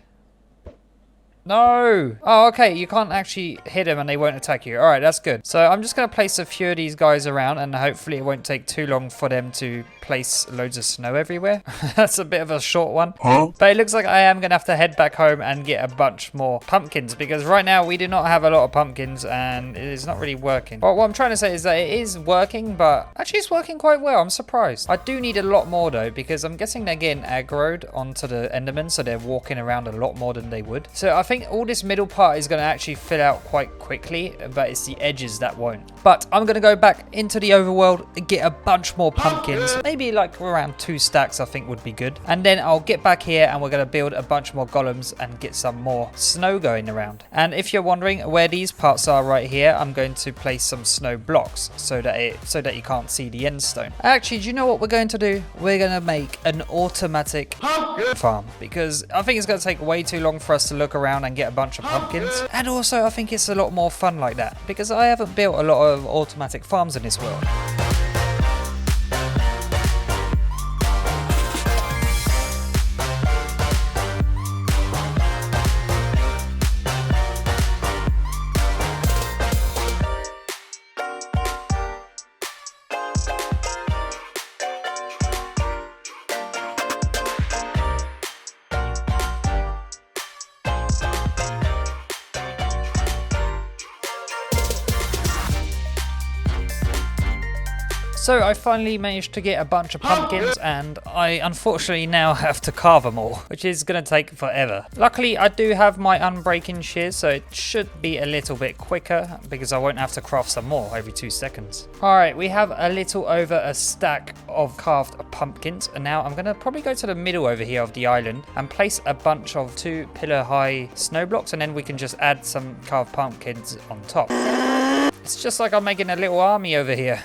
no! Oh, okay, you can't actually hit them and they won't attack you. Alright, that's good. So I'm just going to place a few of these guys around, and hopefully it won't take too long for them to place loads of snow everywhere. That's a bit of a short one. Huh? But it looks like I am going to have to head back home and get a bunch more pumpkins, because right now we do not have a lot of pumpkins and it is not really working. But what I'm trying to say is that it is working, but actually it's working quite well. I'm surprised. I do need a lot more though, because I'm guessing they're getting aggroed onto the Enderman, so they're walking around a lot more than they would. So I think all this middle part is going to actually fill out quite quickly, but it's the edges that won't. But I'm going to go back into the overworld and get a bunch more pumpkins. Maybe like around 2 stacks I think would be good. And then I'll get back here and we're going to build a bunch more golems and get some more snow going around. And if you're wondering where these parts are right here, I'm going to place some snow blocks so that you can't see the end stone. Actually, do you know what we're going to do? We're going to make an automatic farm, because I think it's going to take way too long for us to look around and get a bunch of pumpkins. And also I think it's a lot more fun like that, because I haven't built a lot of automatic farms in this world. So I finally managed to get a bunch of pumpkins, and I unfortunately now have to carve them all, which is going to take forever. Luckily, I do have my unbreaking shears, so it should be a little bit quicker because I won't have to craft some more every 2 seconds. All right, we have a little over a stack of carved pumpkins, and now I'm going to probably go to the middle over here of the island and place a bunch of 2 pillar high snow blocks, and then we can just add some carved pumpkins on top. It's just like I'm making a little army over here.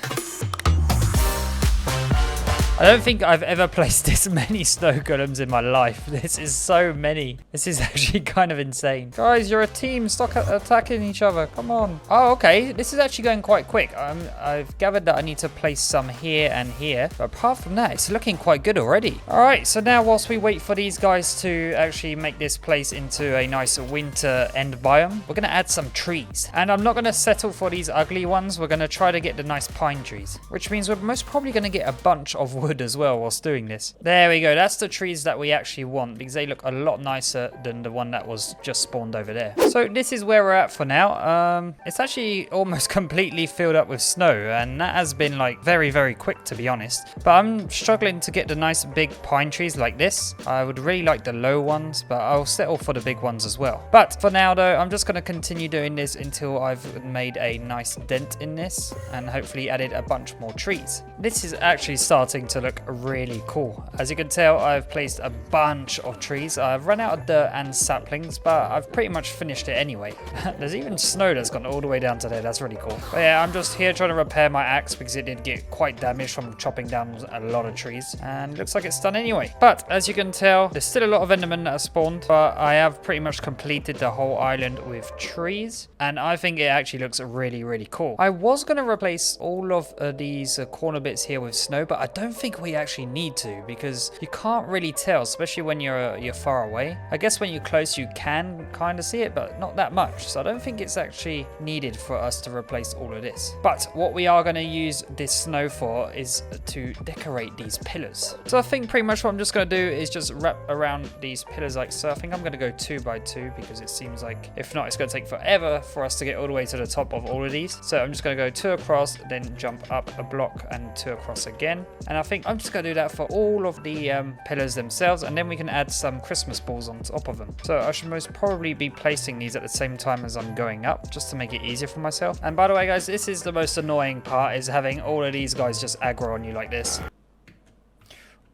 I don't think I've ever placed this many snow golems in my life. This is so many. This is actually kind of insane. Guys, you're a team. Stop attacking each other. Come on. Oh, okay. This is actually going quite quick. I've gathered that I need to place some here and here. But apart from that, it's looking quite good already. All right. So now whilst we wait for these guys to actually make this place into a nice winter end biome, we're going to add some trees. And I'm not going to settle for these ugly ones. We're going to try to get the nice pine trees, which means we're most probably going to get a bunch of wood as well whilst doing this. There we go. That's the trees that we actually want because they look a lot nicer than the one that was just spawned over there. So this is where we're at for now. It's actually almost completely filled up with snow, and that has been like very, very quick, to be honest. But I'm struggling to get the nice big pine trees like this. I would really like the low ones, but I'll settle for the big ones as well. But for now though, I'm just going to continue doing this until I've made a nice dent in this and hopefully added a bunch more trees. This is actually starting to look really cool. As you can tell, I've placed a bunch of trees. I've run out of dirt and saplings, but I've pretty much finished it anyway. There's even snow that's gone all the way down to there. That's really cool. But yeah, I'm just here trying to repair my axe because it did get quite damaged from chopping down a lot of trees, and it looks like it's done anyway. But as you can tell, there's still a lot of endermen that are spawned, but I have pretty much completed the whole island with trees, and I think it actually looks really, really cool. I was going to replace all of these corner bits here with snow, but I don't think we actually need to because you can't really tell, especially when you're far away. I guess when you're close you can kind of see it, but not that much, so I don't think it's actually needed for us to replace all of this. But what we are going to use this snow for is to decorate these pillars. So I think pretty much what I'm just going to do is just wrap around these pillars like so. I think I'm going to go 2 by 2 because it seems like if not it's going to take forever for us to get all the way to the top of all of these. So I'm just going to go 2 across, then jump up a block and 2 across again, and I think I'm just going to do that for all of the pillars themselves, and then we can add some Christmas balls on top of them. So I should most probably be placing these at the same time as I'm going up just to make it easier for myself. And by the way guys, this is the most annoying part, is having all of these guys just aggro on you like this.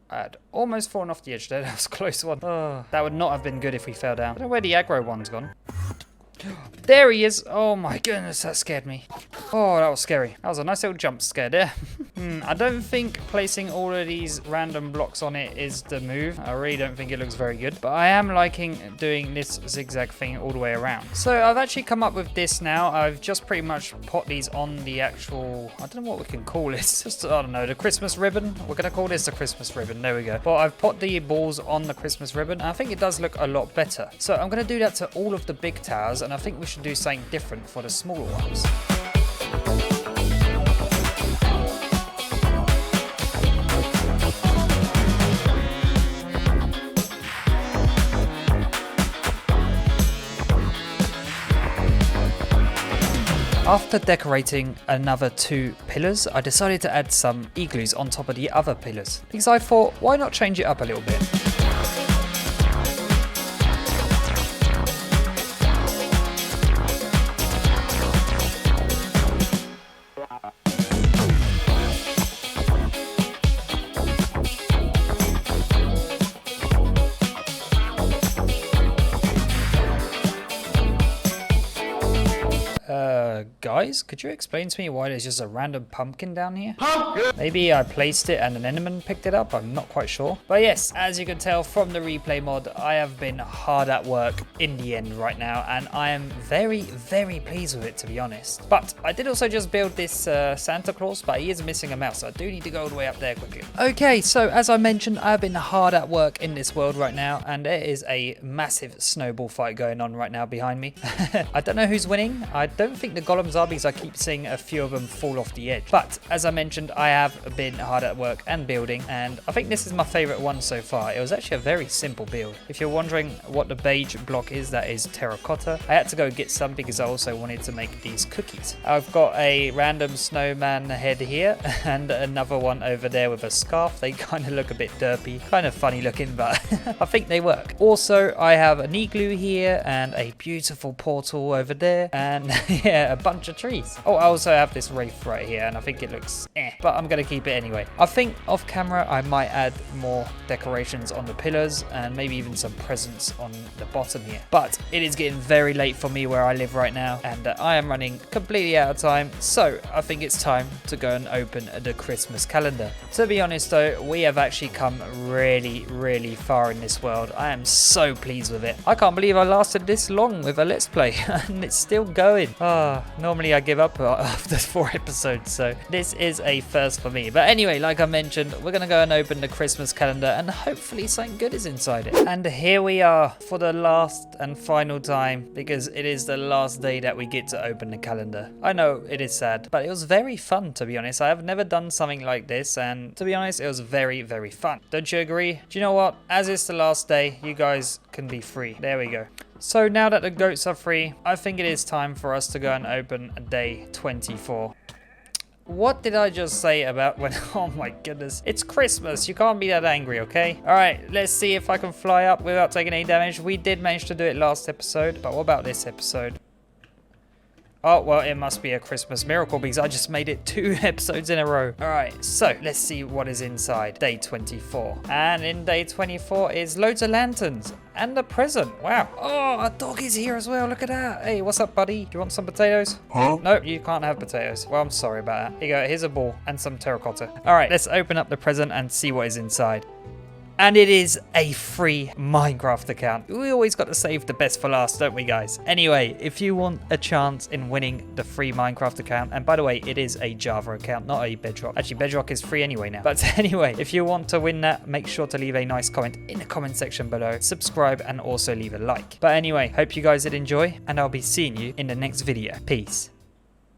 I'd almost fallen off the edge there. That was a close one. Oh, that would not have been good if we fell down. I don't know where the aggro one's gone. There he is. Oh my goodness, that scared me. Oh, that was scary. That was a nice little jump scare there. I don't think placing all of these random blocks on it is the move. I really don't think it looks very good, but I am liking doing this zigzag thing all the way around. So I've actually come up with this now. I've just pretty much put these on the actual, I don't know what we can call this. Just, I don't know, the Christmas ribbon. We're going to call this the Christmas ribbon. There we go. But I've put the balls on the Christmas ribbon. And I think it does look a lot better. So I'm going to do that to all of the big towers, and I think we should do something different for the smaller ones. After decorating another 2 pillars, I decided to add some igloos on top of the other pillars because I thought, why not change it up a little bit? Guys, could you explain to me why there's just a random pumpkin down here? Maybe I placed it and an enderman picked it up, I'm not quite sure. But yes, as you can tell from the replay mod, I have been hard at work in the end right now, and I am very, very pleased with it, to be honest. But I did also just build this Santa Claus, but he is missing a mouse, so I do need to go all the way up there quickly. Okay, so as I mentioned, I've been hard at work in this world right now, and there is a massive snowball fight going on right now behind me. I don't know who's winning. I don't think the golems are because I keep seeing a few of them fall off the edge. But as I mentioned, I have been hard at work and building, and I think this is my favorite one so far. It was actually a very simple build. If you're wondering what the beige block is, that is terracotta. I had to go get some because I also wanted to make these cookies. I've got a random snowman head here and another one over there with a scarf. They kind of look a bit derpy, kind of funny looking, but I think they work. Also, I have an igloo here and a beautiful portal over there, and yeah, a bunch of trees. Oh, I also have this wraith right here, and I think it looks but I'm gonna keep it anyway. I think off camera I might add more decorations on the pillars and maybe even some presents on the bottom here. But it is getting very late for me where I live right now, and I am running completely out of time, so I think it's time to go and open the Christmas calendar. To be honest though, we have actually come really far in this world. I am so pleased with it. I can't believe I lasted this long with a let's play and it's still going. Normally I give up after 4 episodes, so this is a first for me. But anyway, like I mentioned, we're gonna go and open the Christmas calendar and hopefully something good is inside it. And here we are for the last and final time, because it is the last day that we get to open the calendar. I know it is sad, but it was very fun, to be honest. I have never done something like this, and to be honest, it was very fun. Don't you agree? Do you know what? As it's the last day, you guys can be free. There we go. So now that the goats are free, I think it is time for us to go and open day 24. What did I just say about when... Oh my goodness. It's Christmas. You can't be that angry, okay? Alright, let's see if I can fly up without taking any damage. We did manage to do it last episode, but what about this episode? Oh, well, it must be a Christmas miracle because I just made it 2 episodes in a row. All right, so let's see what is inside day 24. And in day 24 is loads of lanterns and a present. Wow. Oh, a dog is here as well. Look at that. Hey, what's up, buddy? Do you want some potatoes? Huh? Nope, you can't have potatoes. Well, I'm sorry about that. Here you go. Here's a ball and some terracotta. All right, let's open up the present and see what is inside. And it is a free Minecraft account. We always got to save the best for last, don't we, guys? Anyway, if you want a chance in winning the free Minecraft account, and by the way, it is a Java account, not a Bedrock. Actually, Bedrock is free anyway now. But anyway, if you want to win that, make sure to leave a nice comment in the comment section below. Subscribe and also leave a like. But anyway, hope you guys did enjoy, and I'll be seeing you in the next video. Peace.